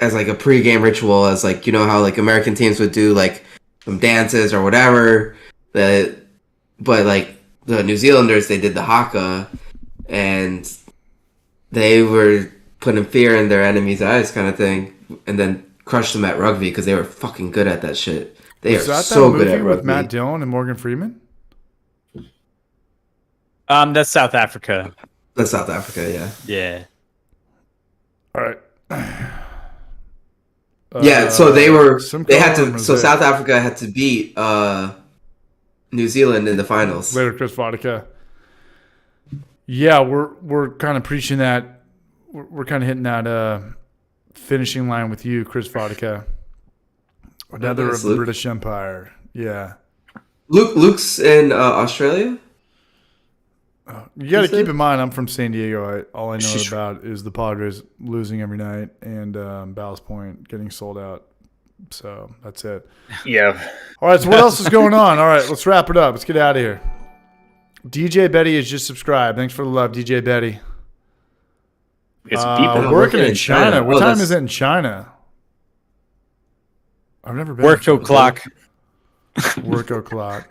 as like a pregame ritual, as like, you know how like American teams would do like some dances or whatever. But like the New Zealanders, they did the haka, and they were putting fear in their enemies' eyes, kind of thing, and then crushed them at rugby because they were fucking good at that shit. They Is are that so that good movie at with rugby. Matt Dillon and Morgan Freeman? That's South Africa. That's South Africa, yeah. Yeah. All right. Yeah, so they had to. was So it. South Africa had to beat New Zealand in the finals. Later, Chris Vodka. Yeah, we're kind of preaching that. We're kind of hitting that finishing line with you, Chris Vodka. Another Thanks, of the Luke. British Empire. Yeah. Luke's in Australia. You got to Is it? keep in mind, I'm from San Diego. All I know about is the Padres losing every night and Ballast Point getting sold out. So that's it. Yeah. All right, so what else is going on? All right, let's wrap it up. Let's get out of here. DJ Betty has just subscribed. Thanks for the love, DJ Betty. It's people. Working in China. What Oh, time that's- is it in China? I've never been. Work to o'clock. Work o'clock.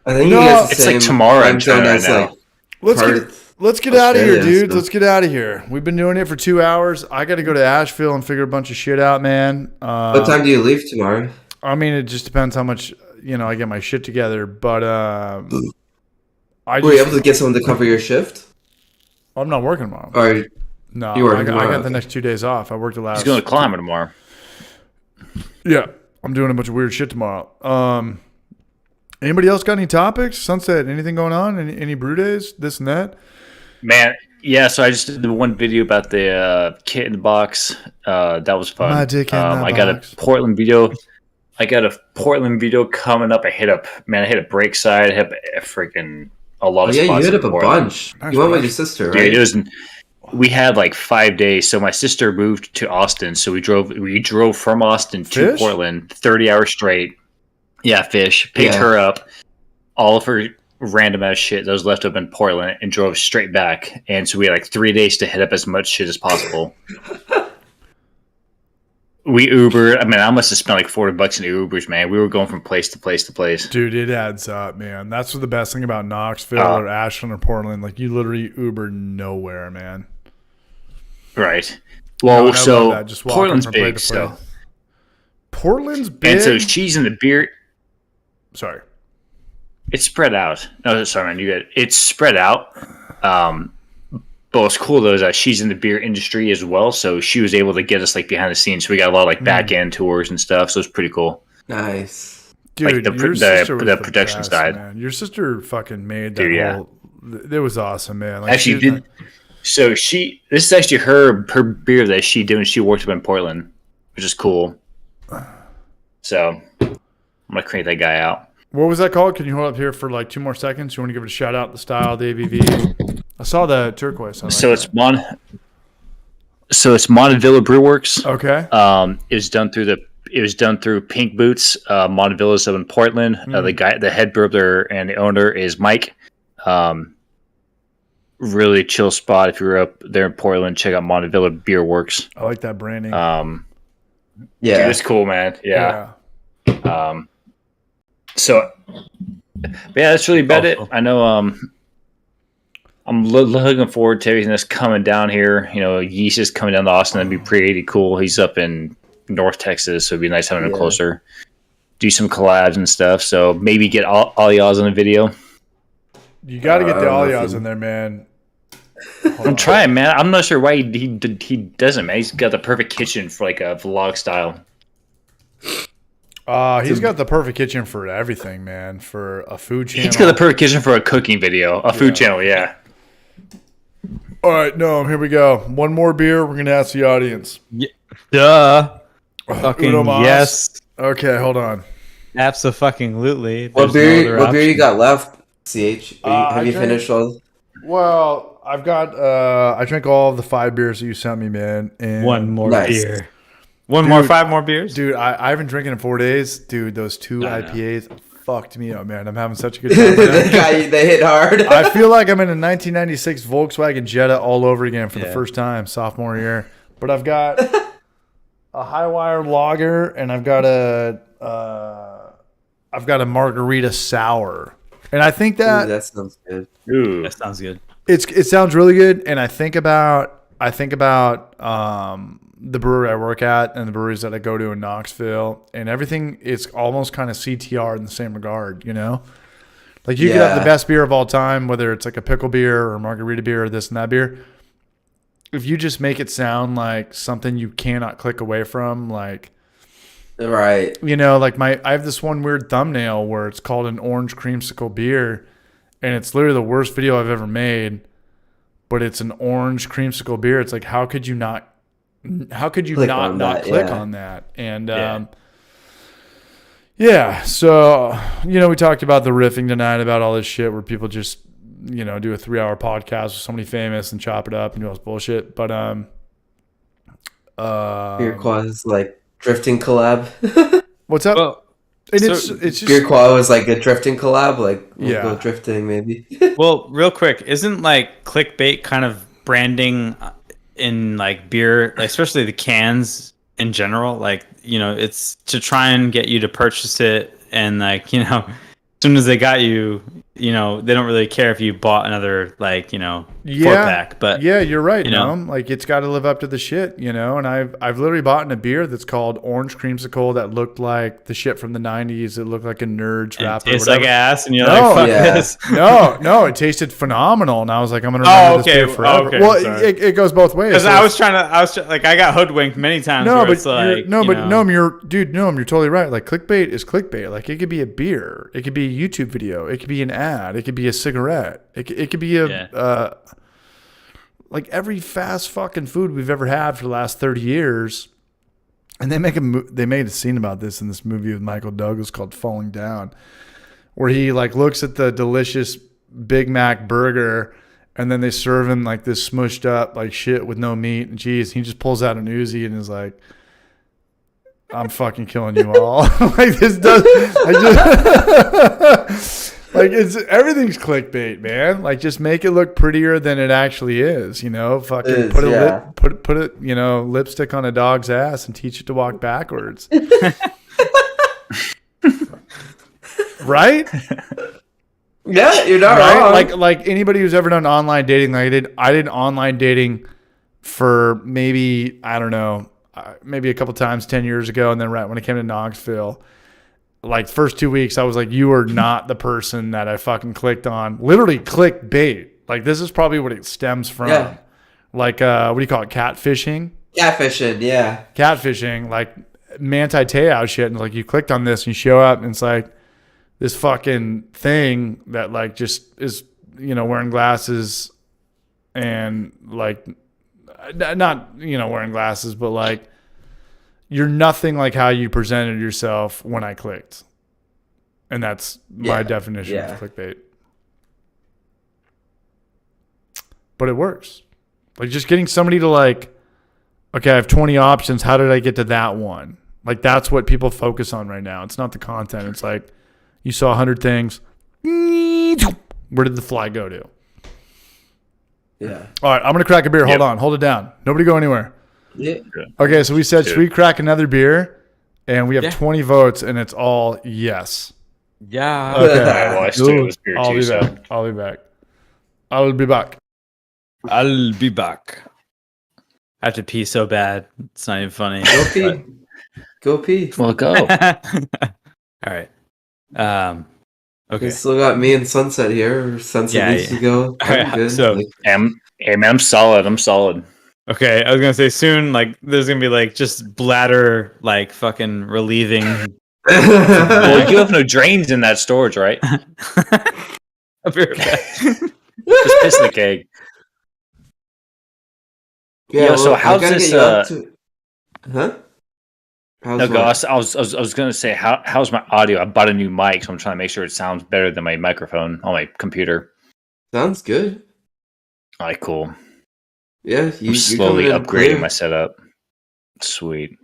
I think No, you guys the it's like same tomorrow in time zone China as, right now. like, Let's get out of here, Australia, dudes. so- Let's get out of here. We've been doing it for 2 hours. I got to go to Asheville and figure a bunch of shit out, man. What time do you leave tomorrow? I mean, it just depends how much I get my shit together. But Were you able to get someone to cover your shift? I'm not working tomorrow. Or No, You working I tomorrow, got the okay. next 2 days off. I worked the last. He's going to climb it tomorrow. Yeah, I'm doing a bunch of weird shit tomorrow. Anybody else got any topics? Sunset, anything going on? Any brew days? This and that? Man, yeah, so I just did the one video about the kit in the box. That was fun. My dick in the I got box. a Portland video. I got a Portland video coming up. I hit up break side. I hit up freaking a lot oh of yeah, you spots hit in up a Portland. bunch. Nice, You went bro. with your sister, Dude, right? it was. We had like 5 days. So my sister moved to Austin, so we drove from Austin to Fish? Portland, 30 hours straight. Yeah, fish. Picked Yeah. her up, all of her random ass shit that was left up in Portland, and drove straight back. And so we had like 3 days to hit up as much shit as possible. We Ubered. I mean, I must have spent like $40 in Ubers, man. We were going from place to place to place. Dude, it adds up, man. That's what the best thing about Knoxville Oh. or Ashland or Portland. Like, you literally Uber nowhere, man. Right. No, Well, and I love so that, just walking Portland's from place big, to so place. Portland's big. and so she's in the beer. Sorry. It's spread out. No, sorry, man. You got it's spread out. But what's cool though is that she's in the beer industry as well, so she was able to get us like behind the scenes. So we got a lot of like back end tours and stuff. So it's pretty cool. Nice. Dude, Like the your the- sister was the the production best, side. man. Your sister fucking made that Dude, yeah. whole. It was awesome, man. Like, Actually, she was did so she. This is actually her beer that she did when she worked up in Portland, which is cool. So I'm gonna crank that guy out. What was that called? Can you hold up here for like 2 more seconds? You want to give it a shout out? The style, the ABV. I saw the turquoise. I like So that. it's Montevilla Brew Works. Okay. It was done through Pink Boots. Montevilla's up in Portland. The head brewer and the owner is Mike. Really chill spot. If you're up there in Portland, check out Montevilla Beer Works. I like that branding. Yeah. Dude, it's cool, man. Yeah. Yeah. So, but yeah, that's really about it. I know. I'm looking forward to everything that's coming down here. You know, Yeast is coming down to Austin. That'd be pretty cool. He's up in North Texas, so it'd be nice having him closer. Do some collabs and stuff. So maybe get all y'all's on the video. You got to get the I don't know if Alias you- in there, man. I'm trying, man. I'm not sure why he doesn't, man. He's got the perfect kitchen for like a vlog style. He's got the perfect kitchen for everything, man. For a food channel. He's got the perfect kitchen for a cooking video, a food channel. Yeah. All right, no, here we go. One more beer. We're gonna ask the audience. Duh. Uno Fucking mas. yes. Okay, hold on. Absolutely. What beer you got left? CH, have you I drank- finished all? Well, I've got. I drank all of the 5 beers that you sent me, man. And One more Nice. beer. One more, 5 more beers? Dude, I haven't drinking in 4 days. Dude, those 2 I know. IPAs fucked me up, man. I'm having such a good time. Right now. They hit hard. I feel like I'm in a 1996 Volkswagen Jetta all over again for the first time, sophomore year. But I've got a high wire lager, and I've got a margarita sour, and I think that Ooh, that sounds good. Ooh. That sounds good. it sounds really good. And I think about the brewery I work at and the breweries that I go to in Knoxville, and everything is almost kind of CTR in the same regard, you know? Like you could have the best beer of all time, whether it's like a pickle beer or a margarita beer or this and that beer. If you just make it sound like something you cannot click away from, like, Right. you know, like I have this one weird thumbnail where it's called an orange creamsicle beer, and it's literally the worst video I've ever made, but it's an orange creamsicle beer. It's like, how could you not click on that? And so, you know, we talked about the riffing tonight about all this shit where people just, you know, do a 3-hour podcast with somebody famous and chop it up and do all this bullshit. But Beer Quad is like drifting collab. what's up? Well, and so it's just Beer Quad was like a drifting collab. Like we'll go Yeah. drifting maybe. well, real quick, isn't like clickbait kind of branding in like beer, like especially the cans in general? Like, you know, it's to try and get you to purchase it, and like, you know, as soon as they got you, you know, they don't really care if you bought another, like, you know, 4-pack. But yeah, you're right. you know, Like it's got to live up to the shit, you know. And I've literally bought a beer that's called Orange Creamsicle that looked like the shit from the '90s. It looked like a Nerd's it wrapper. tastes or whatever. like ass, and you're No, like, fuck yeah. this. No, it tasted phenomenal, and I was like, I'm gonna remember this beer forever. Okay, well, sorry. it goes both ways. Because So I was like, I got hoodwinked many times. no, where but it's like, you're totally right. Like clickbait is clickbait. Like it could be a beer, it could be a YouTube video, it could be an ad, it could be a cigarette, it could be a like every fast fucking food we've ever had for the last 30 years. And they made a scene about this in this movie with Michael Douglas called Falling Down, where he like looks at the delicious Big Mac burger, and then they serve him like this smushed up like shit with no meat and cheese. He just pulls out an Uzi and is like, I'm fucking killing you all. Like this does, like it's everything's clickbait, man. Like just make it look prettier than it actually is, you know. Fucking put it, you know, lipstick on a dog's ass and teach it to walk backwards. Right? Yeah, you're not Right? wrong. Like anybody who's ever done online dating, like I did online dating for maybe, I don't know, maybe a couple times 10 years ago, and then right when I came to Knoxville, like first 2 weeks, I was like, you are not the person that I fucking clicked on. Literally clickbait. Like this is probably what it stems from. Yeah. Like what do you call it? Catfishing? Catfishing, yeah. Catfishing, like Manti Te'o shit. And like you clicked on this and you show up and it's like this fucking thing that like just is, you know, wearing glasses and like not, you know, wearing glasses, but like you're nothing like how you presented yourself when I clicked. And that's my definition of clickbait. But it works. Like just getting somebody to like, okay, I have 20 options. How did I get to that one? Like that's what people focus on right now. It's not the content. It's like you saw 100 things. Where did the fly go to? Yeah. All right, I'm going to crack a beer. Hold on. Hold it down. Nobody go anywhere. Yeah. Okay, so we said, should we crack another beer? And we have 20 votes, and it's all yes. Yeah. Okay. Well, I still was beer I'll too, be so. back. I'll be back. I'll be back. I'll be back. I have to pee so bad. It's not even funny. Go pee. Go pee. Well, go. All right. Okay. We still got me and Sunset here. Sunset needs to go. I'm good. So- Like, I'm solid. I'm solid. Okay, I was gonna say soon, like there's gonna be like just bladder, like fucking relieving. Well, you have no drains in that storage, right? I'll be right back. Just piss in the keg. yeah, Yo, so I how's gotta this, get you up to- Huh? No, Gus, I was gonna say how's my audio? I bought a new mic, so I'm trying to make sure it sounds better than my microphone on my computer. Sounds good. All right, cool. Yeah, I'm slowly upgrading my setup. Sweet.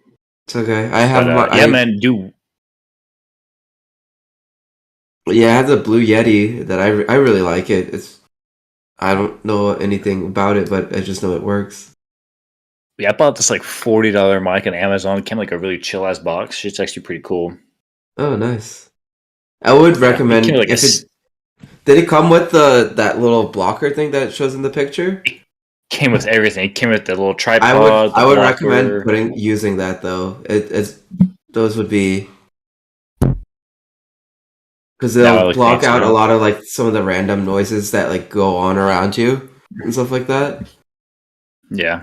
It's okay. I have man, Yeah, I have the Blue Yeti that I really like it. I don't know anything about it, but I just know it works. Yeah, I bought this like $40 mic on Amazon. It came like a really chill ass box. It's actually pretty cool. Oh, nice. I would recommend did it come with that little blocker thing that shows in the picture? It came with everything. It came with the little tripod. I would recommend using that though. Those would be because they'll block out a lot of like some of the random noises that like go on around you and stuff like that. Yeah.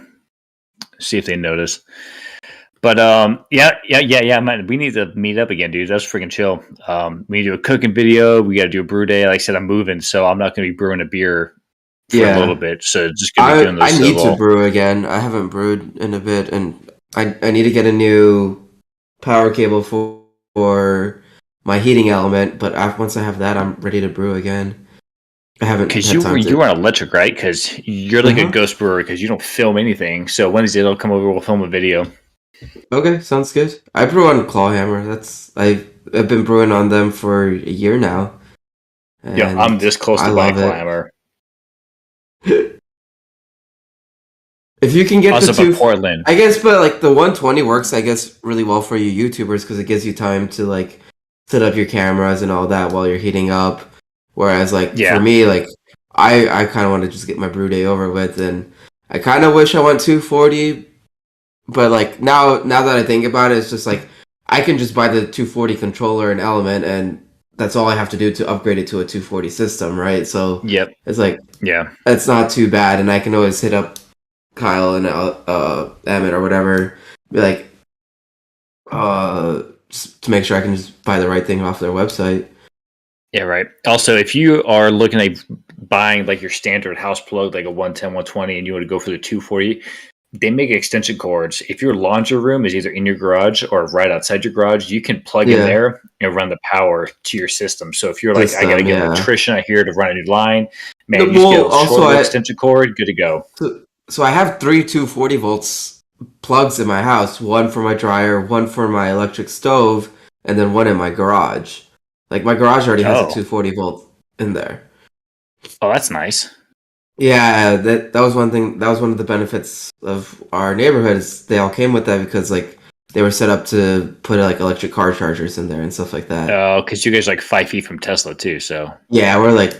See if they notice. But yeah, man, we need to meet up again, dude. That's freaking chill. We need to do a cooking video. We got to do a brew day. Like I said, I'm moving, so I'm not going to be brewing a beer for a little bit. So just going to be doing this. I need to brew again. I haven't brewed in a bit, and I need to get a new power cable for my heating element. But once I have that, I'm ready to brew again. I haven't because you were on electric, right? Because you're like a ghost brewer because you don't film anything. So Wednesday they'll come over. We'll film a video. Okay, sounds good. I brew on Clawhammer. I've been brewing on them for a year now. Yeah, I'm this close to buying Clawhammer. If you can get the Portland, I guess, but like the 120 works, I guess, really well for you YouTubers because it gives you time to like set up your cameras and all that while you're heating up. Whereas, like for me, like I kind of want to just get my brew day over with, and I kind of wish I went 240. But like now that I think about it, it's just like I can just buy the 240 controller and element, and that's all I have to do to upgrade it to a 240 system, right? So it's like it's not too bad, and I can always hit up Kyle and Emmett or whatever, be like, just to make sure I can just buy the right thing off their website. Yeah, right. Also, if you are looking at buying like your standard house plug, like a 110, 120, and you want to go for the 240. They make extension cords. If your laundry room is either in your garage or right outside your garage, you can plug in there and run the power to your system. So if you're like, I got to get an electrician out here to run a new line, man, you just get a short extension cord, good to go. So I have 3 240 volts plugs in my house, one for my dryer, one for my electric stove, and then one in my garage. Like my garage already has a 240 volt in there. Oh, that's nice. Yeah, that was one thing. That was one of the benefits of our neighborhood. Is they all came with that because like they were set up to put like electric car chargers in there and stuff like that. Oh, because you guys are like 5 feet from Tesla too. So yeah, we're like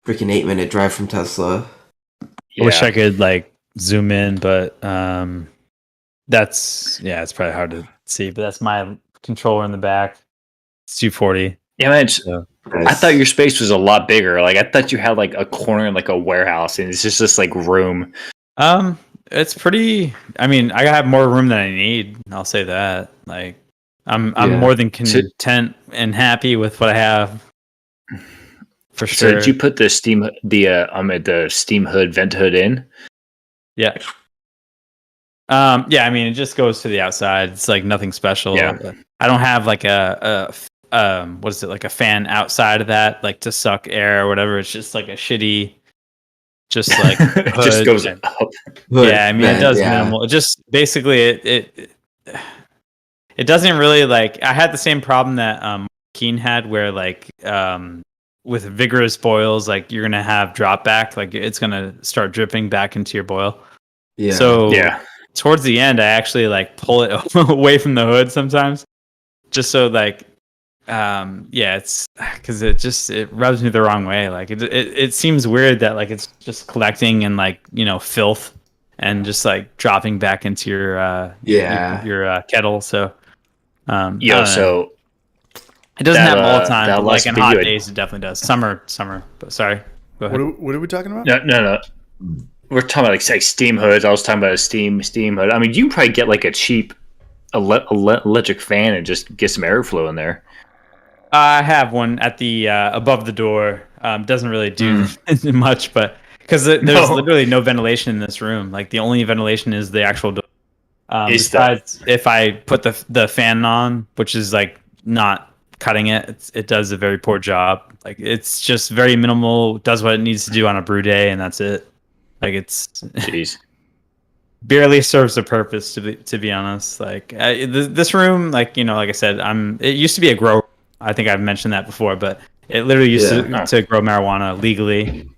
freaking 8-minute drive from Tesla. I wish I could like zoom in, but it's probably hard to see. But that's my controller in the back. It's 240. Yeah, man. I thought your space was a lot bigger. Like I thought you had like a corner in like a warehouse, and it's just this like room. It's pretty. I mean, I have more room than I need. I'll say that. Like, I'm more than content and happy with what I have. For sure. So did you put the steam hood vent hood in? Yeah. Yeah. I mean, it just goes to the outside. It's like nothing special. Yeah. I don't have like a what is it, like a fan outside of that, like to suck air or whatever. It's just like a shitty, just like it just goes up. Yeah, I mean it does minimal. It just basically it doesn't really like. I had the same problem that Keen had, where like with vigorous boils, like you're gonna have drop back, like it's gonna start dripping back into your boil. Yeah. So towards the end, I actually like pull it away from the hood sometimes, just so like. It's because it rubs me the wrong way. Like it seems weird that like it's just collecting and like, you know, filth and just like dropping back into your kettle. So so it doesn't happen all the time, but like in hot days it definitely does. Summer, but sorry. Go ahead. What are we talking about? No. We're talking about like steam hoods. I was talking about a steam hood. I mean, you can probably get like a cheap electric fan and just get some airflow in there. I have one at the above the door. Doesn't really do much, but because there's literally no ventilation in this room. Like the only ventilation is the actual door. Besides, if I put the fan on, which is like not cutting it, it does a very poor job. Like it's just very minimal, does what it needs to do on a brew day, and that's it. Like it's Jeez. barely serves a purpose to be honest. Like this room, like like I said, it used to be a grow. I think I've mentioned that before, but it literally used to grow marijuana legally.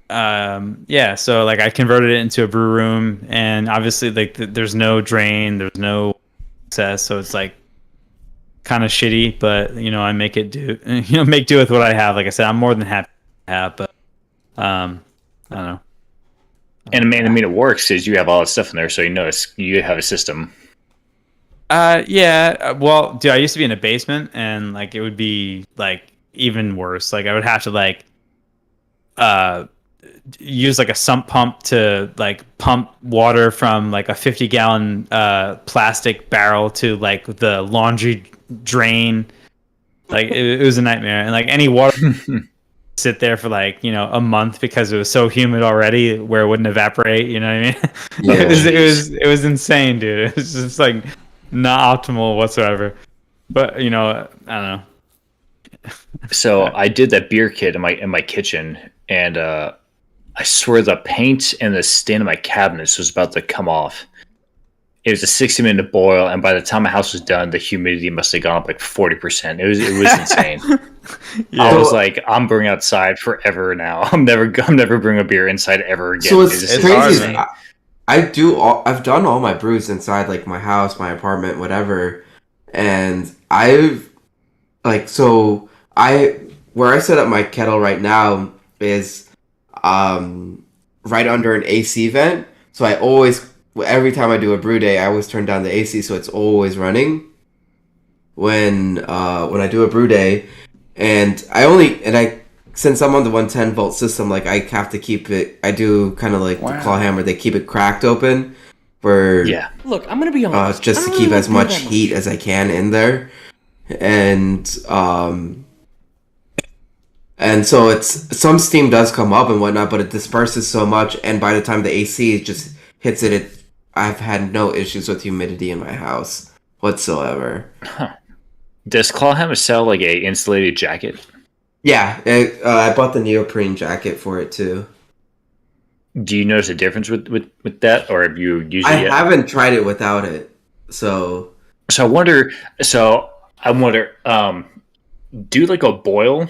So like I converted it into a brew room, and obviously like there's no drain, there's no access, so it's like kind of shitty, but I make it do make do with what I have. Like I said, I'm more than happy to have, but I don't know. And I mean, it works is you have all that stuff in there, so you have a system. Yeah. Well, dude, I used to be in a basement, and like it would be like even worse. Like I would have to like use like a sump pump to like pump water from like a 50-gallon plastic barrel to like the laundry drain. Like it was a nightmare, and like any water sit there for like a month because it was so humid already where it wouldn't evaporate. You know what I mean? Yeah. it was insane, dude. It was just like not optimal whatsoever. But I don't know. So I did that beer kit in my kitchen, and I swear the paint and the stain of my cabinets was about to come off. It was a 60-minute boil, and by the time my house was done, the humidity must have gone up like 40%. It was insane. Yeah. I was like, I'm brewing outside forever now. I'm never brewing a beer inside ever again. So it's crazy. Hard. I've done all my brews inside like my house, my apartment, whatever, and I've like where I set up my kettle right now is right under an AC vent. So I always, every time I do a brew day, I always turn down the AC so it's always running when I do a brew day. And since I'm on the 110 volt system, like I have to keep it. I do kind of like the claw hammer. They keep it cracked open for Look, I'm gonna be honest. just to keep as much heat as I can in there, and so it's some steam does come up and whatnot, but it disperses so much, and by the time the AC just hits it, I've had no issues with humidity in my house whatsoever. Huh. Does Clawhammer sell like a insulated jacket? Yeah, I bought the neoprene jacket for it too. Do you notice a difference with that, or have you used it yet? I haven't tried it without it, so I wonder. Do like a boil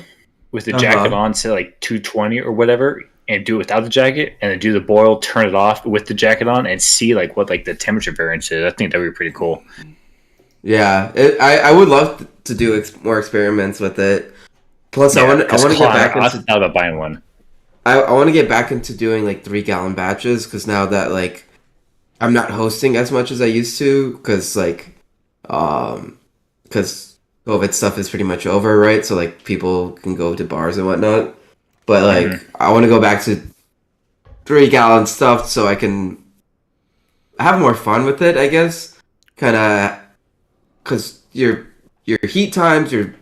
with the jacket on, say like 220 or whatever, and do it without the jacket, and then do the boil, turn it off with the jacket on, and see like what like the temperature variance is. I think that would be pretty cool. Yeah, I would love to do more experiments with it. Plus, I want to get back into. I thought about buying one. I want to get back into doing like 3-gallon batches because now that like I'm not hosting as much as I used to because COVID stuff is pretty much over, right? So like people can go to bars and whatnot. But like I want to go back to 3-gallon stuff so I can have more fun with it, I guess. Kind of because your heat times, your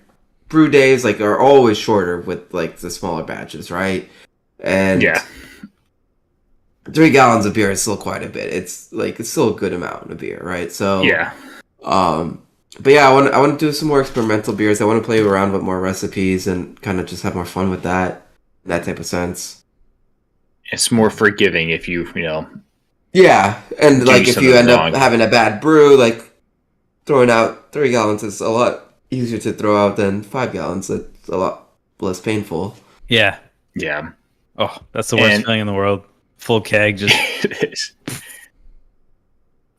brew days like are always shorter with like the smaller batches, right? And 3 gallons of beer is still quite a bit. It's still a good amount of beer, right? So but yeah, I want to do some more experimental beers. I want to play around with more recipes and kind of just have more fun with that type of sense. It's more forgiving if you Yeah, and like if you end up having a bad brew, like throwing out 3 gallons is a lot easier to throw out than 5 gallons. It's a lot less painful. Yeah. Yeah. Oh, that's the worst feeling in the world. Full keg, just. It is.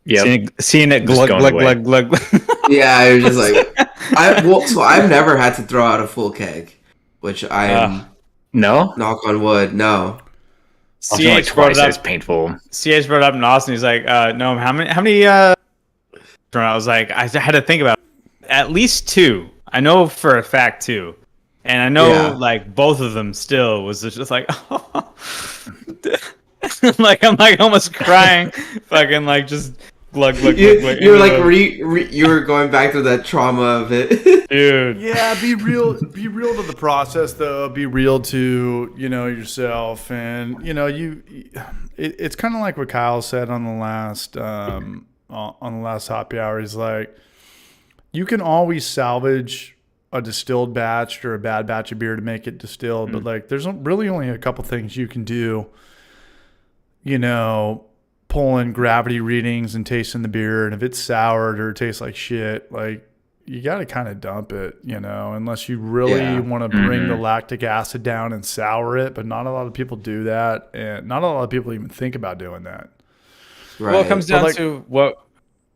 Yeah. Seeing it glug, glug, glug, glug. Yeah, you're just like. So I've never had to throw out a full keg, which I am. No? Knock on wood, no. CH brought it up. It's painful. CH brought it up in Austin. He's like, no, how many, I was like, I had to think about it. At least 2. I know for a fact 2. And I know, like, both of them still was just like, oh. Like, I'm, like, almost crying. Fucking, like, just glug, glug, You, glug, glug. you were like you were going back to that trauma of it. Dude. Yeah, be real. Be real to the process, though. Be real to yourself, and it's kind of like what Kyle said on the last happy hour. He's like, you can always salvage a distilled batch or a bad batch of beer to make it distilled, but like, there's really only a couple things you can do. Pulling gravity readings and tasting the beer, and if it's soured or it tastes like shit, like, you got to kind of dump it, unless you really want to bring the lactic acid down and sour it. But not a lot of people do that, and not a lot of people even think about doing that. Right. Well, it comes down to what.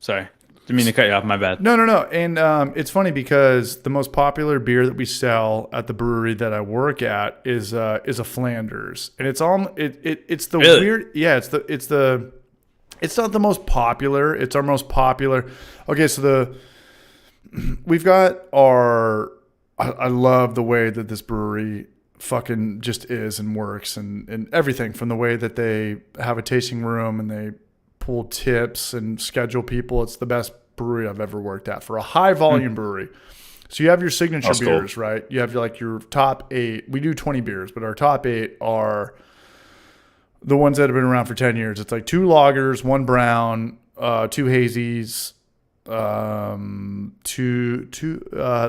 Sorry, didn't mean to cut you off. My bad. No. And it's funny because the most popular beer that we sell at the brewery that I work at is a Flanders, and it's the Really? weird. Yeah, it's not the most popular. It's our most popular. Okay, so we've got I love the way that this brewery fucking just is and works, and everything from the way that they have a tasting room and they pull tips and schedule people. It's the best brewery I've ever worked at for a high volume brewery. So you have your signature beers, right? You have your top 8. We do 20 beers, but our top 8 are the ones that have been around for 10 years. It's like 2 lagers, 1 brown, 2 hazies,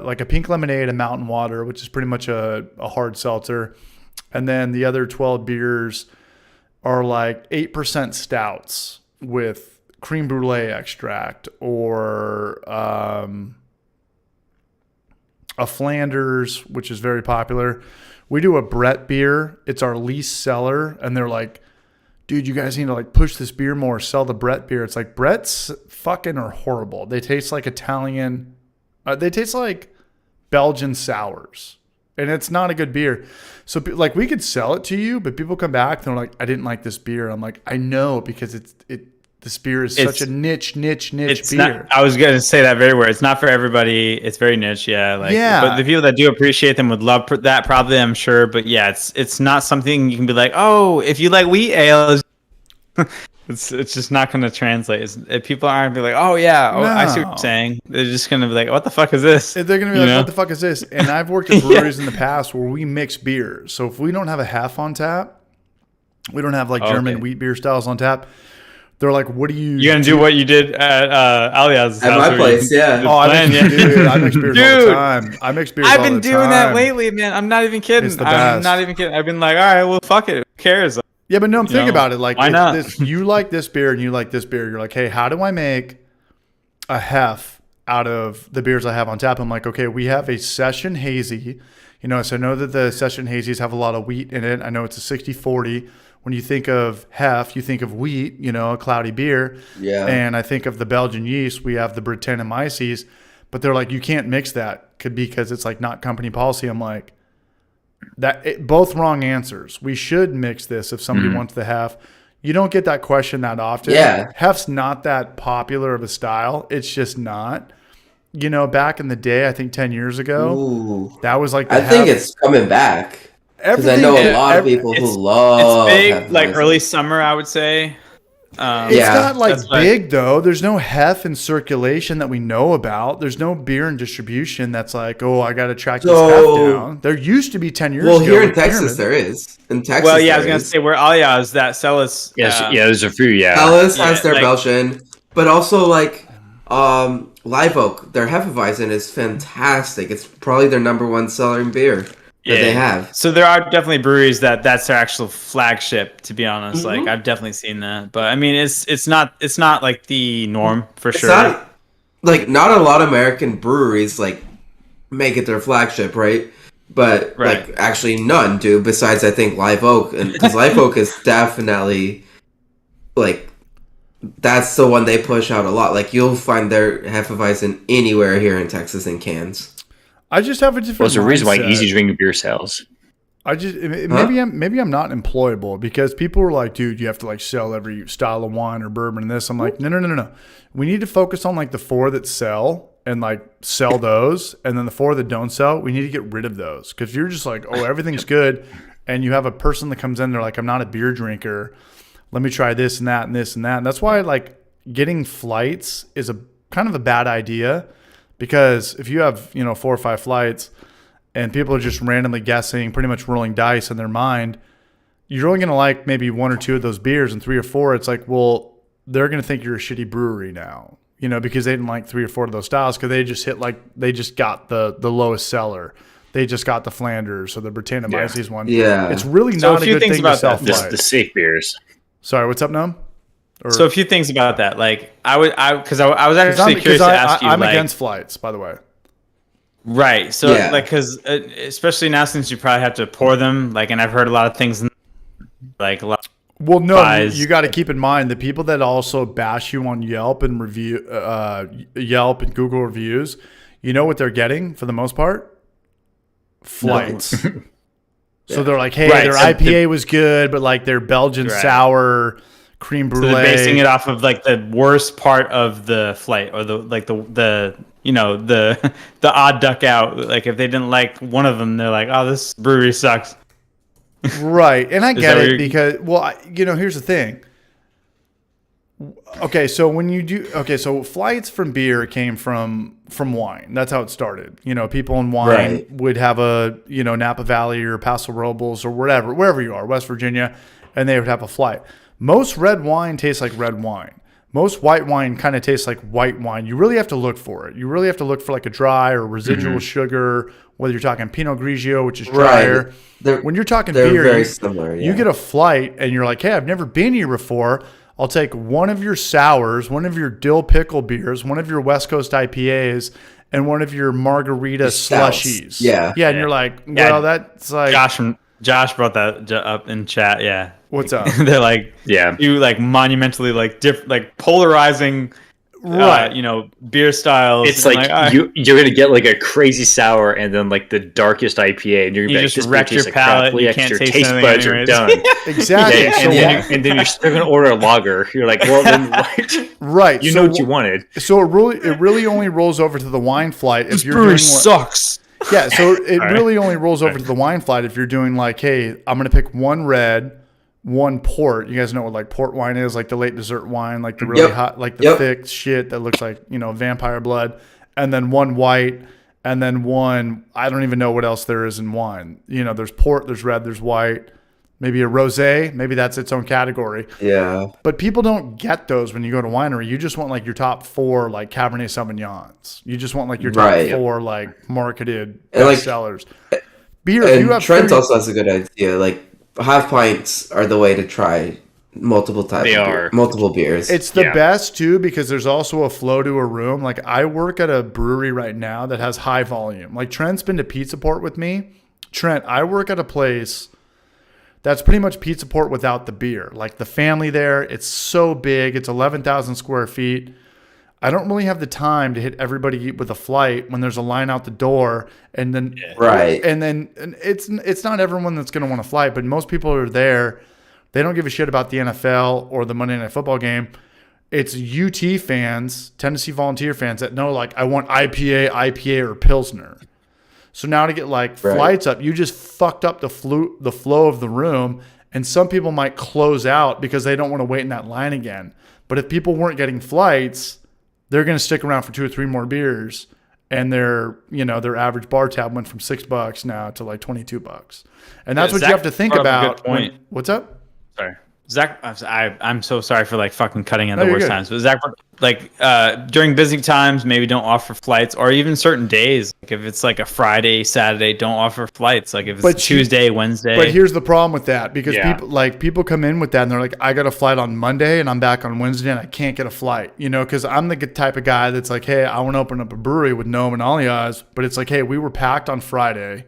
like a pink lemonade, a mountain water, which is pretty much a hard seltzer. And then the other 12 beers are like 8% stouts with creme brulee extract, or a Flanders, which is very popular. We do a Brett beer. It's our least seller. And they're like, dude, you guys need to like push this beer more, sell the Brett beer. It's like, Brett's fucking are horrible. They taste like Italian. They taste like Belgian sours. And it's not a good beer. So like, we could sell it to you, but people come back and they're like, I didn't like this beer. I'm like, I know, because this beer is such a niche beer. Not, I was going to say that very word. It's not for everybody. It's very niche. Yeah. But the people that do appreciate them would love that, probably, I'm sure. But yeah, it's not something you can be like, oh, if you like wheat ale, it's just not going to translate. People aren't be like, oh yeah, I see what you're saying. They're just going to be like, what the fuck is this? They're going to be like, what the fuck is this? And I've worked at breweries in the past where we mix beers. So if we don't have a half on tap, we don't have like German wheat beer styles on tap. They're like, what do you... You're going to do what you did at Alias's at house. my place, yeah. Oh, I mix beers all the time. I mix beers all the time. I've been doing that lately, man. I'm not even kidding. It's the best. I'm not even kidding. I've been like, all right, well, fuck it. Who cares? Yeah, but no, think about it. Like, why not? You like this beer and you like this beer. You're like, hey, how do I make a hef out of the beers I have on tap? I'm like, okay, we have a session hazy. So I know that the session hazies have a lot of wheat in it. I know it's a 60-40. When you think of hef, you think of wheat, a cloudy beer. Yeah. And I think of the Belgian yeast. We have the Brettanomyces. But they're like, you can't mix that because it's like not company policy. I'm like, both wrong answers. We should mix this if somebody wants the hef. You don't get that question that often. Yeah. Hef's not that popular of a style. It's just not. Back in the day, I think 10 years ago, that was like I think it's coming back. Because I know a lot of people who love it's big, like early summer, I would say. It's not like big, though. There's no hef in circulation that we know about. There's no beer in distribution that's like, oh, I got to track this hef down. There used to be 10 years ago. Well, here in Texas, there is. In Texas, well, yeah, I was going to say, where Alias, that Celis. There's a few, Celis has their Belgian, but also like Live Oak, their Hefeweizen is fantastic. It's probably their number 1 selling beer. That they have. So there are definitely breweries that's their actual flagship, to be honest. Like, I've definitely seen that. But I mean, it's not like the norm for sure. Not a lot of American breweries like make it their flagship, right? But like actually none do, besides I think Live Oak, and because Live Oak is definitely like that's the one they push out a lot. Like, you'll find their Hefeweizen anywhere here in Texas in cans. I just have a different. What's the reason why easy drinking beer sells? Maybe I'm not employable, because people are like, dude, you have to like sell every style of wine or bourbon and this. I'm like, no. We need to focus on like the 4 that sell and like sell those, and then the 4 that don't sell, we need to get rid of those. Because you're just like, oh, everything's good, and you have a person that comes in, they're like, I'm not a beer drinker. Let me try this and that and this and that. And that's why like getting flights is a kind of a bad idea, because if you have, 4 or 5 flights and people are just randomly guessing, pretty much rolling dice in their mind, you're only going to like maybe 1 or 2 of those beers, and 3 or 4, it's like, well, they're going to think you're a shitty brewery now, because they didn't like 3 or 4 of those styles, because they just got the lowest seller. They just got the Flanders or the Britannia-Weiss's one. Yeah. It's really So not a good thing to sell Just flights. the safe beers. Sorry, what's up, Gnome? So a few things about that. Like I was actually curious to ask you. I'm like, against flights, by the way. right. So Yeah. because especially now, since you probably have to pour them, like, and I've heard a lot of things like a lot. Well, no, buys. you got to keep in mind the people that also bash you on Yelp and Yelp and Google reviews. You know what they're getting for the most part? Flights. So they're like, hey, Right, their so IPA was good, but like their Belgian sour creme So brulee. they're basing it off of like the worst part of the flight, or the odd duck out. Like if they didn't like one of them, they're like, oh, this brewery sucks. Right. And I get that what it you're- because, well, here's the thing. Okay, so so flights from beer came from wine. That's how it started. People in wine Right. would have a, Napa Valley or Paso Robles or wherever you are, West Virginia, and they would have a flight. Most red wine tastes like red wine. Most white wine kind of tastes like white wine. You really have to look for it. You really have to look for like a dry or residual sugar, whether you're talking Pinot Grigio, which is drier. Right. When you're talking They're beer, very similar. Yeah. you get a flight and you're like, hey, I've never been here before. I'll take one of your sours, one of your dill pickle beers, one of your West Coast IPAs, and one of your margarita stouts. slushies. Yeah. Yeah. And you're like, well, Yeah. that's like, Josh brought that up in chat. Yeah. what's up? They're like, Yeah. you like monumentally like polarizing, Right. beer styles. It's And like all right. you're gonna get like a crazy sour and then like the darkest IPA, and you're gonna You be like, just this beer wreck tastes your like crap. palate, Well, you yeah, 'cause can't your taste taste anything buds are anyways. done. Exactly. Yeah, So and then you're still gonna order a lager. You're like, well, then right. you so know what you wanted. So it really only rolls over to the wine flight if you're doing sucks. Yeah, so it really only rolls over to the wine flight if you're doing like, hey, I'm gonna pick one red, one port. You guys know what like port wine is, like the late dessert wine, like the really Yep. hot, like the Yep. thick shit that looks like vampire blood, and then one white, and then one I don't even know what else there is in wine. There's port, there's red, there's white, maybe a rosé, maybe that's its own category. Yeah. But people don't get those when you go to winery. You just want like your top 4 like Cabernet Sauvignons. You just want like your top Right. 4 like marketed And, like, bestsellers. Beer, if you And have Trent 30 also has a good idea. Like half pints are the way to try multiple types. They of beer, are. multiple beers. It's the Yeah. best too because there's also a flow to a room. Like I work at a brewery right now that has high volume. Like Trent's been to Pizza Port with me. Trent, I work at a place that's pretty much Pizza Port without the beer. Like the family there, it's so big. It's 11,000 square feet. I don't really have the time to hit everybody with a flight when there's a line out the door, and then Right. and it's not everyone that's going to want to flight, but most people are there. They don't give a shit about the NFL or the Monday Night Football game. It's UT fans, Tennessee Volunteer fans that know like I want IPA, or Pilsner. So now to get like flights up, you just fucked up the flow of the room, and some people might close out because they don't want to wait in that line again. But if people weren't getting flights, they're going to stick around for 2 or 3 more beers, and their average bar tab went from $6 now to like $22. And that's Yeah, what Zach you have to think brought up a about. good point. What's up? Sorry, Zach. I'm so sorry for like fucking cutting in No, the you're worst good. times. But Zach, like during busy times, maybe don't offer flights, or even certain days. Like if it's like a Friday, Saturday, don't offer flights. Like if it's But Tuesday, Wednesday. But here's the problem with that because Yeah. people come in with that and they're like, I got a flight on Monday and I'm back on Wednesday and I can't get a flight, because I'm the type of guy that's like, hey, I want to open up a brewery with Gnome and Alias, but it's like, hey, we were packed on Friday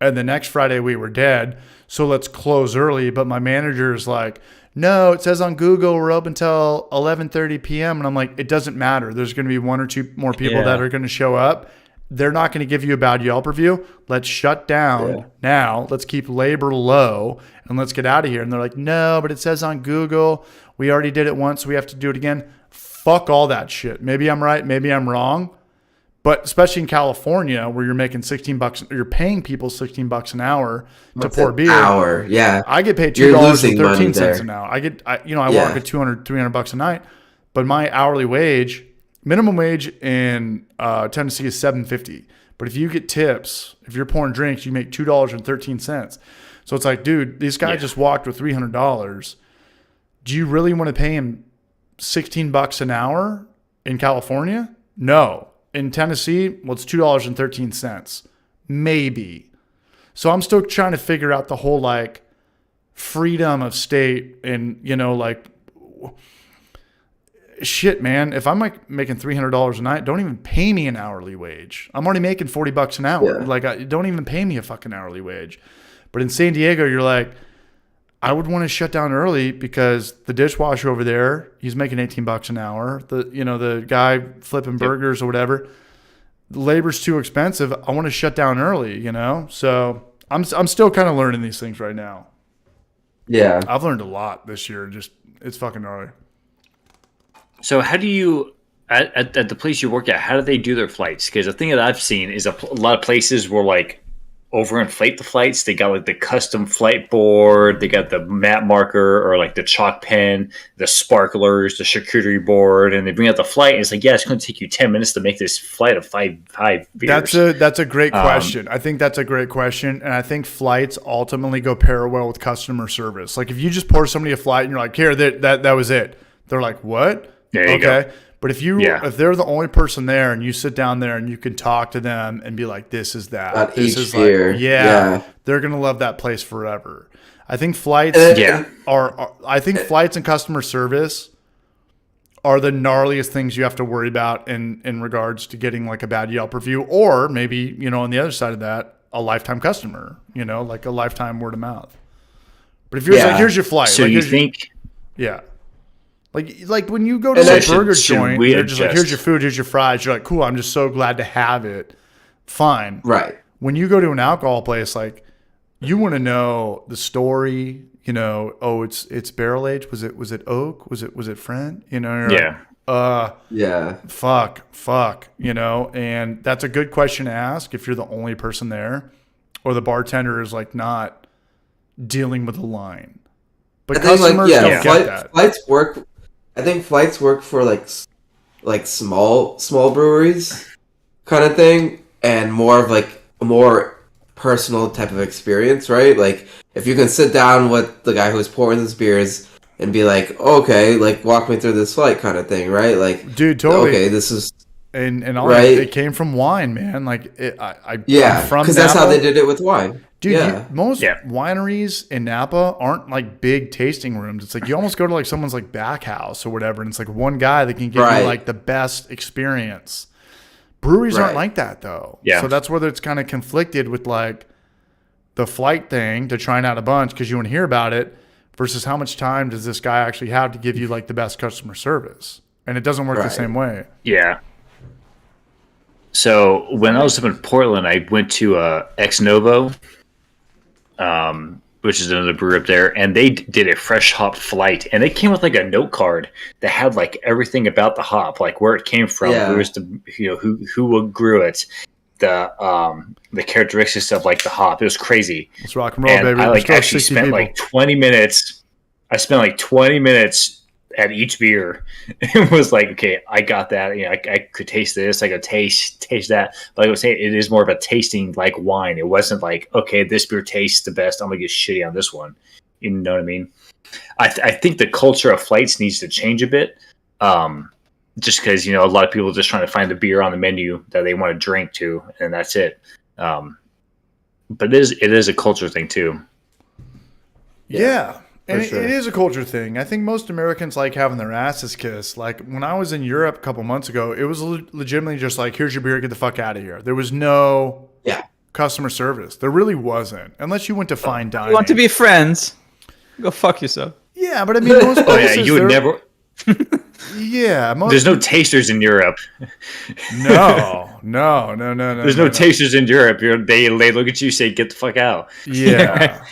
and the next Friday we were dead, so let's close early. But my manager is like, no, it says on Google we're open till 11:30 p.m. And I'm like, it doesn't matter. There's going to be 1 or 2 more people that are going to show up. They're not going to give you a bad Yelp review. Let's shut down now. Let's keep labor low and let's get out of here. And they're like, no, but it says on Google we already did it once, so we have to do it again. Fuck all that shit. Maybe I'm right, maybe I'm wrong. But especially in California, where you're making $16, you're paying people $16 an hour to pour beer. Hour, yeah. I get paid You're $2.13 losing money there. an hour. I work at $200, $300 a night. but my hourly wage, minimum wage in Tennessee is $7.50. But if you get tips, if you're pouring drinks, you make $2.13. So it's like, dude, this guy just walked with $300. Do you really want to pay him $16 an hour in California? No. In Tennessee, well, it's $2.13. Maybe. So I'm still trying to figure out the whole like freedom of state and, you know, like shit, man. If I'm like making $300 a night, don't even pay me an hourly wage. I'm already making $40 an hour. Yeah. Like, don't even pay me a fucking hourly wage. But in San Diego, you're like, I would want to shut down early because the dishwasher over there, he's making $18 an hour. The guy flipping burgers or whatever, the labor's too expensive. I want to shut down early, you know? So I'm still kind of learning these things right now. Yeah. I've learned a lot this year. It's fucking gnarly. So how do you at the place you work at? How do they do their flights? Because the thing that I've seen is a lot of places where like overinflate the flights. They got like the custom flight board. They got the map marker or like the chalk pen, the sparklers, the charcuterie board, and they bring out the flight. And it's like, yeah, it's going to take you 10 minutes to make this flight of five beers. That's a great question. I think that's a great question, and I think flights ultimately go parallel with customer service. Like if you just pour somebody a flight and you're like, here, that was it. They're like, what? There you go. But if they're the only person there and you sit down there and you can talk to them and be like, this is that. About this each is beer. like, Yeah. they're gonna love that place forever. I think flights I think flights and customer service are the gnarliest things you have to worry about in regards to getting like a bad Yelp review, or maybe, you know, on the other side of that, a lifetime customer, you know, like a lifetime word of mouth. But if you're like, here's your flight. So like, you think Like when you go to a burger joint, we they're just like, adjust? here's your food, here's your fries. You're like, cool, I'm just so glad to have it. Fine. Right. When you go to an alcohol place, like you want to know the story, you know, oh, it's barrel aged. Was it oak? Was it French? You know, fuck, you know, and that's a good question to ask if you're the only person there or the bartender is like not dealing with a line. But customers don't get that. Flights work. I think flights work for like small breweries kind of thing, and more of like a more personal type of experience, right? Like if you can sit down with the guy who's pouring these beers and be like, okay, like walk me through this flight kind of thing, right? Like, dude, totally. Okay, this is and right. It came from wine, man. Like I'm from because that's how they did it with wine. Dude, most wineries in Napa aren't like big tasting rooms. It's like you almost go to like someone's like back house or whatever, and it's like one guy that can give you like the best experience. Breweries aren't like that though. Yeah. So that's where it's kind of conflicted with like the flight thing to trying out a bunch because you want to hear about it versus how much time does this guy actually have to give you like the best customer service, and it doesn't work the same way. Yeah. So when I was up in Portland, I went to Ex Novo. Which is another brewery up there, and they did a fresh hop flight, and it came with like a note card that had like everything about the hop, like where it came from, who was the, you know, who grew it, the characteristics of like the hop. It was crazy. It's rock and roll, and baby. I like actually spent like 20 minutes. I spent like 20 minutes at each beer. It was like, okay, I got that. You know, I could taste this. I could taste that. But I would say it is more of a tasting like wine. It wasn't like, okay, this beer tastes the best. I'm gonna get shitty on this one. You know what I mean? I think the culture of flights needs to change a bit. Just because, you know, a lot of people are just trying to find the beer on the menu that they want to drink to, and that's it. But it is a culture thing too. Yeah. And it is a culture thing. I think most Americans like having their asses kissed. Like when I was in Europe a couple months ago, it was legitimately just like, here's your beer, get the fuck out of here. There was no customer service. There really wasn't. Unless you went to fine dining. You want to be friends? Go fuck yourself. Yeah, but I mean, most places... you would never... Yeah. There's no tasters in Europe. No. There's no tasters in Europe. They look at you, say, get the fuck out. Yeah.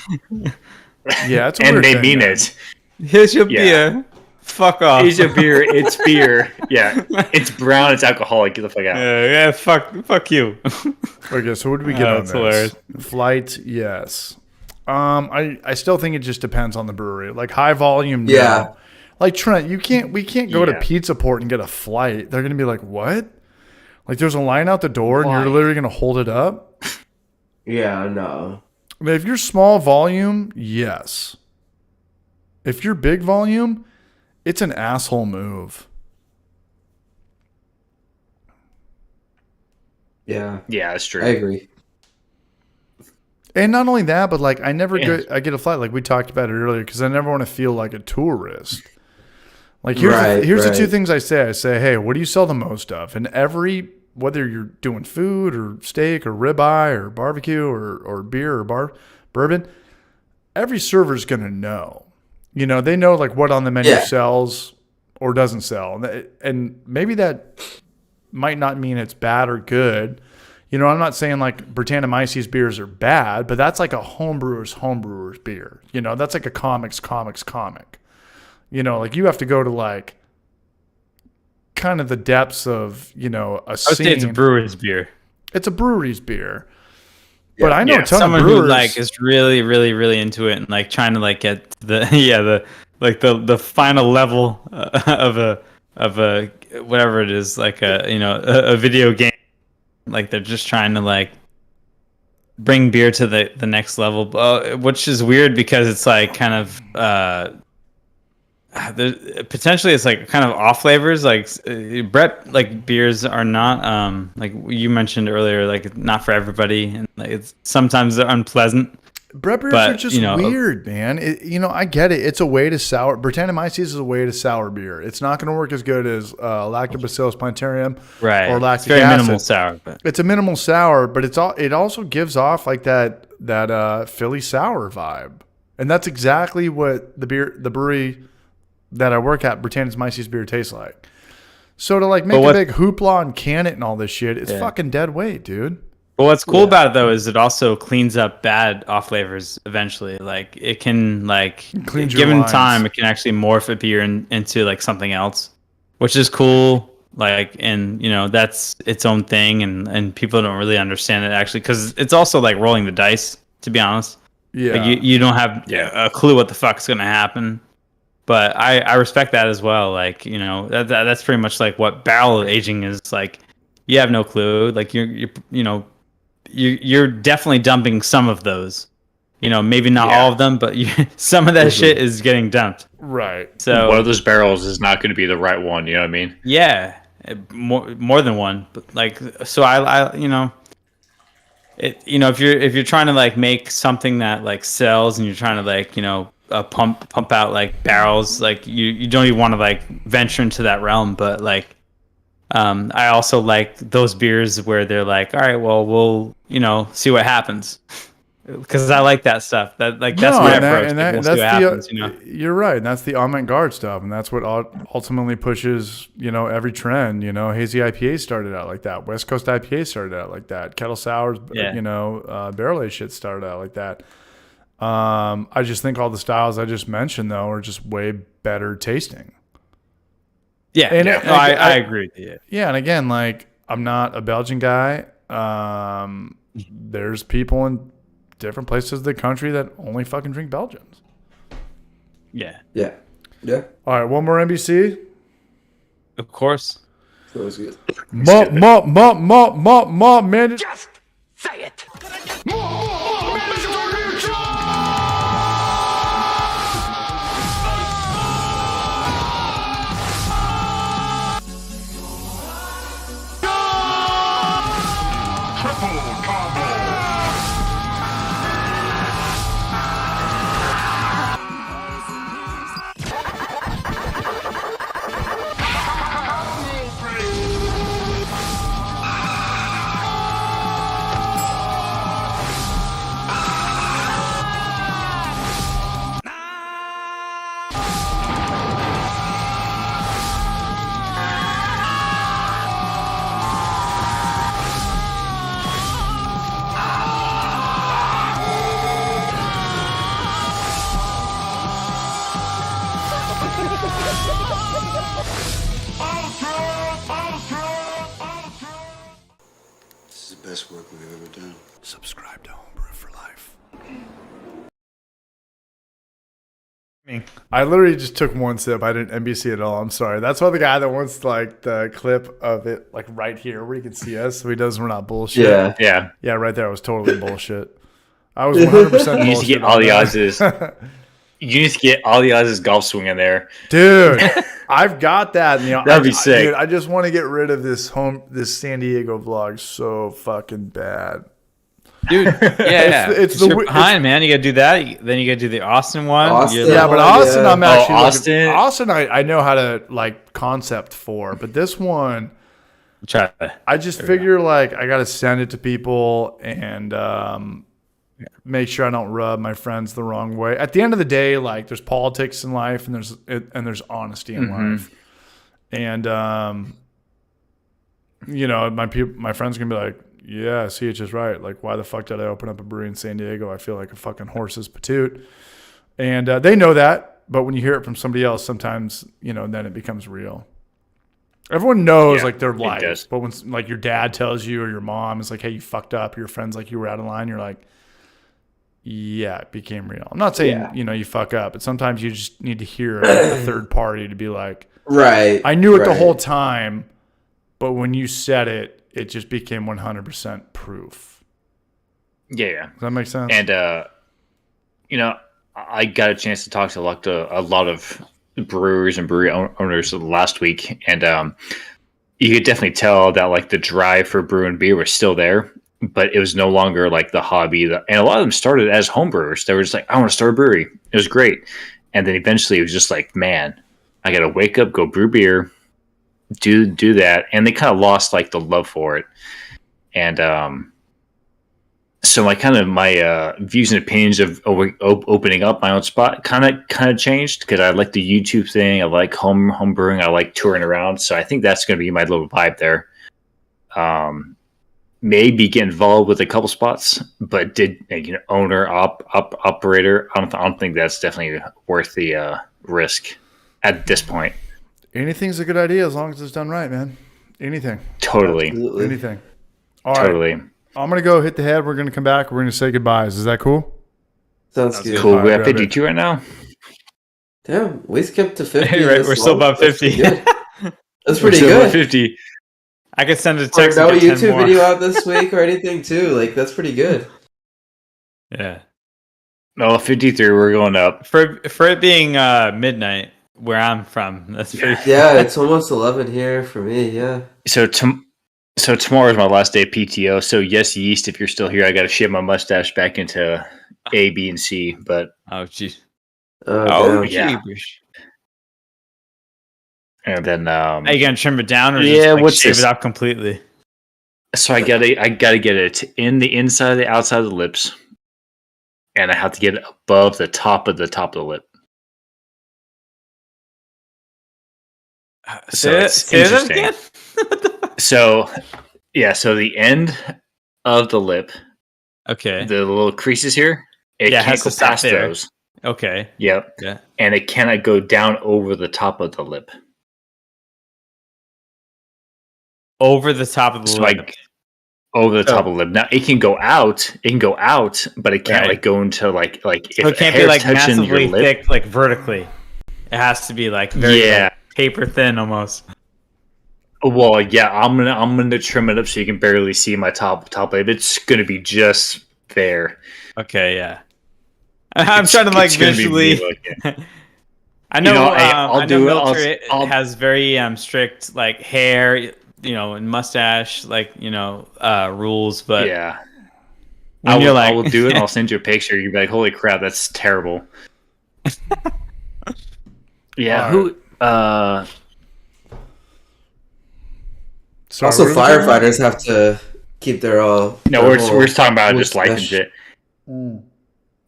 Yeah, it's a and weird they thing, mean man. it. Here's your beer. Fuck off. Here's your beer. It's beer. Yeah, it's brown. It's alcoholic. Get the fuck out. Yeah. Fuck you. Okay, so what did we get on that's this? hilarious. Flight, yes. I still think it just depends on the brewery. Like high volume, no. Like Trent, we can't go to Pizza Port and get a flight. They're gonna be like, what? Like there's a line out the door and you're literally gonna hold it up? Yeah, no. I mean, if you're small volume, yes. If you're big volume, it's an asshole move. Yeah. Yeah, that's true. I agree. And not only that, but like I get a flight like we talked about it earlier because I never want to feel like a tourist. Like here's the two things I say. I say, hey, what do you sell the most of? And whether you're doing food or steak or ribeye or barbecue or beer or bourbon, every server's gonna know. You know, they know like what on the menu sells or doesn't sell, and maybe that might not mean it's bad or good. You know, I'm not saying like Britannomyces beers are bad, but that's like a homebrewer's beer. You know, that's like a comics comic. You know, like you have to go to like kind of the depths of, you know, a scene. I would say it's a brewer's beer. It's a brewery's beer. Yeah, but I know a ton someone of brewers who like is really, really, really into it and like trying to like get the final level of a whatever it is, like a video game. Like they're just trying to like bring beer to the next level, which is weird because it's like kind of potentially it's like kind of off flavors. Like Brett, like beers are not like you mentioned earlier, like not for everybody, and like it's sometimes they're unpleasant. Brett beers are just weird, man. I get it. It's a way to sour. Britannomyces is a way to sour beer. It's not going to work as good as Lactobacillus plantarum or lactic very acid. Minimal sour. But. It's a minimal sour, but it also gives off like that Philly sour vibe, and that's exactly what the brewery that I work at, Britannomyces beer, tastes like. So to like make a big hoopla and can it and all this shit, it's fucking dead weight, dude. But what's cool about it though is it also cleans up bad off flavors eventually. Like it can given time, it can actually morph a beer into like something else, which is cool. Like, and that's its own thing, and people don't really understand it actually because it's also like rolling the dice. To be honest, like you don't have a clue what the fuck's gonna happen. But I respect that as well. Like that's pretty much like what barrel aging is like. You have no clue. Like you're definitely dumping some of those. Maybe not all of them, but some of that shit is getting dumped. Right. So one of those barrels is not going to be the right one. You know what I mean? Yeah, more than one. But like, so I if you're trying to like make something that like sells and you're trying to like pump out like barrels, like you don't even want to like venture into that realm, but like. I also like those beers where they're like, all right, well, we'll see what happens, because I like that stuff. That's my approach. We'll see what happens, You're right, and that's the avant-garde stuff, and that's what ultimately pushes every trend. Hazy IPA started out like that. West Coast IPA started out like that. Kettle sours, barrel aged shit started out like that. I just think all the styles I just mentioned though are just way better tasting. Yeah, and I agree with you. Yeah, and again, like I'm not a Belgian guy. There's people in different places of the country that only fucking drink Belgians. Yeah. Yeah. All right, one more NBC. Of course. That was good. Man. Just say it. I literally just took one sip. I didn't NBC at all. I'm sorry. That's why the guy that wants like the clip of it like right here where you can see us, so he knows we're not bullshit. Yeah. Right there was totally bullshit. I was 100% bullshit. You need to get all the Oz's. You need to get all the Oz's golf swing in there, dude. I've got that. That'd be sick. Dude, I just want to get rid of this San Diego vlog so fucking bad. Dude, yeah, it's you're behind, man. You gotta do that. Then you gotta do the Austin one. Yeah, but Austin, I'm actually Austin. I know how to like concept for, but this one, I just figure like I gotta send it to people and make sure I don't rub my friends the wrong way. At the end of the day, like there's politics in life and there's honesty in life, and my friends can be like, yeah, CH is right. Like, why the fuck did I open up a brewery in San Diego? I feel like a fucking horse's patoot. And they know that, but when you hear it from somebody else, sometimes, then it becomes real. Everyone knows, like, their life. But when, like, your dad tells you or your mom is like, hey, you fucked up. Your friend's like, you were out of line. You're like, yeah, it became real. I'm not saying, you fuck up. But sometimes you just need to hear a third party to be like, right. I knew it the whole time, but when you said it, it just became 100% proof. Yeah. Does that make sense? And, I got a chance to talk to a lot of brewers and brewery owners last week. And you could definitely tell that, like, the drive for brewing beer was still there, but it was no longer, like, the hobby. And a lot of them started as home brewers. They were just like, I want to start a brewery. It was great. And then eventually it was just like, man, I got to wake up, go brew beer, do that, and they kind of lost like the love for it, and so my views and opinions of opening up my own spot kind of changed, because I like the YouTube thing, I like home brewing, I like touring around, so I think that's going to be my little vibe there. Maybe get involved with a couple spots, but owner operator, I don't think that's definitely worth the risk at this point. Anything's a good idea as long as it's done right, man. Anything. Totally. Absolutely. Anything. All totally. right. I'm going to go hit the head. We're going to come back. We're going to say goodbyes. Is that cool? Sounds good. Cool. We're at 52 right now. Damn, we skipped to 50. Hey, right, we're still above 50. That's pretty good. 50. I could send a text. No YouTube video out this week or anything too. Like, that's pretty good. Yeah. No, 53. We're going up For it being midnight where I'm from. That's pretty. Yeah, it's almost 11 here for me. Yeah. So tomorrow is my last day of PTO. So yes, Yeast, if you're still here, I got to shave my mustache back into A, B, and C. But oh jeez. Yeah. And then are you gonna trim it down or just shave it up completely? So I gotta get it in the inside, the outside of the lips, and I have to get it above the top of the lip. So it's interesting. So the end of the lip, okay, the little creases here, it can't go past those. Okay. Yep. Yeah. And it cannot go down over the top of the lip. Over the top of the lip. Over the top of the lip. Now it can go out. But it can't go into like if so it can't be like massively thick, like vertically. It has to be like very paper thin almost. Well, yeah, I'm gonna trim it up so you can barely see my top lip. It's gonna be just there. Okay, yeah. I'm trying to like visually. I know. I'll do it. It has very strict like hair, and mustache, like rules. But yeah, I will do it. I'll send you a picture. You'll be like, "Holy crap, that's terrible." Yeah. Who? Sorry, also, firefighters have to keep their all. No, we're just talking about just life and shit.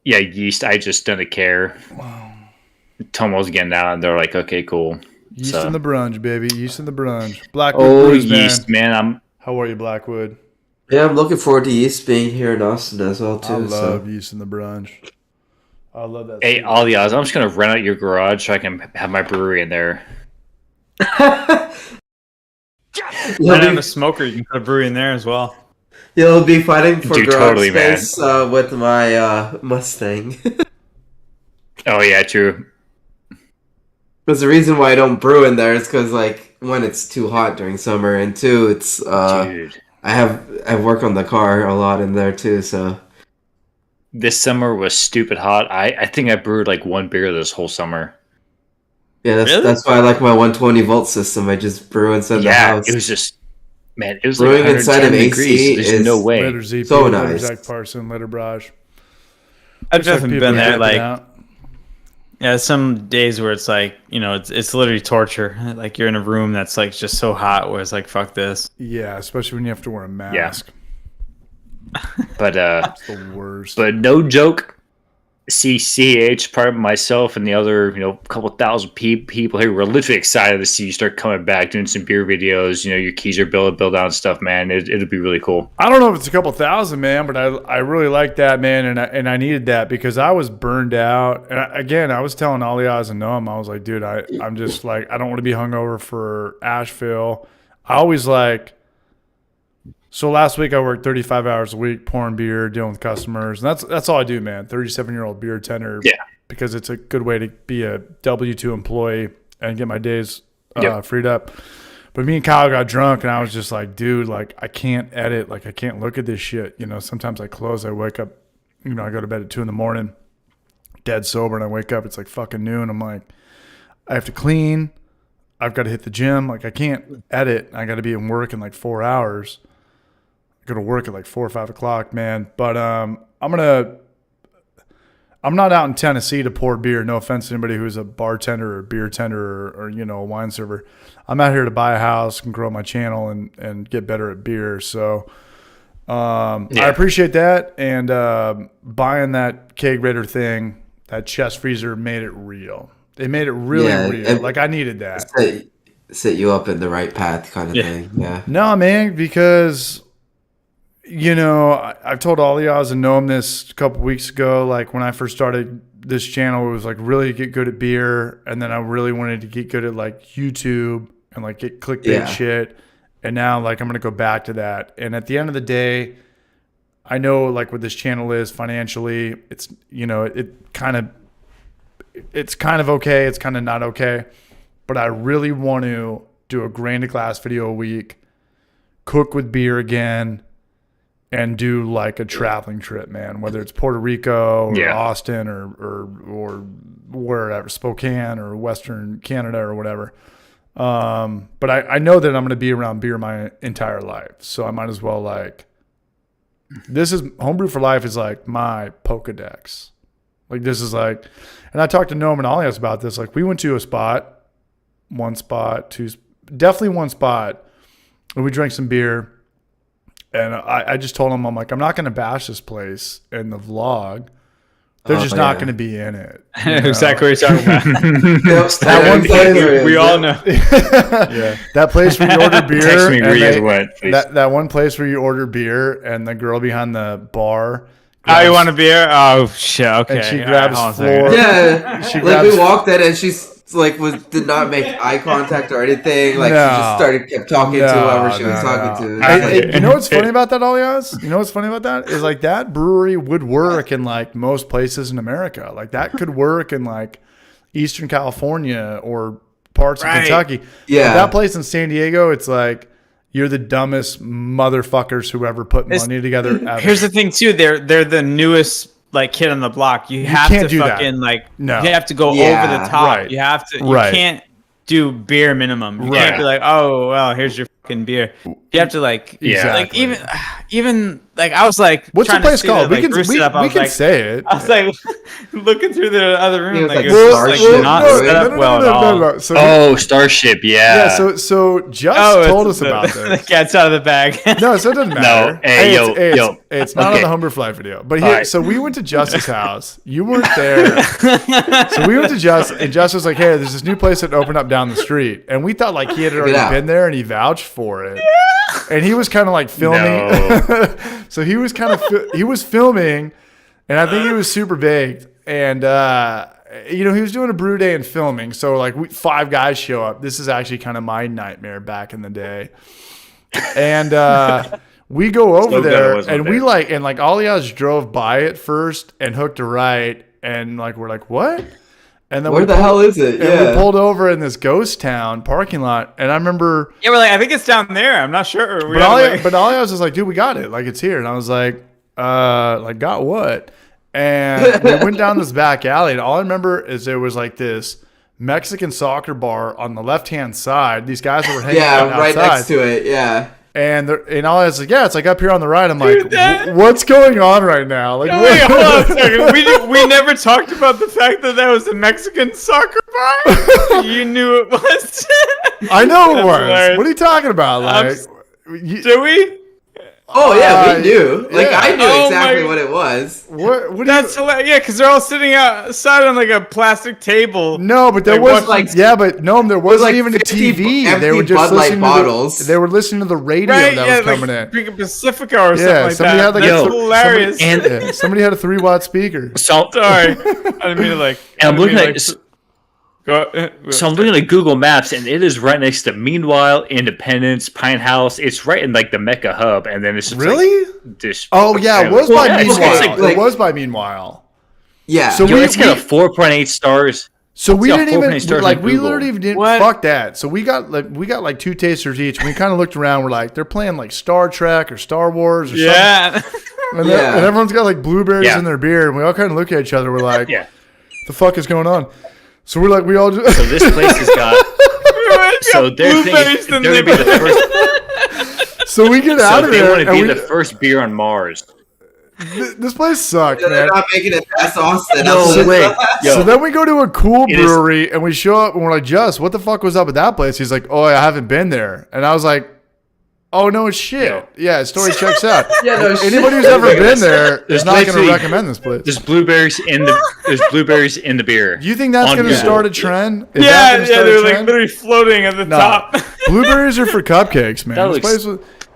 Yeah, Yeast. I just didn't care. Wow. Tomo's getting out, and they're like, "Okay, cool." Yeast in the brunch, baby. Yeast in the brunch. Blackwood. Yeast, man. How are you, Blackwood? Yeah, I'm looking forward to Yeast being here in Austin as well too. I love Yeast in the brunch. I love that. Hey, all the odds. I'm just gonna rent out your garage so I can have my brewery in there. I have a smoker. You can put a brewery in there as well. You'll be fighting for garage space with my Mustang. Oh yeah, true. Because the reason why I don't brew in there is because, like, one, it's too hot during summer, and two, it's Dude, I work on the car a lot in there too. So this summer was stupid hot. I think I brewed like one beer this whole summer. yeah, Really? that's why I like my 120 volt system. I just brew inside the house. It was just, man, it was Brewing like inside 110 of AC degrees. There's is no way. Later ZP, So later nice. Zach Parson, later Braj. I've Looks like definitely people been are there. camping Like, out. yeah, some days where it's like, it's literally torture. Like you're in a room that's like just so hot where it's like, fuck this. Yeah, especially when you have to wear a mask. But It's the worst. but no joke. CH, part of myself and the other, couple thousand people here were literally excited to see you start coming back, doing some beer videos. Your Keezer build out stuff, man. It'd be really cool. I don't know if it's a couple thousand, man, but I really like that, man, and I needed that because I was burned out. And I was telling Ali Oz and Noam, I was like, dude, I'm just like, I don't want to be hungover for Asheville. I always like. So last week I worked 35 hours a week pouring beer, dealing with customers, and that's all I do, man. 37-year-old beer tender, Yeah. because it's a good way to be a W-2 employee and get my days freed up. But me and Kyle got drunk, and I was just like, dude, like I can't edit, like I can't look at this shit. Sometimes I close, I wake up, I go to bed at 2 a.m, dead sober, and I wake up, it's like fucking noon. I'm like, I have to clean, I've got to hit the gym, like I can't edit. I got to be in work in like 4 hours. Go to work at like 4 or 5 o'clock, man. But I'm not out in Tennessee to pour beer. No offense to anybody who's a bartender or beer tender or a wine server. I'm out here to buy a house and grow my channel and get better at beer. So I appreciate that. And buying that keg raider thing, that chest freezer made it real. It made it really real. Like I needed that. Set you up in the right path, kind of thing. Yeah. No, man, because I've told all y'all and Noam this a couple weeks ago. Like when I first started this channel, it was like really get good at beer, and then I really wanted to get good at like YouTube and like get clickbait shit. And now like I'm gonna go back to that. And at the end of the day, I know like what this channel is financially. It's it's kind of okay. It's kind of not okay. But I really want to do a grain to glass video a week, cook with beer again, and do like a traveling trip, man, whether it's Puerto Rico or Austin or wherever, Spokane or Western Canada or whatever. But I know that I'm going to be around beer my entire life. So I might as well this is Homebrew for Life is like my Pokedex. Like this is like, and I talked to Noam and Alias about this. Like we went to one spot, definitely one spot, and we drank some beer. And I just told him, I'm like, I'm not going to bash this place in the vlog. They're just not going to be in it. Exactly what you're talking about. That one place, we all know. That place where you order beer. Text me where and you went, please. that one place where you order beer and the girl behind the bar. Oh, you want a beer? Oh, shit. Okay. And she All grabs hold on a second. floor. Yeah, She like we grabs- walked in and she's like did not make eye contact or anything. Like she just kept talking to whoever she was talking to. Hey, you know what's funny about that, Alias? You know what's funny about that is like that brewery would work in like most places in America. Like that could work in like Eastern California or parts of Kentucky. Yeah. But that place in San Diego, it's like you're the dumbest motherfuckers who ever put money together ever. Here's the thing too. They're the newest like kid on the block. You have can't to do that. fucking No. You have to go over the top. Right. You have to. You Right. can't do beer minimum. You Right. can't be like, oh well, here's your fucking beer. You have to like, like even like I was like, What's the trying to place see called? the, We like, can brew setup. I was like, say it. I was like looking through the other room, It was like like it was Starship, like not no, set up well at all. So Starship, yeah, so Just told us about the this. cat's out of the bag. No, so it doesn't matter. Hey, it's not on the Humber Fly video. But here, All right. so we went to Just's house. You weren't there. So we went to Just, and Just was like, hey, there's this new place that opened up down the street. And we thought like he had already been there and he vouched for it. And he was kind of like filming. So he was kind of, he was filming, and I think he was super baked. And, he was doing a brew day and filming. So like 5 guys show up. This is actually kind of my nightmare back in the day. And we go over there and we Alias drove by it first and hooked a right. And like, we're like, what? And then Where the hell is it? And we pulled over in this ghost town parking lot, and I remember. Yeah, we're like, I think it's down there. I'm not sure. But all I was just like, dude, we got it. Like, it's here. And I was like, got what? And we went down this back alley, and all I remember is there was like this Mexican soccer bar on the left-hand side. These guys that were hanging out right outside. next to it. Yeah. And all I was like, yeah, it's like up here on the right. I'm like, what's going on right now? Like, wait, hold on a second. We never talked about the fact that was a Mexican soccer bar. You knew it was. I know it was. Hilarious. What are you talking about? Like, do we? Oh yeah, we knew. Like yeah. I knew exactly what it was. What That's hilarious. Yeah, because they're all sitting outside on like a plastic table. No, but there was there wasn't like even a 50 TV. They were just Bud Light listening bottles. they were listening to the radio that was coming in. Drinking Pacifica or something like somebody that. had like That's hilarious. Somebody had a 3-watt speaker. So, sorry, I didn't mean to like. And I'm looking at. So I'm looking at Google Maps, and it is right next to Meanwhile, Independence, Pine House. It's right in like the Mecca hub, and then it's just really this. Oh yeah, it was by Meanwhile. It was by Meanwhile. Yeah. So it's got a 4.8 stars. So we didn't even we Google. literally didn't fuck that. So we got like 2 tasters each. And we kind of looked around. We're like, they're playing like Star Trek or Star Wars or something. And everyone's got like blueberries in their beer, and we all kind of look at each other. We're like, the fuck is going on? So we're like, we all just. So this place has got. So they're gonna be the first. So we get out of there. They want to be the first beer on Mars. This place sucks, man. They're not making it past Austin. No way. So then we go to a cool brewery, and we show up, and we're like, Just, what the fuck was up with that place? He's like, oh, I haven't been there. And I was like, oh, no shit. Yeah, story checks out. Anybody who's ever been there is not going to recommend this place. There's blueberries in the beer. Do you think that's going to start a trend? They're like literally floating at the top. Blueberries are for cupcakes, man.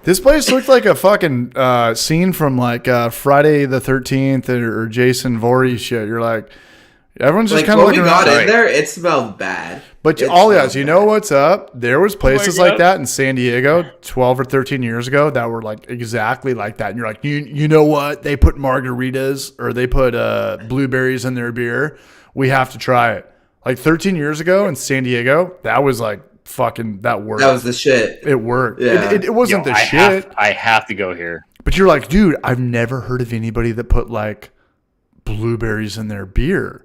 This place looked like a fucking scene from like Friday the 13th or Jason Voorhees shit. You're like, everyone's just kind of looking around. When we got in there, it smelled bad. But you know what's up? There was places like that in San Diego 12 or 13 years ago that were like exactly like that. And you're like, you know what? They put margaritas or they put blueberries in their beer. We have to try it. Like 13 years ago in San Diego, that was like fucking, that worked. That was the shit. It worked. Yeah. It wasn't the shit. I have to go here. But you're like, dude, I've never heard of anybody that put like blueberries in their beer.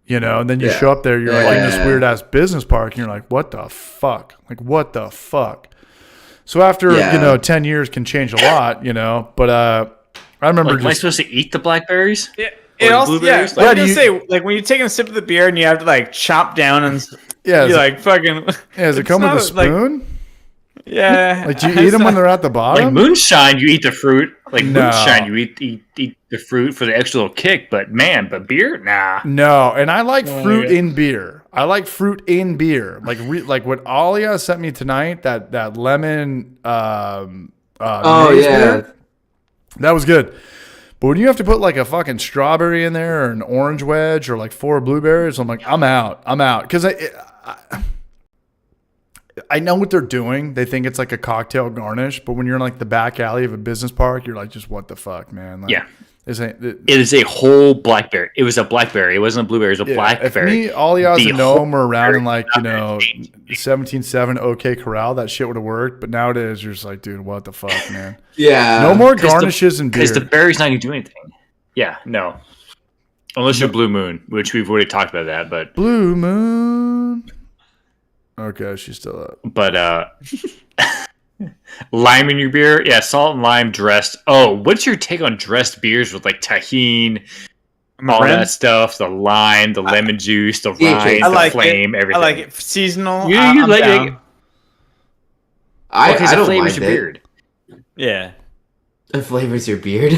You know, and then you show up there, you're like in this weird ass business park, and you're like, what the fuck? Like, what the fuck? So after, 10 years can change a lot, but I remember am I supposed to eat the blackberries? Yeah. It also, blueberries? I was going to say, like, when you're taking a sip of the beer and you have to, like, chomp down and you're like, fucking... Yeah, does it come with a spoon? Yeah. Like, do you eat them when they're at the bottom? Like moonshine, you eat the fruit. Like moonshine, you eat the fruit for the extra little kick. But beer, nah. No, and I like fruit in beer. I like fruit in beer. Like what Alia sent me tonight, that lemon. Beer, that was good. But when you have to put like a fucking strawberry in there or an orange wedge or like 4 blueberries, I'm like, I'm out. Because I know what they're doing. They think it's like a cocktail garnish, but when you're in like the back alley of a business park, you're like, just what the fuck, man? Like, it is a whole blackberry. It was a blackberry. It wasn't a blueberry. It was a blackberry. If me, Alias, and Gnome were around in like 17.7 OK Corral, that shit would have worked. But nowadays, you're just like, dude, what the fuck, man? No more garnishes and beer. Because the berry's not going to do anything. Yeah, no. Unless you're Blue Moon, which we've already talked about that. But Blue Moon. Okay, she's still up. But lime in your beer? Yeah, salt and lime dressed. Oh, what's your take on dressed beers with like tahini, all that stuff? The lime, the lemon juice, the rind, the flame, everything. I like it. Seasonal. You like down. it? I don't flavors mind your it. beard. Yeah. It flavors your beard.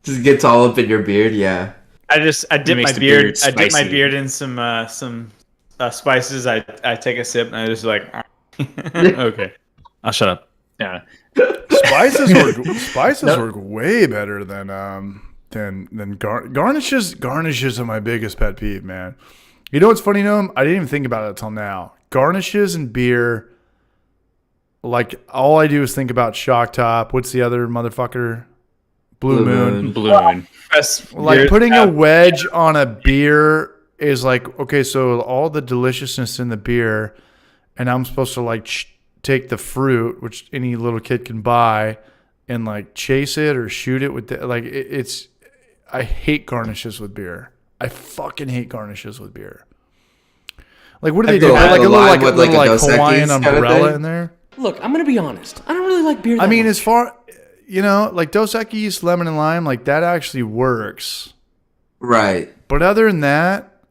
Just gets all up in your beard. Yeah. I dip my beard. I dip my beard in some spices. I take a sip and I just like. Okay, I'll shut up. Yeah, spices work way better than garnishes. Garnishes are my biggest pet peeve, man. You know what's funny, Gnome? I didn't even think about it until now. Garnishes and beer. Like all I do is think about Shock Top. What's the other motherfucker? Blue Moon. Blue Moon. Like putting a wedge on a beer is like, okay, so all the deliciousness in the beer, and I'm supposed to like take the fruit, which any little kid can buy, and like chase it or shoot it with it's. I hate garnishes with beer. I fucking hate garnishes with beer. Like, what do they do? Like a little Hawaiian umbrella in there. Look, I'm gonna be honest. I don't really like beer. That much. As far, like Dos Equis, lemon and lime, like that actually works. Right. But other than that,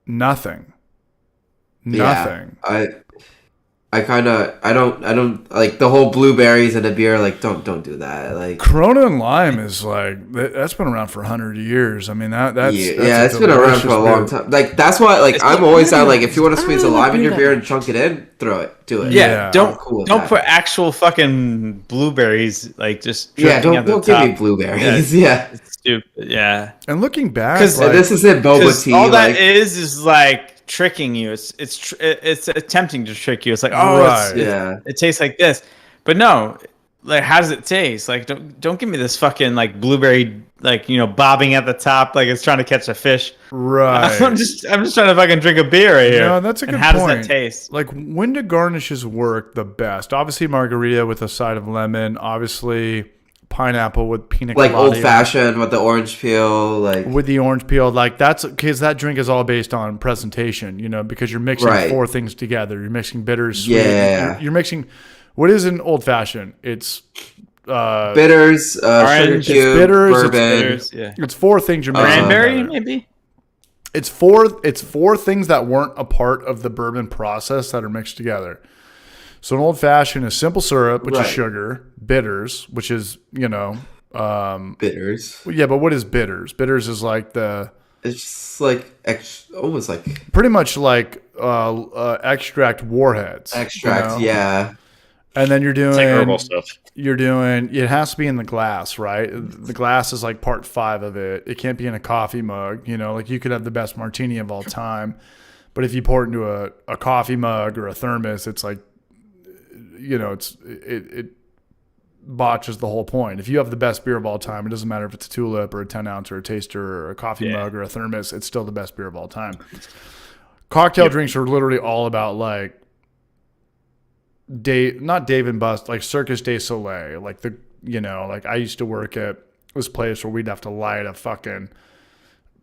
nothing. Nothing. Yeah, I don't like the whole blueberries in a beer. Like, don't do that. Like, Corona and lime is like that's been around for 100 years. I mean that's it's been around for a long time. Like that's why I'm always out. Like if you want to squeeze a lime in your beer and chunk it in, throw it, do it. Yeah, don't put actual fucking blueberries like just don't give me blueberries. Yeah, it's stupid. Yeah, and looking back, because this isn't boba tea. All that is like tricking you. It's attempting to trick you. It's like, it tastes like this, but no, like how does it taste? Like don't give me this fucking like blueberry bobbing at the top like it's trying to catch a fish. Right. I'm just trying to fucking drink a beer right here. No, that's a good point. How does that taste? Like when do garnishes work the best? Obviously margarita with a side of lemon. Obviously pineapple with pina colada. Like old fashioned with the orange peel, like with the orange peel, like that's because that drink is all based on presentation, because you're mixing four things together. You're mixing bitters, sweet. Yeah. You're mixing. What is an old fashioned? It's bitters, sugar cube, bitters, bourbon. It's four things you're mixing. Cranberry, maybe. It's four things that weren't a part of the bourbon process that are mixed together. So an old fashioned is simple syrup, which is sugar, bitters, which is, bitters. Yeah, but what is bitters? Bitters is like it's just like almost like pretty much like extract warheads. Extract, yeah. And then you're doing it's like herbal stuff. It has to be in the glass, right? The glass is like part 5 of it. It can't be in a coffee mug, like you could have the best martini of all time. But if you pour it into a coffee mug or a thermos, it's like, it botches the whole point. If you have the best beer of all time, it doesn't matter if it's a tulip or a 10 ounce or a taster or a coffee mug or a thermos, it's still the best beer of all time. Cocktail drinks are literally all about like not Dave and Bust, like Circus du Soleil. Like like I used to work at this place where we'd have to light a fucking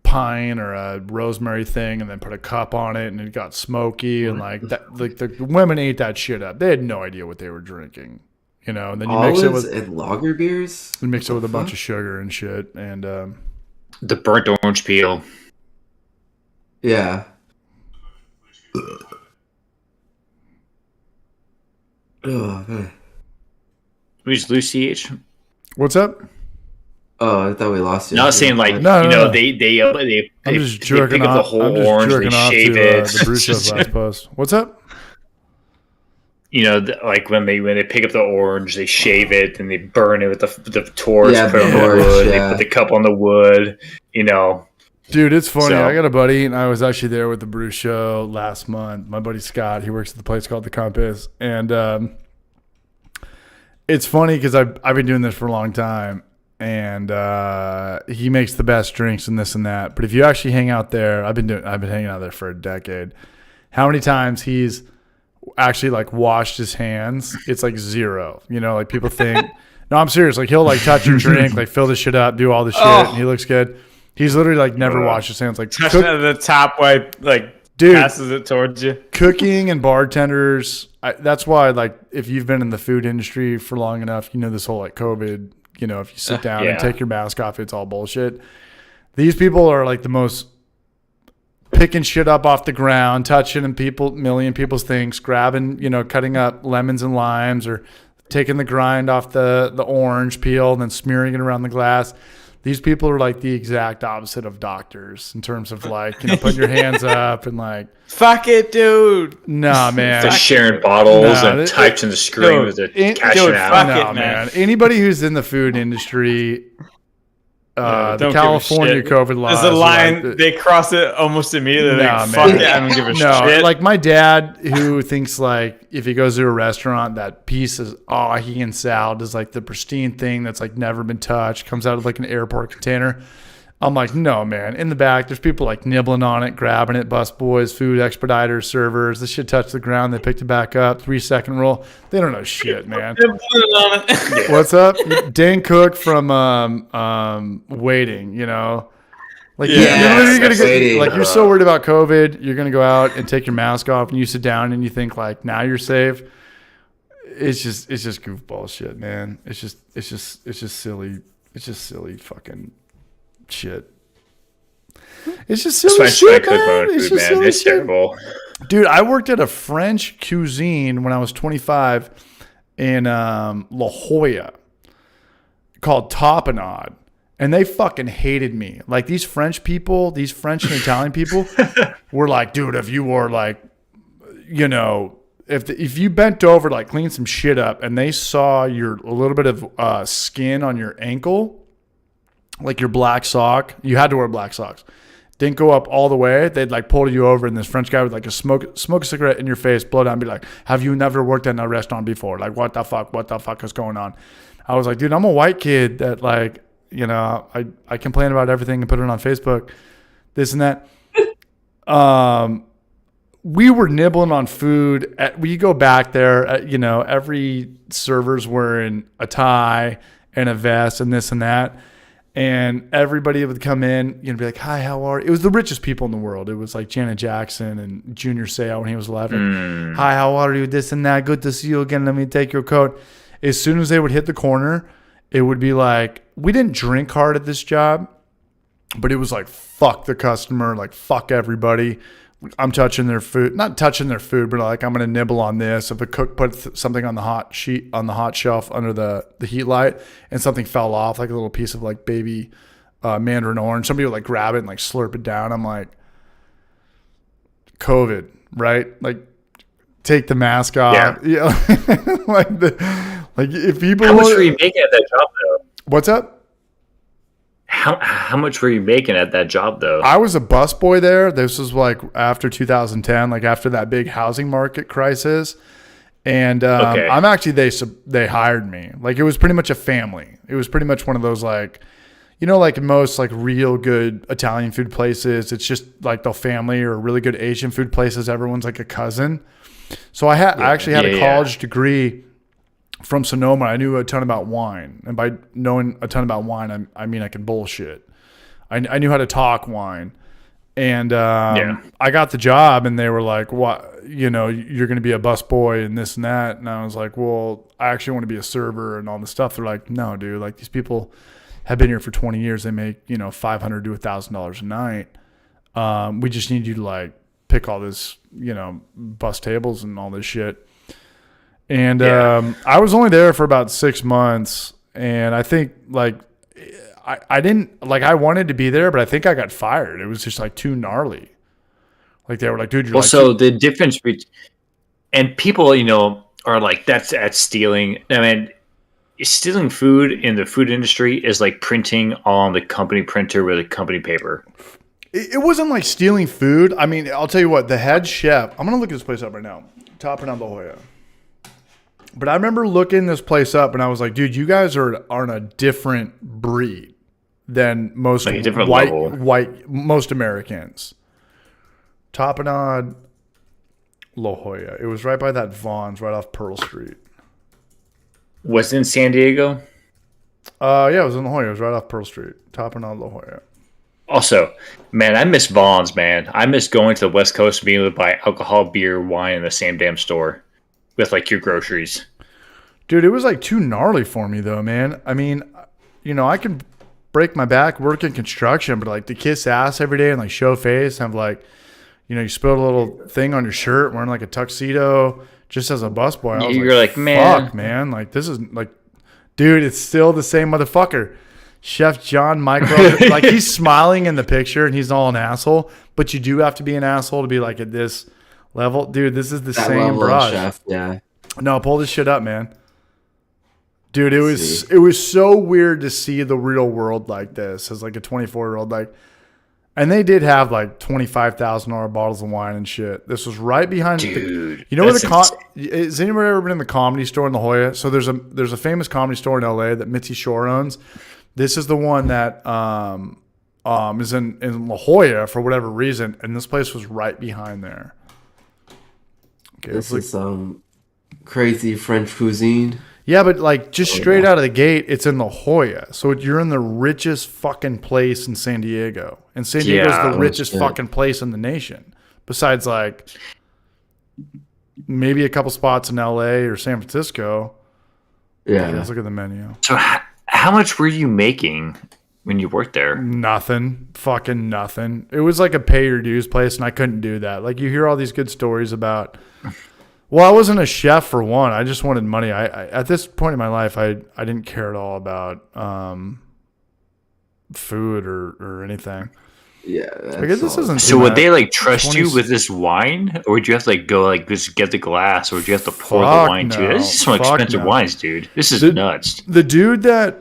pine or a rosemary thing and then put a cup on it and it got smoky and like that, like the women ate that shit up. They had no idea what they were drinking, and then you mix it with lager beers. You mix it with a bunch of sugar and shit and the burnt orange peel. Yeah. Oh man. We just lose CH. What's up? Oh, I thought we lost you. Not saying like no. They I'm just pick jerking up the off. whole I'm just orange, jerking they off shave to it. the Bruce's last post. What's up? Like when they pick up the orange, they shave it and they burn it with the torch. Yeah, put it on the wood. They put the cup on the wood. Dude, it's funny. So, I got a buddy, and I was actually there with the Brew Show last month. My buddy Scott, he works at the place called The Compass, and it's funny because I've been doing this for a long time, and he makes the best drinks and this and that. But if you actually hang out there, I've been hanging out there for a decade. How many times he's actually like washed his hands? It's like zero. Like people think. No, I'm serious. Like he'll like touch your drink, like fill the shit up, do all the shit, and he looks good. He's literally like never washed his hands. Like touching the top wipe, like dude passes it towards you. Cooking and bartenders. That's why, like, if you've been in the food industry for long enough, this whole like COVID. If you sit down and take your mask off, it's all bullshit. These people are like the most picking shit up off the ground, touching million people's things, grabbing, cutting up lemons and limes or taking the grind off the orange peel and then smearing it around the glass. These people are like the exact opposite of doctors in terms of like, putting your hands up and like, fuck it, dude. Nah, man. They're sharing bottles and types in the screen with the cashing out. No, man. Anybody who's in the food industry, the California COVID laws. There's a line, like, they cross it almost immediately. Nah, Like, fuck man. it, I don't give a no, shit. like my dad, who thinks like if he goes to a restaurant, that piece of ahi and salad is like the pristine thing that's like never been touched, comes out of like an airport container. I'm like, no, man. In the back, there's people like nibbling on it, grabbing it, bus boys, food expediters, servers. This shit touched the ground. They picked it back up. 3-second rule. They don't know shit, man. What's up? Dan Cook from Waiting, you know? Like, you're so worried about COVID, you're going to go out and take your mask off and you sit down and you think like, now you're safe. It's just goofball shit, man. It's just silly. It's just silly fucking shit. It's just silly shit, man. It's just silly shit. Terrible. Dude, I worked at a French cuisine when I was 25 in La Jolla called Tapenade. And they fucking hated me. Like these French people, these French and Italian people were like, dude, if you were like, you know, if you bent over to like clean some shit up and they saw a little bit of skin on your ankle, like your black sock, you had to wear black socks. Didn't go up all the way. They'd like pull you over, and this French guy would like smoke a cigarette in your face, blow down, and be like, "Have you never worked in a restaurant before? Like, what the fuck is going on?" I was like, "Dude, I'm a white kid that like, you know, I complain about everything and put it on Facebook, this and that." We were nibbling on food. We go back there, you know, every server's wearing a tie and a vest and this and that. And everybody would come in, you know, be like, "Hi, how are you?" It was the richest people in the world. It was like Janet Jackson and Junior Seau when he was 11. "Hi, how are you?" This and that. "Good to see you again. Let me take your coat." As soon as they would hit the corner, it would be like, we didn't drink hard at this job, but it was like, fuck the customer, like, fuck everybody. I'm touching their food, not touching their food, but like, I'm going to nibble on this. If a cook put something on the hot shelf under the heat light and something fell off, like a little piece of like baby mandarin orange, somebody would like grab it and like slurp it down. I'm like, COVID, right? Like, take the mask off. Yeah. like if people. How much were you making at that job though? What's up? How much were you making at that job though? I was a busboy there. This was like after 2010, like after that big housing market crisis. And I'm actually, they hired me. Like it was pretty much a family. It was pretty much one of those like, you know, like most like real good Italian food places. It's just like the family, or really good Asian food places. Everyone's like a cousin. So I actually had a college degree from Sonoma. I knew a ton about wine, and by knowing a ton about wine, I mean I can bullshit. I knew how to talk wine, and I got the job, and they were like, "What? You know, you're going to be a busboy and this and that." And I was like, "Well, I actually want to be a server and all this stuff." They're like, "No, dude. Like these people have been here for 20 years. They make $500 to $1,000 a night. We just need you to like pick all this, bus tables and all this shit." And I was only there for about 6 months, and I think like I didn't like, I wanted to be there, but I think I got fired. It was just like too gnarly. Like they were like, "Dude, you're the difference between, and people are like, that's stealing. I mean, stealing food in the food industry is like printing on the company printer with a company paper. It wasn't like stealing food. I mean, I'll tell you what, the head chef, I'm gonna look this place up right now, Tapenade La Jolla. But I remember looking this place up, and I was like, "Dude, you guys are on a different breed than most like a different level. most Americans." Tapenade La Jolla. It was right by that Vaughn's, right off Pearl Street. Was it in San Diego? Yeah, it was in La Jolla. It was right off Pearl Street. Tapenade La Jolla. Also, man, I miss Vaughn's, man. I miss going to the West Coast and being able to buy alcohol, beer, wine in the same damn store with like your groceries. Dude, it was like too gnarly for me though, man. I mean, I can break my back working construction, but like to kiss ass every day and like show face, have like, you spilled a little thing on your shirt, wearing like a tuxedo just as a busboy. I was You're like, man. Fuck, man. Like this is like, dude, it's still the same motherfucker. Chef John Micro, like he's smiling in the picture and he's all an asshole, but you do have to be an asshole to be like at this level. Dude, this is the same broad. Chef, yeah. No, pull this shit up, man. Dude, it was so weird to see the real world like this as like a 24-year-old. Like, and they did have like $25,000 bottles of wine and shit. This was right behind. Dude, You know where has anybody ever been in the Comedy Store in La Jolla? So there's a famous comedy store in LA that Mitzi Shore owns. This is the one that is in La Jolla for whatever reason, and this place was right behind there. Okay, This is some crazy French cuisine. Yeah, but like just straight out of the gate, it's in La Jolla. So you're in the richest fucking place in San Diego. And San Diego's the richest fucking place in the nation. Besides like maybe a couple spots in LA or San Francisco. Yeah. Let's look at the menu. So how much were you making when you worked there? Nothing. Fucking nothing. It was like a pay your dues place, and I couldn't do that. Like you hear all these good stories about. Well, I wasn't a chef for one. I just wanted money. I at this point in my life, I didn't care at all about food or anything. Yeah. Because this isn't. So would they like trust you with this wine, or would you have to like go like just get the glass, or would you have to pour the wine too? This is some expensive wines, dude. This is nuts. The dude that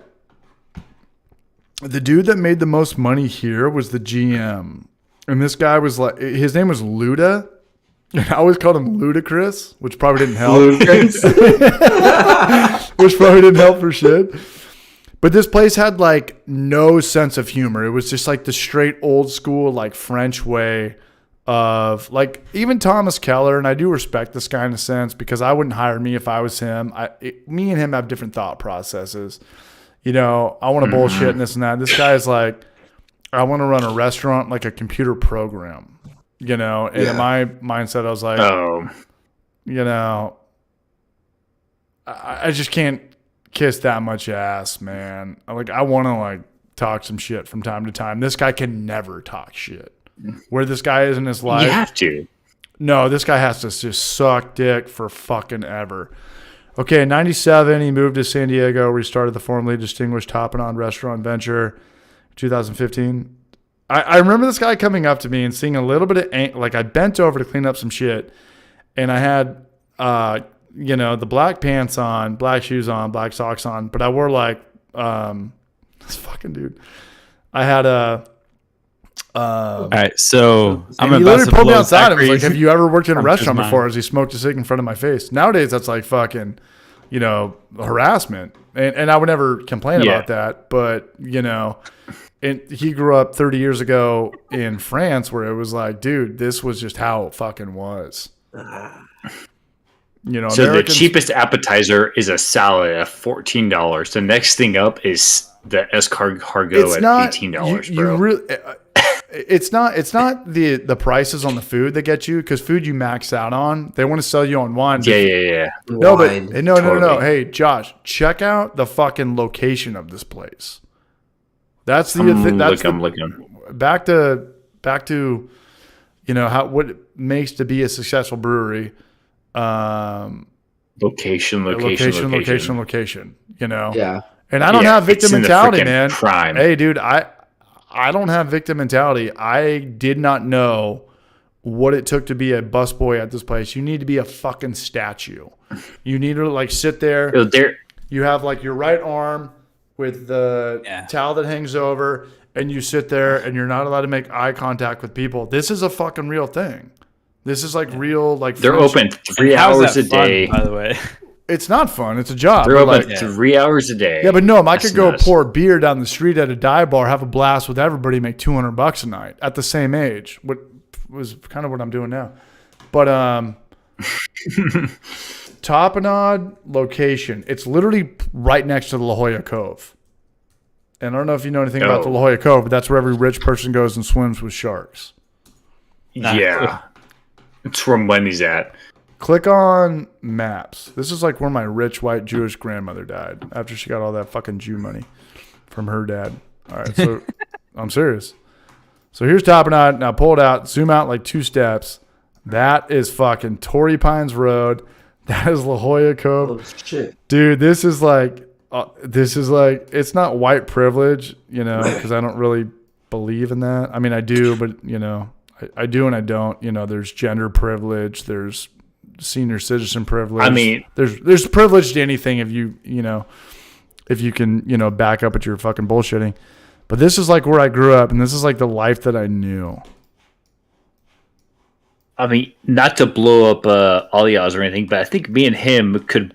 made the most money here was the GM, and this guy was like, his name was Luda. I always called him Ludicrous, which probably didn't help. Which probably didn't help for shit. But this place had like no sense of humor. It was just like the straight old school like French way of like even Thomas Keller, and I do respect this guy in a sense because I wouldn't hire me if I was him. Me and him have different thought processes. You know, I want to bullshit and this and that. This guy's like, I want to run a restaurant like a computer program. You know, and in my mindset, I was like, you know, I just can't kiss that much ass, man. Like, I want to like talk some shit from time to time. This guy can never talk shit. Where this guy is in his life, you have to. No, this guy has to just suck dick for fucking ever. Okay, in 97, he moved to San Diego, restarted the formerly distinguished Tapenade restaurant venture. 2015. I remember this guy coming up to me and seeing a little bit of like I bent over to clean up some shit, and I had the black pants on, black shoes on, black socks on, but I wore like this fucking dude. I had a all right, so I'm he literally pulled me outside and was like, "Have you ever worked in a restaurant before?" As he smoked a cig in front of my face. Nowadays, that's like fucking, harassment, and I would never complain about that. But and he grew up 30 years ago in France, where it was like, dude, this was just how it fucking was. So the cheapest appetizer is a salad at $14. The next thing up is the escargot at $18, bro. It's not the prices on the food that get you, because food you max out on. They want to sell you on wine. Yeah. No, but no. Hey, Josh, check out the fucking location of this place. That's the thing. I'm looking. Back to what it makes to be a successful brewery. Location. Yeah. And I don't have victim mentality, man. Prime. Hey, dude, I don't have victim mentality. I did not know what it took to be a busboy at this place. You need to be a fucking statue. You need to like sit there. You have like your right arm with the towel that hangs over, and you sit there, and you're not allowed to make eye contact with people. This is a fucking real thing. This is like real, like they're open 3 hours a day. By the way, it's not fun. It's a job. They're open 3 hours a day. Yeah, but no, I could go pour beer down the street at a dive bar, have a blast with everybody, make $200 a night at the same age. What was kind of what I'm doing now, but Tapenade location. It's literally right next to the La Jolla Cove. And I don't know if you know anything about the La Jolla Cove, but that's where every rich person goes and swims with sharks. Yeah. It's where money's at. Click on maps. This is like where my rich white Jewish grandmother died after she got all that fucking Jew money from her dad. All right, so I'm serious. So here's Tapenade. Now pull it out, zoom out like 2 steps. That is fucking Torrey Pines Road. That is La Jolla Cove. Oh, shit. Dude, this is like, it's not white privilege, because I don't really believe in that. I mean, I do, but, I do and I don't. There's gender privilege. There's senior citizen privilege. I mean, there's privilege to anything if you. if you can, back up at your fucking bullshitting. But this is like where I grew up, and this is like the life that I knew. I mean, not to blow up Alias or anything, but I think me and him could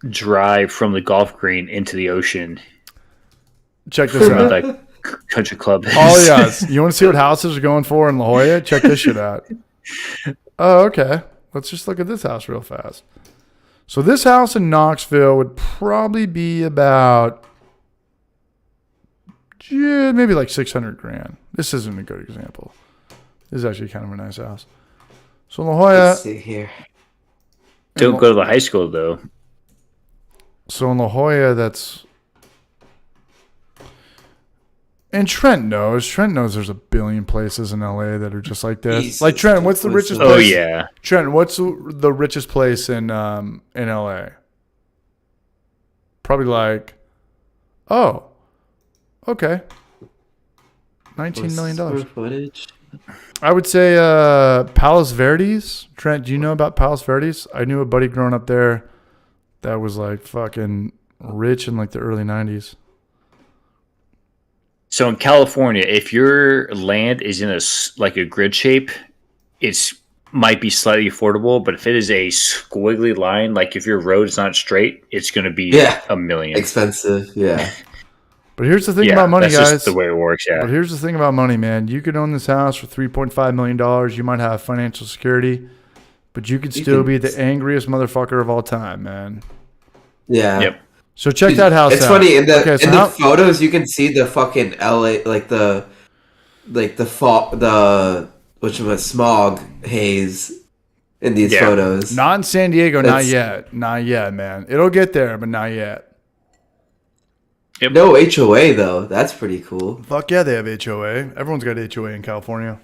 drive from the golf green into the ocean. Check this out. Like country club. Alias, you want to see what houses are going for in La Jolla? Check this shit out. Oh, okay. Let's just look at this house real fast. So this house in Knoxville would probably be about maybe like $600,000. This isn't a good example. This is actually kind of a nice house. So in La Jolla, Let's see here. Don't go to the high school though. So in La Jolla, that's. And Trent knows there's a billion places in LA that are just like this. Jesus, like Trent, what's the richest place? Oh yeah. Trent, what's the richest place in LA? Probably like, okay, $19 million. Square footage. I would say Palos Verdes. Trent, do you know about Palos Verdes? I knew a buddy growing up there that was like fucking rich in like the early 90s. So in California, if your land is in a grid shape, it's might be slightly affordable. But if it is a squiggly line, like if your road is not straight, it's going to be $1 million. Expensive, yeah. But here's the thing about money, that's guys. Just the way it works, yeah. But here's the thing about money, man. You could own this house for $3.5 million. You might have financial security, but you could still be the angriest motherfucker of all time, man. Yeah. Yep. So check that house out. It's funny in the the photos you can see the fucking LA smog haze in these photos. Not in San Diego, not yet, man. It'll get there, but not yet. Yep. No HOA though. That's pretty cool. Fuck yeah, they have HOA. Everyone's got HOA in California.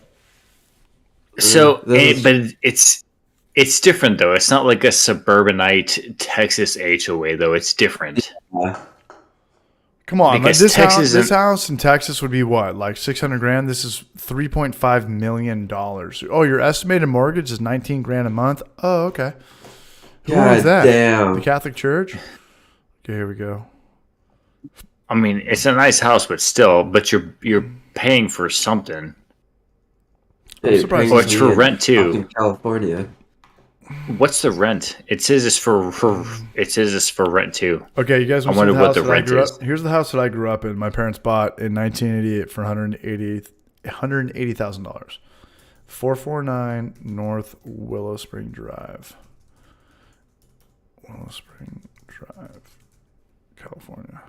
So, but it's different though. It's not like a suburbanite Texas HOA though. It's different. Yeah. Come on, Because this Texas house in Texas would be what, like $600,000? This is $3.5 million. Oh, your estimated mortgage is $19,000 a month. Oh, okay. Who owns that? Damn. The Catholic Church. Okay, here we go. I mean, it's a nice house, but still, you're paying for something. I'm surprised. Oh, it's for rent too. In California. What's the rent? It says it's for rent too. Okay, you guys. I wonder what the rent is. Here's the house that I grew up in. My parents bought in 1988 for $180,000. 449 North Willow Spring Drive. Willow Spring Drive, California.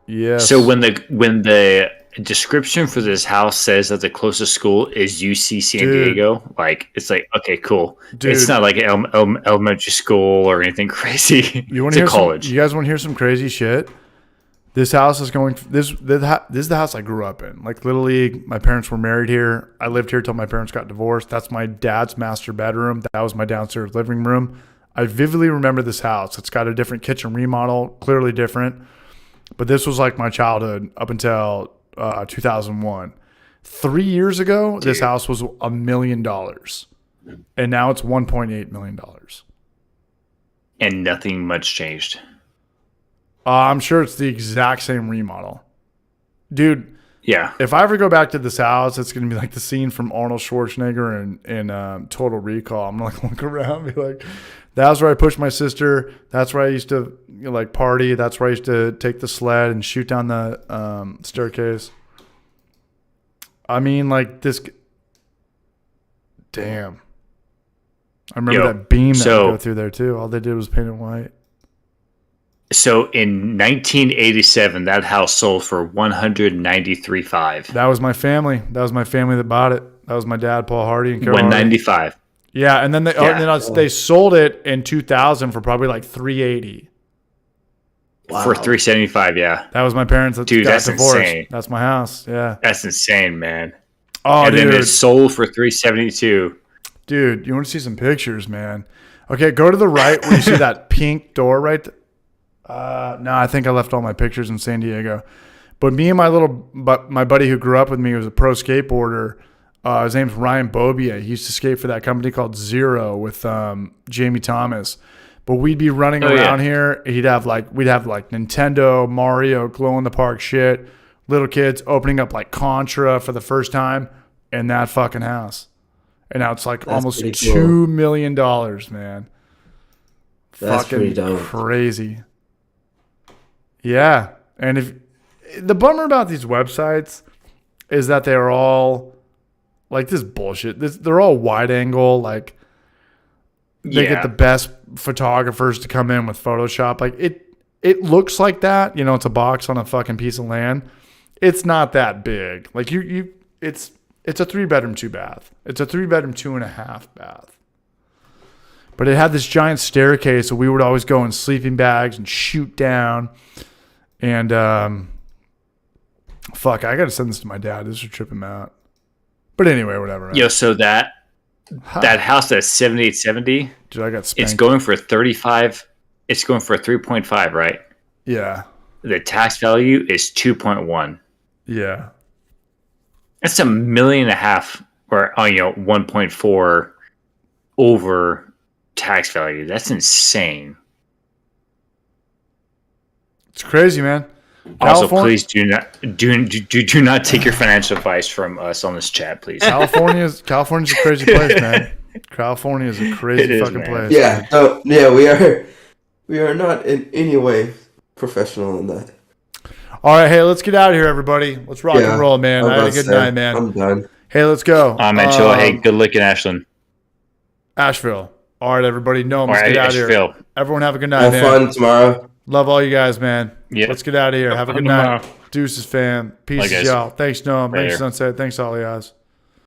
Yes. So when the description for this house says that the closest school is UC San Diego, like it's like, okay, cool. It's not like elementary school or anything crazy. You want to hear college? You guys want to hear some crazy shit? This house is going. This is the house I grew up in. Like Little League. My parents were married here. I lived here till my parents got divorced. That's my dad's master bedroom. That was my downstairs living room. I vividly remember this house. It's got a different kitchen remodel, clearly different. But this was like my childhood up until 2001. 3 years ago, this house was $1 million, and now it's $1.8 million. And nothing much changed. I'm sure it's the exact same remodel, dude. Yeah. If I ever go back to this house, it's gonna be like the scene from Arnold Schwarzenegger in Total Recall. I'm gonna like look around and be like, that was where I pushed my sister. That's where I used to party. That's where I used to take the sled and shoot down the staircase. I mean, like this. Damn. I remember that beam that would go through there too. All they did was paint it white. So in 1987, that house sold for $193,500. That was my family. That was my family that bought it. That was my dad, Paul Hardy, and Carol $195,000. Yeah, and then they sold it in 2000 for probably like $380,000. Wow. For $375,000, yeah. That was my parents that dude, got that's divorced. Insane. That's my house. Yeah, that's insane, man. Oh, and dude. then it sold for $372,000. Dude, you want to see some pictures, man? Okay, go to the right where you see that pink door right there. No, I think I left all my pictures in San Diego. But me and my buddy who grew up with me was a pro skateboarder. His name's Ryan Bobia. He used to skate for that company called Zero with Jamie Thomas. But we'd be running around here. We'd have like Nintendo, Mario, glow in the park shit. Little kids opening up like Contra for the first time in that fucking house. And now it's like That's almost pretty cool. $2 million, man. That's Fucking pretty dope. crazy. Yeah. And if the bummer about these websites is that they're all like this bullshit. They're all wide angle. Like they get the best photographers to come in with Photoshop. Like it looks like that. You know, it's a box on a fucking piece of land. It's not that big. Like it's a 3-bedroom, 2-bath. It's a 3-bedroom, 2.5 bath. But it had this giant staircase, so we would always go in sleeping bags and shoot down. And fuck, I gotta send this to my dad. This would trip him out. But anyway, whatever. Yo, so that house that's 7870, dude, I got spanked. it's going for 35. It's going for 3.5, right? Yeah. The tax value is 2.1. Yeah. That's $1.5 million or 1.4 over tax value. That's insane. It's crazy, man. Also, please do not take your financial advice from us on this chat, please. California's a crazy place, man. California is a crazy fucking place. Yeah. So we are not in any way professional in that. All right, hey, let's get out of here, everybody. Let's rock and roll, man. I had a good night, man. I'm done. Hey, let's go. Man, chill. Hey, good looking, Ashland. Asheville. All right, everybody. No, let's All right, get out of here. Asheville. Everyone have a good night, Have man. fun tomorrow. Love all you guys, man. Yeah. Let's get out of here. Have a good night. Deuces, fam. Peace, Bye, guys. y'all. Thanks, Noam. Thanks, Later. Sunset. Thanks, all you guys.